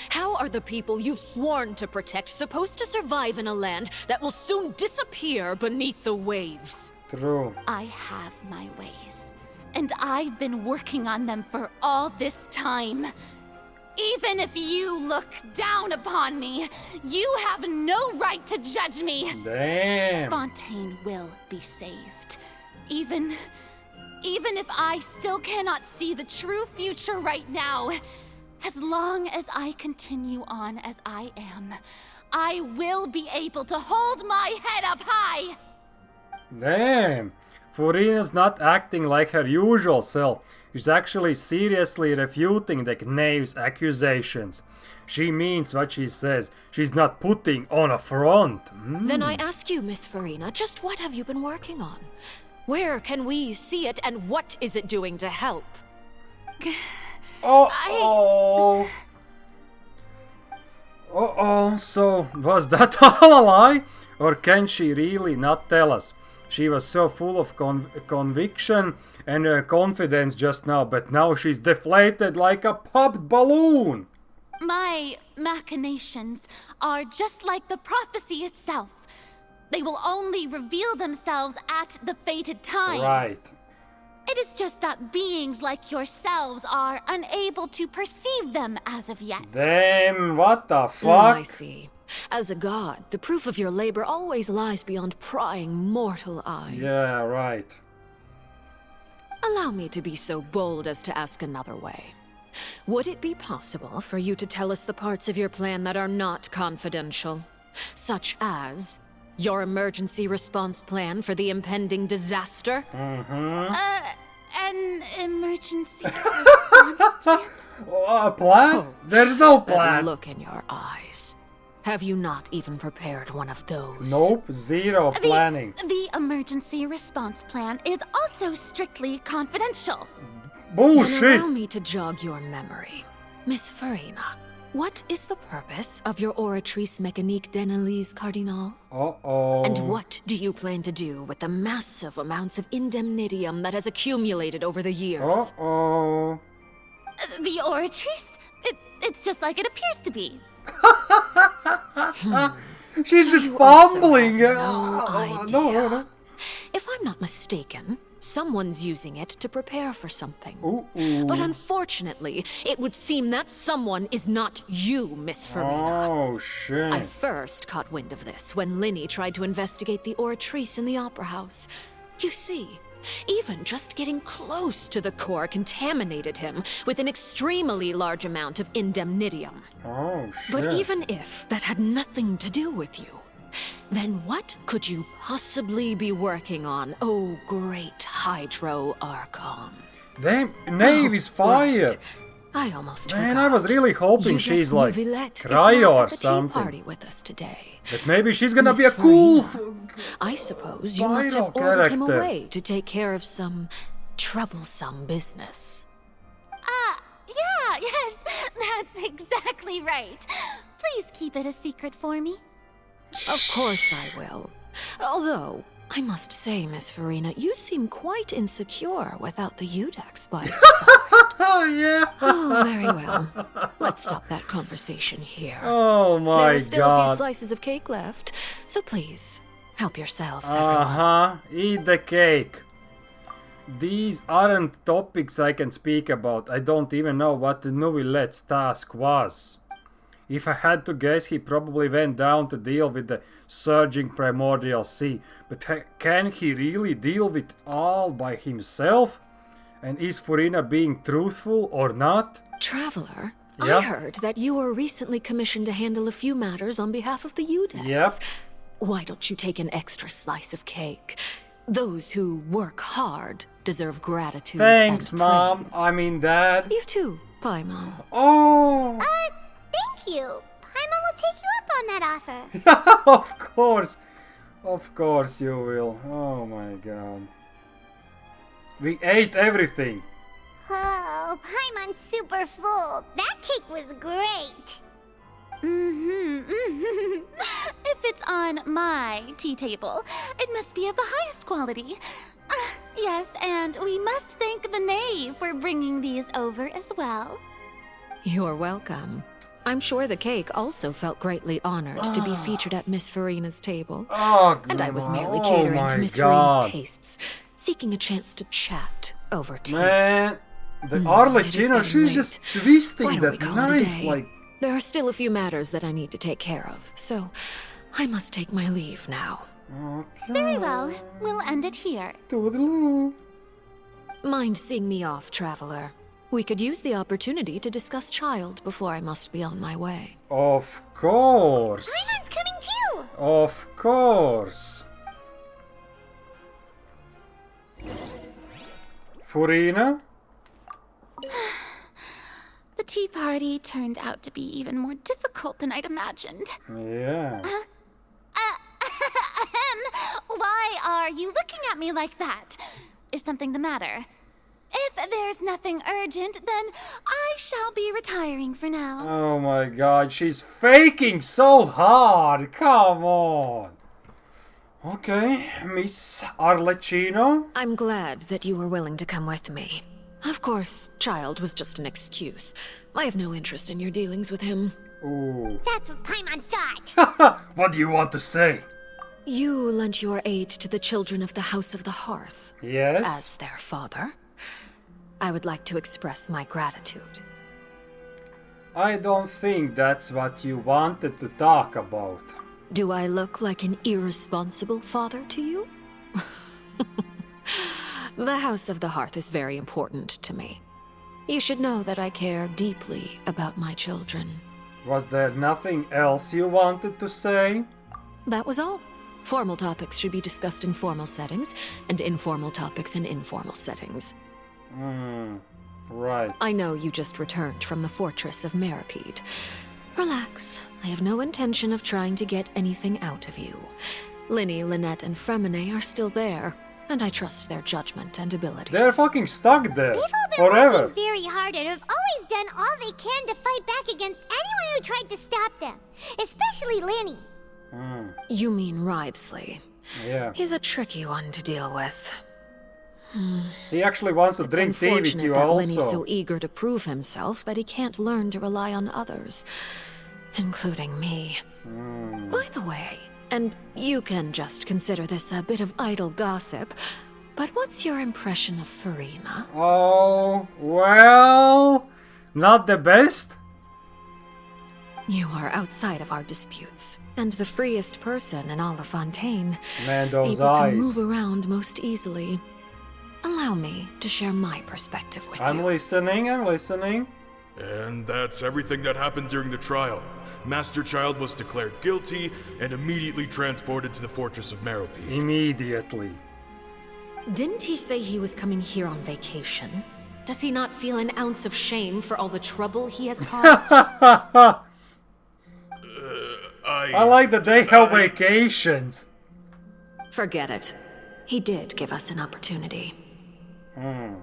How are the people you've sworn to protect supposed to survive in a land that will soon disappear beneath the waves? True. I have my ways, and I've been working on them for all this time. Even if you look down upon me, you have no right to judge me. Damn. Fontaine will be saved. Even if I still cannot see the true future right now, as long as I continue on as I am, I will be able to hold my head up high. Damn. Furina's not acting like her usual self. She's actually seriously refuting the knave's accusations. She means what she says. She's not putting on a front. Then I ask you, Miss Furina, just what have you been working on? Where can we see it, and what is it doing to help? Uh-oh. Uh-oh. So, was that all a lie? Or can she really not tell us? She was so full of conviction and confidence just now, but now she's deflated like a popped balloon. My machinations are just like the prophecy itself. They will only reveal themselves at the fated time. Right. It is just that beings like yourselves are unable to perceive them as of yet. Damn, what the fuck? I see. As a god, the proof of your labor always lies beyond prying mortal eyes. Yeah, right. Allow me to be so bold as to ask another way. Would it be possible for you to tell us the parts of your plan that are not confidential? Such as your emergency response plan for the impending disaster? An emergency response plan? A plan? There's no plan. That look in your eyes. Have you not even prepared one of those? Nope, zero planning. The emergency response plan is also strictly confidential. Bullshit. Then allow me to jog your memory. Miss Furina, what is the purpose of your Oratrice Mécanique d'Analyse Cardinal? Uh-oh. And what do you plan to do with the massive amounts of indemnitium that has accumulated over the years? Uh-oh. The Oratrice? It's just like it appears to be. She's So just you also fumbling. have no idea. No. If I'm not mistaken, someone's using it to prepare for something. Ooh. But unfortunately, it would seem that someone is not you, Miss Furina. Oh, shit. I first caught wind of this when Linny tried to investigate the Oratrice in the Opera House. You see, even just getting close to the core contaminated him with an extremely large amount of indemnitium. Oh, shit. But even if that had nothing to do with you, Then what could you possibly be working on, oh great Hydro Archon? Damn, Nave is fired! I almost Man, forgot. I was really hoping she's like Cryo or something. Party with us today. But maybe she's gonna be a Miss cool I suppose you must have viral ordered him character. away to take care of some troublesome business. Yeah, yes, that's exactly right. Please keep it a secret for me. Of course I will. Although, I must say, Miss Farina, you seem quite insecure without the Udex by your side. Oh, yeah. Oh, very well. Let's stop that conversation here. Oh my god. There are still a few slices of cake left, so please, help yourselves, everyone. Uh-huh. Eat the cake. These aren't topics I can speak about. I don't even know what the Nuvillet's task was. If I had to guess, he probably went down to deal with the surging primordial sea. But can he really deal with it all by himself? And is Furina being truthful or not? Traveler, Yeah? I heard that you were recently commissioned to handle a few matters on behalf of the Udex. Yep. Why don't you take an extra slice of cake? Those who work hard deserve gratitude. Thanks, and Mom. praise. I mean, Dad. You too, Paimon. Oh! Thank you. Paimon will take you up on that offer. Of course. Of course you will. Oh my god. We ate everything. Oh, Paimon's super full. That cake was great. If it's on my tea table, it must be of the highest quality. Yes, and we must thank the knave for bringing these over as well. You're welcome. I'm sure the cake also felt greatly honored to be featured at Miss Farina's table. Oh, and I was merely oh catering my to Miss God. Farina's tastes, seeking a chance to chat over tea. Man, the It is Arlecchino, getting she's late. just twisting Why don't we that call it a knife day? like... There are still a few matters that I need to take care of, so I must take my leave now. Okay. Very well. We'll end it here. Toodaloo. Mind seeing me off, traveler? We could use the opportunity to discuss child before I must be on my way. Of course. Paimon's coming too. Of course. Furina? The tea party turned out to be even more difficult than I'd imagined. Yeah. Why are you looking at me like that? Is something the matter? If there's nothing urgent, then I shall be retiring for now. Oh my god, she's faking so hard. Come on. Okay, Miss Arlecchino? I'm glad that you were willing to come with me. Of course, child was just an excuse. I have no interest in your dealings with him. Ooh. That's what Paimon thought. What do you want to say? You lent your aid to the children of the House of the Hearth. Yes? As their father. I would like to express my gratitude. I don't think that's what you wanted to talk about. Do I look like an irresponsible father to you? The House of the Hearth is very important to me. You should know that I care deeply about my children. Was there nothing else you wanted to say? That was all. Formal topics should be discussed in formal settings, and informal topics in informal settings. Right. I know you just returned from the fortress of Meripede. Relax. I have no intention of trying to get anything out of you. Linny, Lynette, and Fremine are still there, and I trust their judgment and abilities. They're fucking stuck there. They've all been Forever. working very hard and have always done all they can to fight back against anyone who tried to stop them. Especially Linny. You mean Writhsley. Yeah. He's a tricky one to deal with. He actually wants to It's drink tea with unfortunate you that also. Linny's so eager to prove himself that he can't learn to rely on others, including me. By the way, and you can just consider this a bit of idle gossip, but what's your impression of Farina? Oh, well, not the best. You are outside of our disputes, and the freest person in all of Fontaine, Man, those able eyes. to move around most easily. Allow me to share my perspective with I'm you. listening, I'm listening. And that's everything that happened during the trial. Master Child was declared guilty and immediately transported to the Fortress of Meropide. Immediately. Didn't he say he was coming here on vacation? Does he not feel an ounce of shame for all the trouble he has caused? I like that they have vacations. Forget it. He did give us an opportunity. Hmm.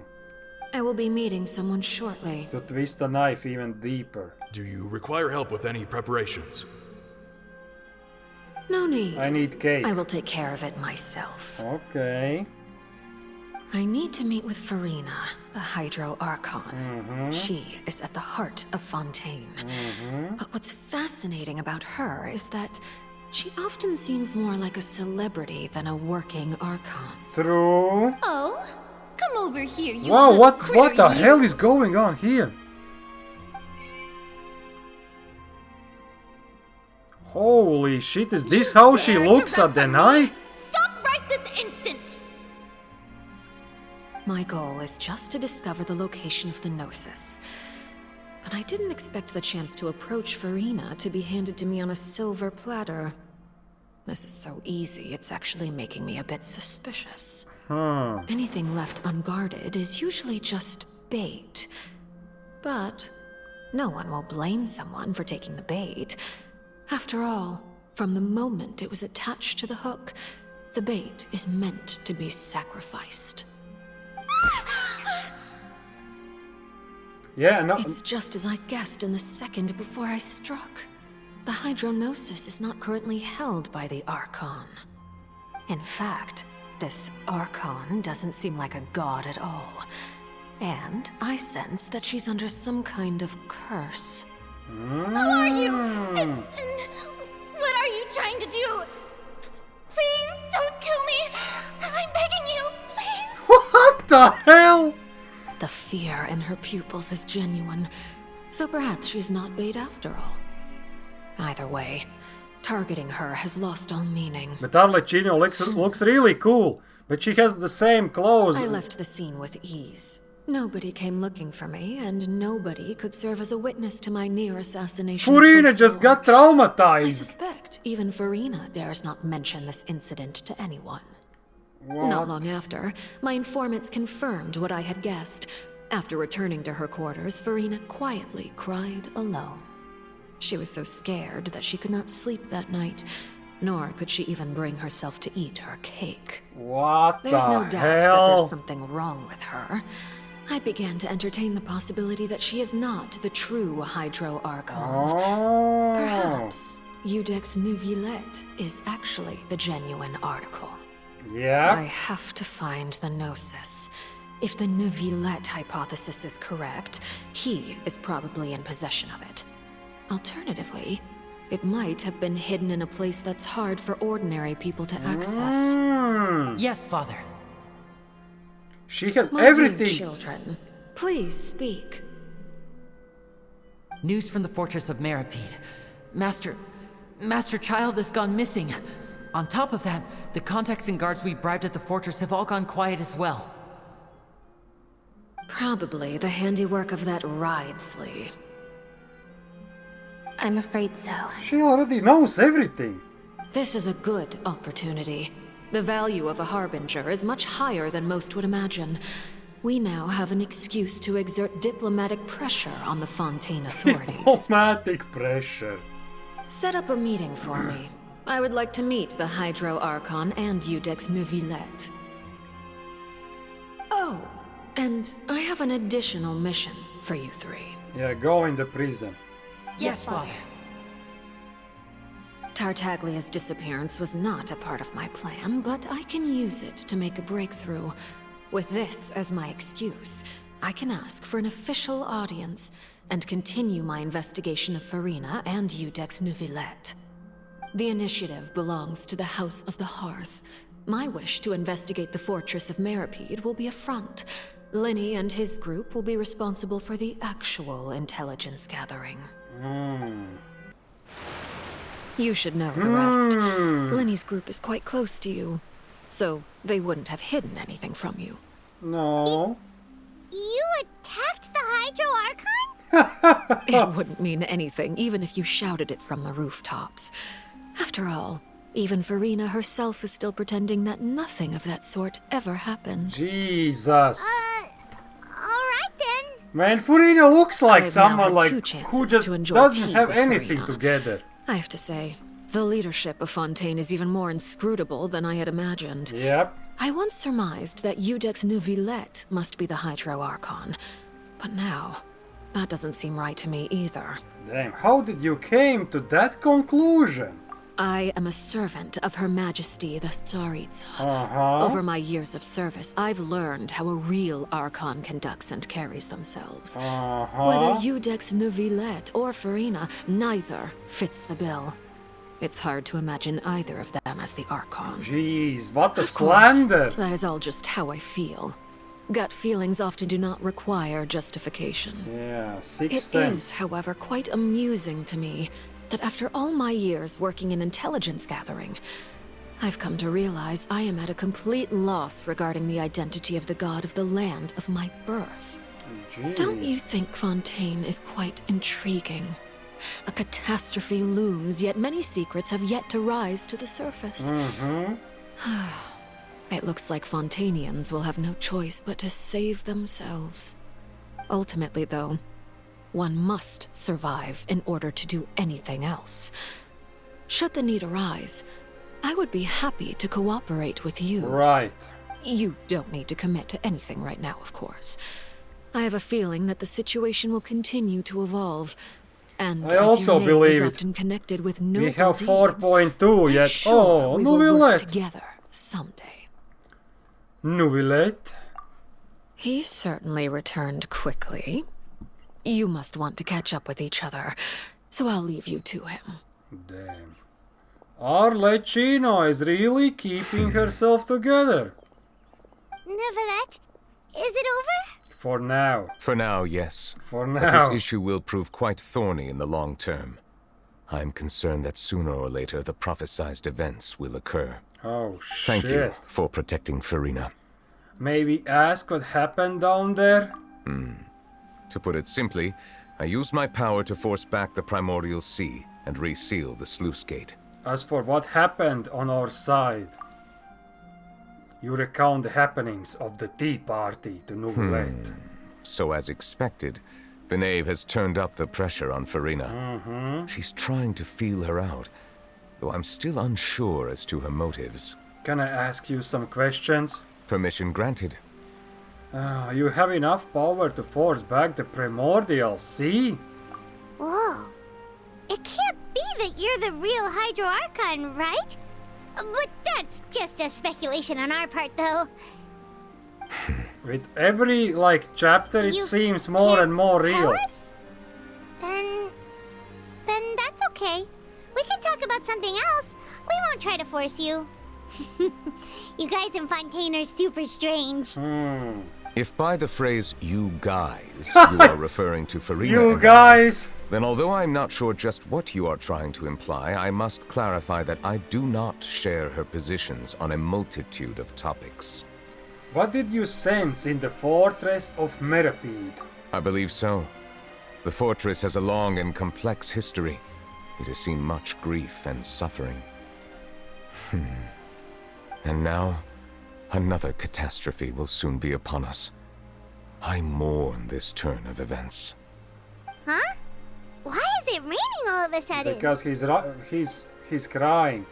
I will be meeting someone shortly. To twist the knife even deeper. Do you require help with any preparations? No need. I need cake. I will take care of it myself. Okay. I need to meet with Farina, the Hydro Archon. Mm-hmm. She is at the heart of Fontaine. Mm-hmm. But what's fascinating about her is that she often seems more like a celebrity than a working Archon. True. Oh, come over here, you Wow, little what critter, the you. hell is going on here? Holy shit, is this how she looks at the night? Stop right this instant! My goal is just to discover the location of the Gnosis. But I didn't expect the chance to approach Farina to be handed to me on a silver platter. This is so easy, it's actually making me a bit suspicious. Anything left unguarded is usually just bait. But no one will blame someone for taking the bait. After all, from the moment it was attached to the hook, the bait is meant to be sacrificed. Yeah, no. It's just as I guessed in the second before I struck. The Hydronosis is not currently held by the Archon. In fact, this Archon doesn't seem like a god at all. And I sense that she's under some kind of curse. Who are you? And what are you trying to do? Please don't kill me. I'm begging you, please. What the hell? The fear in her pupils is genuine, so perhaps she's not bait after all. Either way, targeting her has lost all meaning. But Arlecchino looks really cool, but she has the same clothes. I left the scene with ease. Nobody came looking for me, and nobody could serve as a witness to my near assassination. Farina just got traumatized. I suspect even Farina dares not mention this incident to anyone. What? Not long after, my informants confirmed what I had guessed. After returning to her quarters, Farina quietly cried alone. She was so scared that she could not sleep that night, nor could she even bring herself to eat her cake. What There's the no doubt that hell? there's something wrong with her. I began to entertain the possibility that she is not the true Hydro Archon. Oh. Perhaps Iudex Neuvillette is actually the genuine article. Yeah. I have to find the Gnosis. If the Neuvillette hypothesis is correct, he is probably in possession of it. Alternatively, it might have been hidden in a place that's hard for ordinary people to access. Yes, Father. She has My everything. dear children, please speak. News from the Fortress of Meropide. Master Child has gone missing. On top of that, the contacts and guards we bribed at the fortress have all gone quiet as well. Probably the handiwork of that Ridesley. I'm afraid so. She already knows everything. This is a good opportunity. The value of a Harbinger is much higher than most would imagine. We now have an excuse to exert diplomatic pressure on the Fontaine authorities. Diplomatic pressure. Set up a meeting for me. I would like to meet the Hydro Archon and Iudex Neuvillette. Oh, and I have an additional mission for you three. Yeah, go in the prison. Yes, Father. Tartaglia's disappearance was not a part of my plan, but I can use it to make a breakthrough. With this as my excuse, I can ask for an official audience and continue my investigation of Farina and Iudex Neuvillette. The initiative belongs to the House of the Hearth. My wish to investigate the Fortress of Meropide will be a front. Linny and his group will be responsible for the actual intelligence gathering. You should know the rest. Linny's group is quite close to you, so they wouldn't have hidden anything from you. No. You attacked the Hydro Archon? It wouldn't mean anything, even if you shouted it from the rooftops. After all, even Farina herself is still pretending that nothing of that sort ever happened. Jesus. Alright then. Man, Farina looks like I've now someone had like 2 chances who just to enjoy doesn't tea have with anything Farina. together. I have to say, the leadership of Fontaine is even more inscrutable than I had imagined. Yep. I once surmised that Iudex Neuvillette must be the Hydro Archon, but now, that doesn't seem right to me either. Damn, how did you came to that conclusion? I am a servant of Her Majesty the Tsaritsa. Uh-huh. Over my years of service, I've learned how a real Archon conducts and carries themselves. Uh-huh. Whether Iudex Neuvillette or Farina, neither fits the bill. It's hard to imagine either of them as the Archon. Jeez, what a Of course, slander! that is all just how I feel. Gut feelings often do not require justification. Yeah, It sixth sense. is, however, quite amusing to me that after all my years working in intelligence gathering, I've come to realize I am at a complete loss regarding the identity of the god of the land of my birth. Don't you think Fontaine is quite intriguing? A catastrophe looms, yet many secrets have yet to rise to the surface. Mm-hmm. It looks like Fontainians will have no choice but to save themselves. Ultimately, though, one must survive in order to do anything else. Should the need arise, I would be happy to cooperate with you. Right. You don't need to commit to anything right now, of course. I have a feeling that the situation will continue to evolve, and I as also your name believe is it. often connected with noble We have deeds, 4.2 I'm yet. sure Oh, we will work Neuvillette. together someday. Neuvillette. He certainly returned quickly. You must want to catch up with each other, so I'll leave you to him. Damn. Arlecchino is really keeping herself together. Neuvillette, is it over? For now. For now, yes. For But this now. issue will prove quite thorny in the long term. I'm concerned that sooner or later the prophesized events will occur. Oh, shit. Thank you for protecting Farina. Maybe ask what happened down there? To put it simply, I used my power to force back the primordial sea and reseal the sluice gate. As for what happened on our side, you recount the happenings of the tea party to Neuvillette. So as expected, the knave has turned up the pressure on Farina. She's trying to feel her out, though I'm still unsure as to her motives. Can I ask you some questions? Permission granted. You have enough power to force back the primordial sea? Whoa. It can't be that you're the real Hydro Archon, right? But that's just a speculation on our part, though. With every, chapter, it You seems more and more Tell real. us? Then that's okay. We can talk about something else. We won't try to force you. You guys in Fontaine are super strange. If by the phrase, you guys, you are referring to Farina You and I, guys! then although I'm not sure just what you are trying to imply, I must clarify that I do not share her positions on a multitude of topics. What did you sense in the fortress of Meripede? I believe so. The fortress has a long and complex history. It has seen much grief and suffering. And now, another catastrophe will soon be upon us. I mourn this turn of events. Huh? Why is it raining all of a sudden? Because he's crying.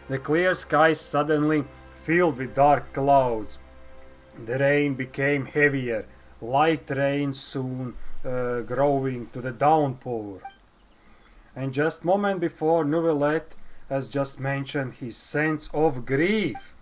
The clear sky suddenly filled with dark clouds. The rain became heavier. Light rain soon growing to the downpour. And just moment before, Neuvillette has just mentioned his sense of grief.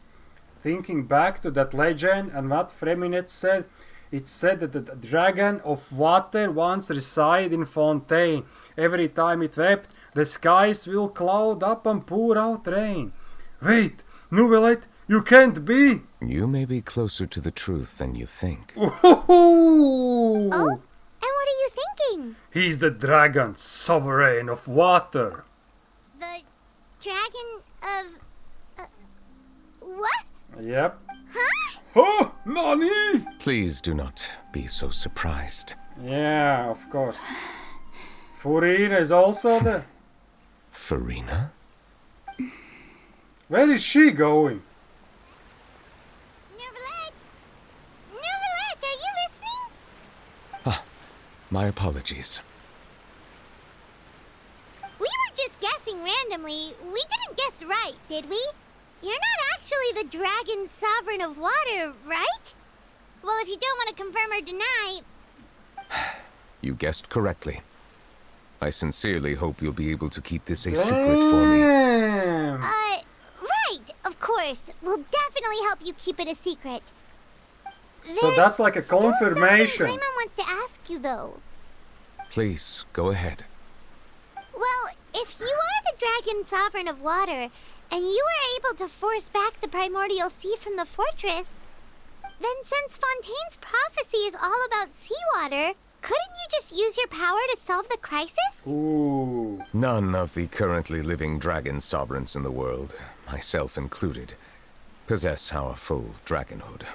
Thinking back to that legend and what Freminet said, it said that the dragon of water once resided in Fontaine. Every time it wept, the skies will cloud up and pour out rain. Wait, Neuvillette, you can't be! You may be closer to the truth than you think. Oh? And what are you thinking? He's the dragon, sovereign of water. The dragon of... what? Yep. Huh? Oh, Nani! Please do not be so surprised. Yeah, of course. Furina is also there. Furina? Where is she going? Neverlet, are you listening? Ah, my apologies. We were just guessing randomly. We didn't guess right, did we? You're not actually the dragon sovereign of water, right? Well, if you don't want to confirm or deny... You guessed correctly. I sincerely hope you'll be able to keep this a secret for me. Right, of course. We'll definitely help you keep it a secret. So that's like a confirmation. Paimon wants to ask you, though. Please, go ahead. Well, if you are the dragon sovereign of water, and you were able to force back the primordial sea from the fortress, then since Fontaine's prophecy is all about seawater, couldn't you just use your power to solve the crisis? Ooh. None of the currently living dragon sovereigns in the world, myself included, possess our full dragonhood.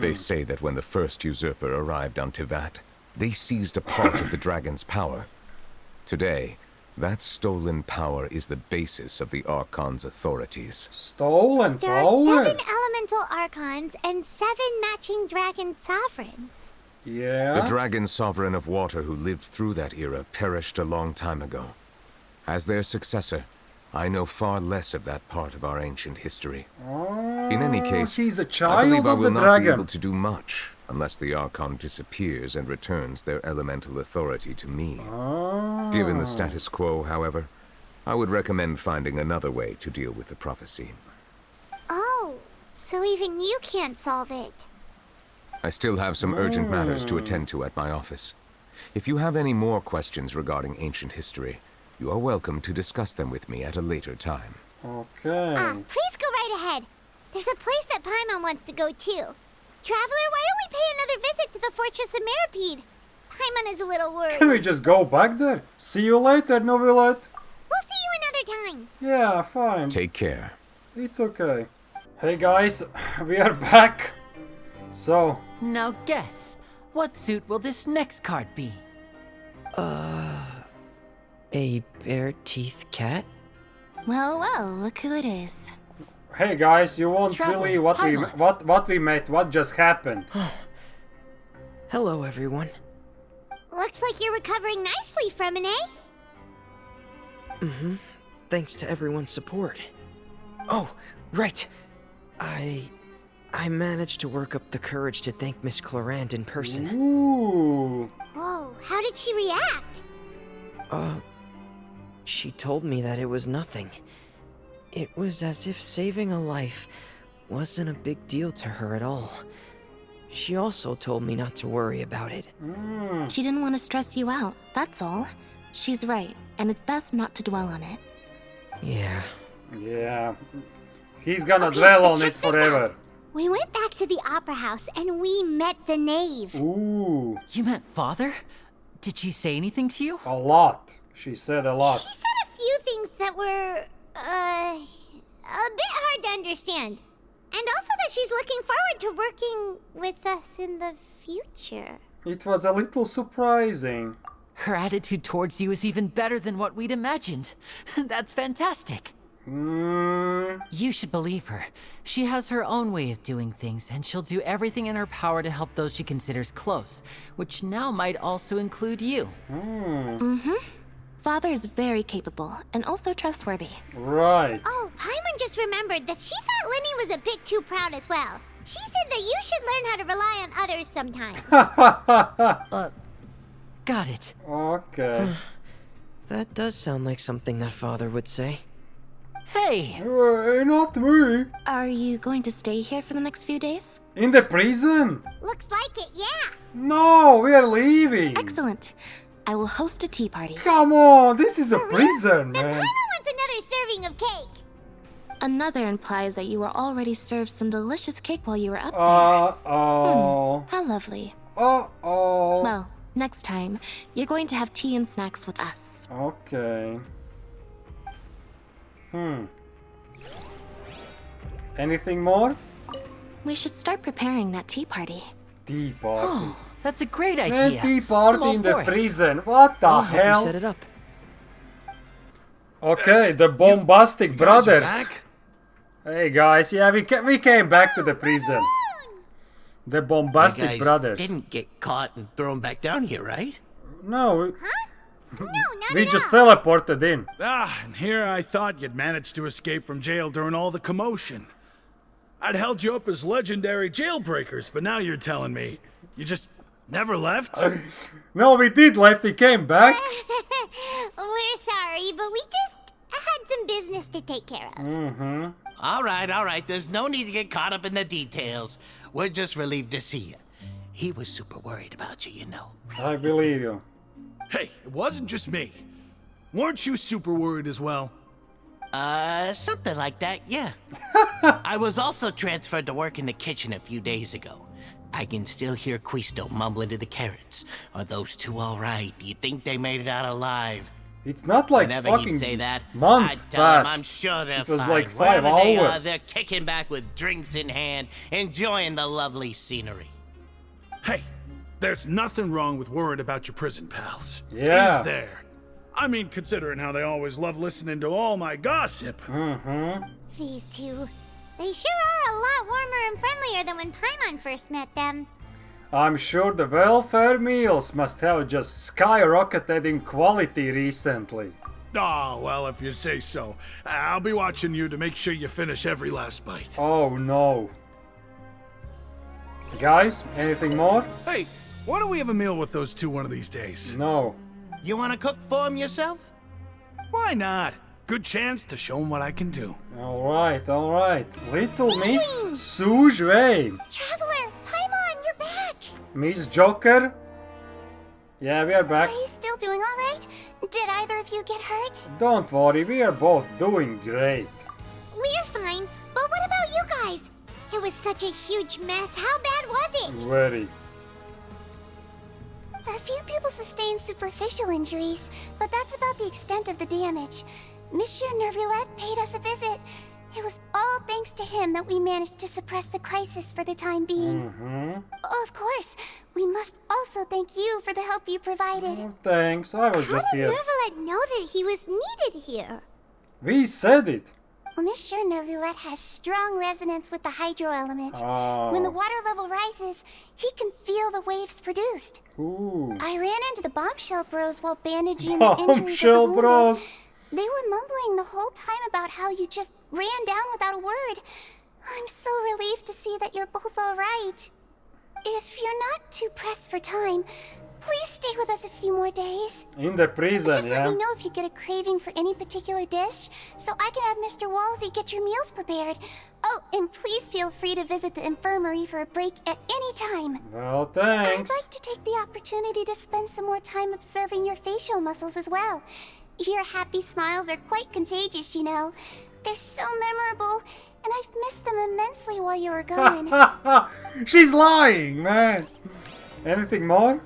They say that when the first usurper arrived on Tivat, they seized a part of the dragon's power. Today, that stolen power is the basis of the Archon's authorities. Stolen There are 7 elemental Archons and 7 matching dragon sovereigns. Yeah. The dragon sovereign of water who lived through that era perished a long time ago. As their successor, I know far less of that part of our ancient history. In any case, he's a I child believe I of will the not dragon. be able to do much unless the Archon disappears and returns their elemental authority to me. Given the status quo, however, I would recommend finding another way to deal with the prophecy. Oh, so even you can't solve it. I still have some urgent matters to attend to at my office. If you have any more questions regarding ancient history, you are welcome to discuss them with me at a later time. Okay. Please go right ahead. There's a place that Paimon wants to go too. Traveler, why don't we pay another visit to the Fortress of Meripede? Paimon is a little worried. Can we just go back there? See you later, Novelet. We'll see you another time. Yeah, fine. Take care. It's okay. Hey guys, we are back. So... Now guess, what suit will this next card be? A bare-teeth cat? Well, well, look who it is. Hey guys, you won't Traveler, believe what we met, what just happened. Hello, everyone. Looks like you're recovering nicely from it, eh? Mm-hmm. Thanks to everyone's support. Oh, right. I managed to work up the courage to thank Miss Clarant in person. Ooh. Whoa, how did she react? She told me that it was nothing. It was as if saving a life wasn't a big deal to her at all. She also told me not to worry about it. She didn't want to stress you out, that's all. She's right, and it's best not to dwell on it. Yeah. Yeah. He's gonna dwell on it forever. We went back to the opera house and we met the knave. Ooh. You met Father? Did she say anything to you? A lot. She said a lot. She said a few things that were, a bit hard to understand. And also that she's looking forward to working with us in the future. It was a little surprising. Her attitude towards you is even better than what we'd imagined. That's fantastic. You should believe her. She has her own way of doing things, and she'll do everything in her power to help those she considers close, which now might also include you. Father is very capable, and also trustworthy. Right. Oh, Paimon just remembered that she thought Lenny was a bit too proud as well. She said that you should learn how to rely on others sometime. Got it. Okay. That does sound like something that Father would say. Hey! Not me. Are you going to stay here for the next few days? In the prison? Looks like it, yeah. No, we are leaving. Excellent. I will host a tea party. Come on, this is a prison, Then man. Paimon wants another serving of cake. Another implies that you were already served some delicious cake while you were up there. Uh-oh. How lovely. Uh-oh. Well, next time, you're going to have tea and snacks with us. Okay. Anything more? We should start preparing that tea party. Tea party. That's a great Man, idea. tea party in the prison. What the I'll help you hell? set it up. Okay, the bombastic You guys are brothers. back? Hey guys, yeah, we came back to the prison. The You bombastic guys brothers. didn't get caught and thrown back down here, right? No, No, not we at just all. teleported in. Ah, and here I thought you'd managed to escape from jail during all the commotion. I'd held you up as legendary jailbreakers, but now you're telling me you just never left? No, we did left. We came back. We're sorry, but we just had some business to take care of. Mm-hmm. All right. There's no need to get caught up in the details. We're just relieved to see you. He was super worried about you, you know. I believe you. Hey, it wasn't just me. Weren't you super worried as well? Something like that, yeah. I was also transferred to work in the kitchen a few days ago. I can still hear Quisto mumbling to the carrots. Are those two all right? Do you think they made it out alive? It's not like Whenever fucking he'd say that, month I'd tell him passed. I'm sure they're It was fine. like 5 Wherever they are, hours. they're kicking back with drinks in hand, enjoying the lovely scenery. Hey, there's nothing wrong with worrying about your prison pals. Yeah. Is there? I mean, considering how they always love listening to all my gossip. Mm-hmm. These two. They sure are a lot warmer and friendlier than when Paimon first met them. I'm sure the welfare meals must have just skyrocketed in quality recently. Oh, well, if you say so. I'll be watching you to make sure you finish every last bite. Oh no. Guys, anything more? Hey, why don't we have a meal with those two one of these days? No. You want to cook for him yourself? Why not? Good chance to show them what I can do. Alright. Little Miss Sujue. Traveler, Paimon, you're back! Miss Joker. Yeah, we are back. Are you still doing all right? Did either of you get hurt? Don't worry, we are both doing great. We're fine, but what about you guys? It was such a huge mess. How bad was it? Very. A few people sustained superficial injuries, but that's about the extent of the damage. Monsieur Nervulette paid us a visit. It was all thanks to him that we managed to suppress the crisis for the time being. Mm-hmm. Of course, we must also thank you for the help you provided. Oh, thanks, I was How just did here. Nervulette know that he was needed here? We said it. Well, Monsieur Nervulette has strong resonance with the hydro element. Oh. When the water level rises, he can feel the waves produced. Ooh. I ran into the bombshell bros while bandaging the injuries of the Bombshell wounded. bros. They were mumbling the whole time about how you just ran down without a word. I'm so relieved to see that you're both all right. If you're not too pressed for time, please stay with us a few more days. In the prison, Just let yeah? me know if you get a craving for any particular dish, so I can have Mr. Walsey get your meals prepared. Oh, and please feel free to visit the infirmary for a break at any time. Well, I'd thanks. like to take the opportunity to spend some more time observing your facial muscles as well. Your happy smiles are quite contagious, you know. They're so memorable, and I've missed them immensely while you were gone. She's lying, man. Anything more?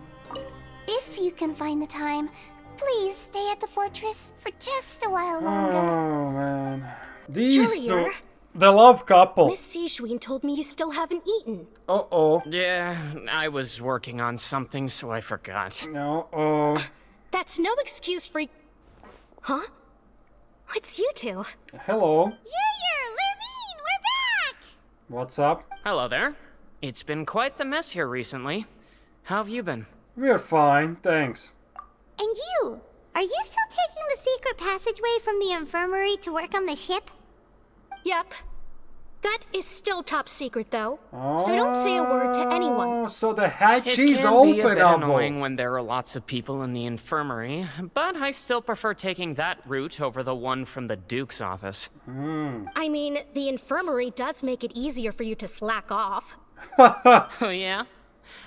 If you can find the time, please stay at the fortress for just a while longer. Oh, man. These Julier. two. The love couple. Miss Sijween told me you still haven't eaten. Uh-oh. Yeah, I was working on something, so I forgot. Uh-oh. That's no excuse for... Huh? It's you two. Hello. Julier, Lurvine, we're back! What's up? Hello there. It's been quite the mess here recently. How have you been? We're fine, thanks. And you? Are you still taking the secret passageway from the infirmary to work on the ship? Yep. That is still top secret, though. So don't say a word to anyone. Oh, so the hatch It is can be a bit openable. annoying when there are lots of people in the infirmary, but I still prefer taking that route over the one from the Duke's office. I mean, the infirmary does make it easier for you to slack off. Oh yeah?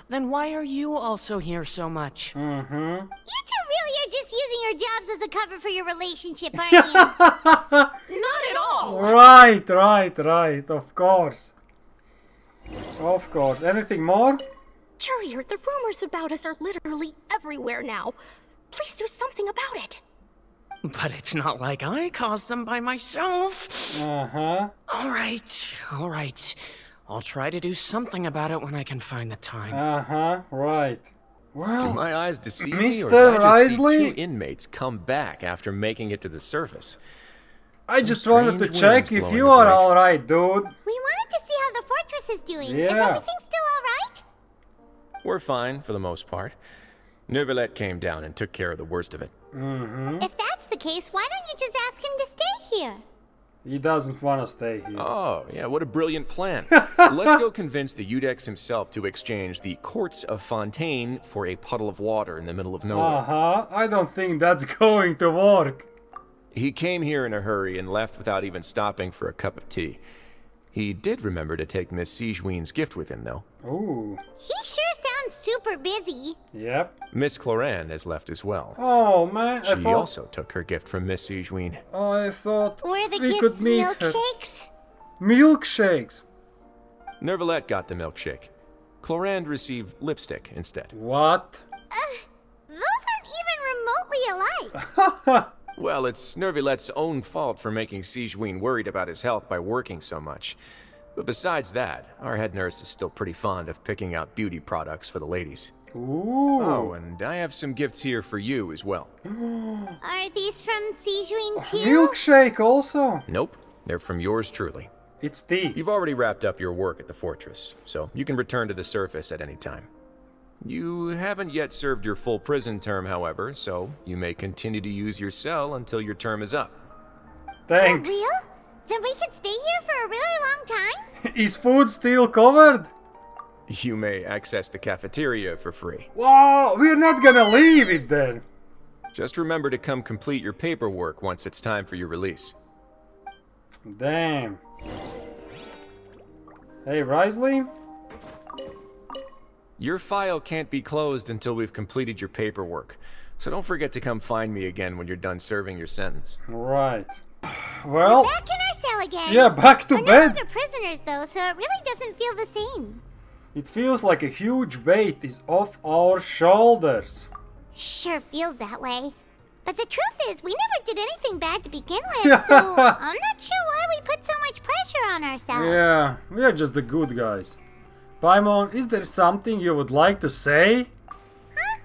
Then why are you also here so much? Mm-hmm. You two really are just using your jobs as a cover for your relationship, aren't you? Not at all! Right. Of course. Of course. Anything more? Jurier, the rumors about us are literally everywhere now. Please do something about it. But it's not like I caused them by myself. Uh-huh. All right. I'll try to do something about it when I can find the time. Uh-huh, right. Well, do my eyes deceive me, Mr. or did I just see Risley? 2 inmates come back after making it to the surface? I Some just wanted to strange check winds if blowing you the are direction. alright, dude. We wanted to see how the fortress is doing. Is Yeah. everything still alright? We're fine for the most part. Neuvillette came down and took care of the worst of it. Mm-hmm. If that's the case, why don't you just ask him to stay here? He doesn't want to stay here. Oh, yeah, what a brilliant plan. Let's go convince the Udex himself to exchange the Courts of Fontaine for a puddle of water in the middle of nowhere. Uh-huh. I don't think that's going to work. He came here in a hurry and left without even stopping for a cup of tea. He did remember to take Miss Sigewinne's gift with him, though. Ooh. He sure sounds super busy. Yep. Miss Cloran has left as well. Oh, man. She also took her gift from Miss Sigewinne. I thought Were the we gifts could meet milkshakes? her. Milkshakes? Neuvillette got the milkshake. Cloran received lipstick instead. What? Those aren't even remotely alike. Well, it's Neuvillette's own fault for making Sigewinne worried about his health by working so much. But besides that, our head nurse is still pretty fond of picking out beauty products for the ladies. Ooh. Oh, and I have some gifts here for you as well. Are these from Sigewinne too? Milkshake also? Nope, they're from yours truly. It's tea. You've already wrapped up your work at the fortress, so you can return to the surface at any time. You haven't yet served your full prison term, however, so you may continue to use your cell until your term is up. Thanks. For real? Then we could stay here for a really long time? Is food still covered? You may access the cafeteria for free. Wow, we're not gonna leave it then. Just remember to come complete your paperwork once it's time for your release. Damn. Hey, Risley? Your file can't be closed until we've completed your paperwork, so don't forget to come find me again when you're done serving your sentence. Right. Well... We're back in our cell again. Yeah, back to We're bed. no longer prisoners though, so it really doesn't feel the same. It feels like a huge weight is off our shoulders. Sure feels that way. But the truth is, we never did anything bad to begin with, so I'm not sure why we put so much pressure on ourselves. Yeah, we are just the good guys. Paimon, is there something you would like to say? Huh?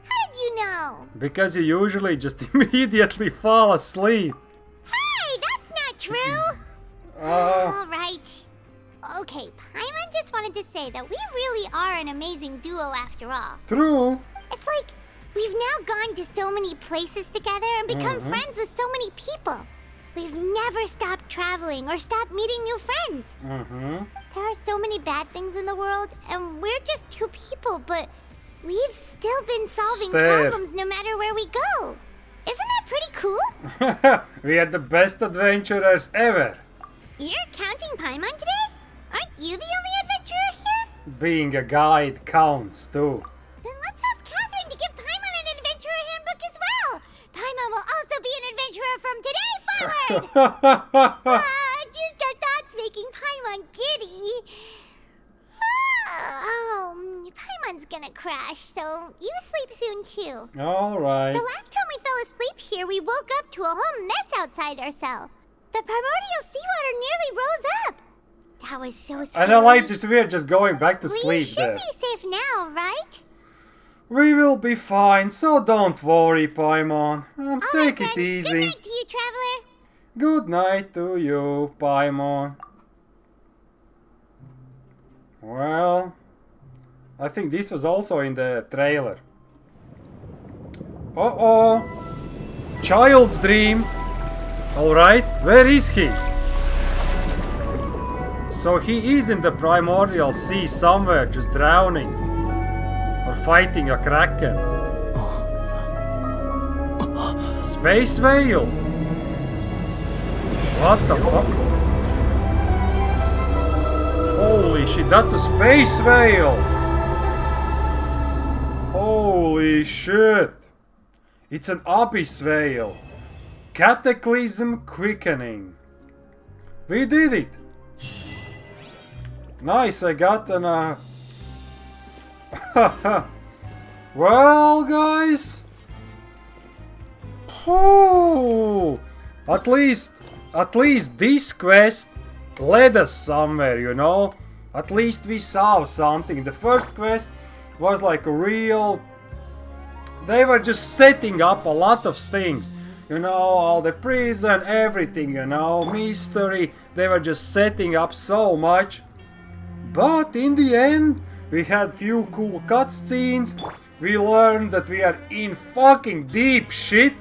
How did you know? Because you usually just immediately fall asleep. Hey, that's not true! Uh. Alright. Okay, Paimon just wanted to say that we really are an amazing duo after all. True. It's like, we've now gone to so many places together and become friends with so many people. We've never stopped traveling or stopped meeting new friends. There are so many bad things in the world, and we're just two people, but we've still been solving problems no matter where we go. Isn't that pretty cool? We are the best adventurers ever. You're counting Paimon today? Aren't you the only adventurer here? Being a guide counts too. Then let's ask Catherine to give Paimon an adventurer handbook as well. Paimon will also be an adventurer from today forward. Just our thoughts making Paimon giddy. Paimon's gonna crash, so you sleep soon too. Alright. The last time we fell asleep here, we woke up to a whole mess outside our cell. The primordial seawater nearly rose up. That was so scary. And I like this, we are just going back to sleep there. We should be safe now, right? We will be fine, so don't worry, Paimon. Take it easy. Good night to you, traveler. Good night to you, Paimon. Well, I think this was also in the trailer. Uh-oh. Child's dream. Alright, where is he? So he is in the primordial sea somewhere, just drowning. Or fighting a kraken. Space whale? What the fuck? Holy shit, that's a space whale! Holy shit! It's an abyss whale. Cataclysm Quickening. We did it! Nice, I got an well, guys, at least this quest led us somewhere, you know. At least we saw something. The first quest was like a real... They were just setting up a lot of things. You know, all the prison, everything, you know, mystery. They were just setting up so much. But in the end, we had few cool cutscenes. We learned that we are in fucking deep shit.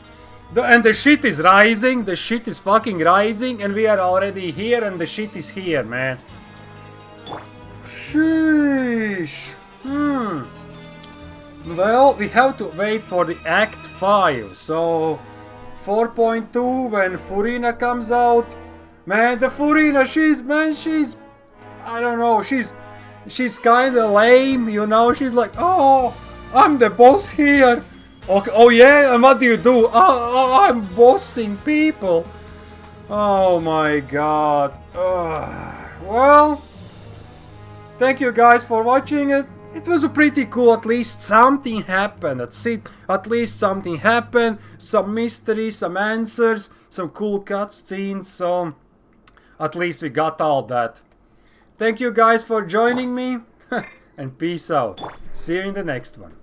And the shit is rising. The shit is fucking rising. And we are already here and the shit is here, man. Sheesh. Well, we have to wait for the Act 5. So, 4.2 when Furina comes out. Man, the Furina, she's... I don't know, she's kinda lame, you know? She's like, oh, I'm the boss here. Okay, oh yeah, and what do you do? Oh, I'm bossing people. Oh my god. Well, thank you guys for watching it. It was a pretty cool, at least something happened. That's it. At least something happened. Some mystery, some answers, some cool cutscenes. So, at least we got all that. Thank you guys for joining me. And peace out. See you in the next one.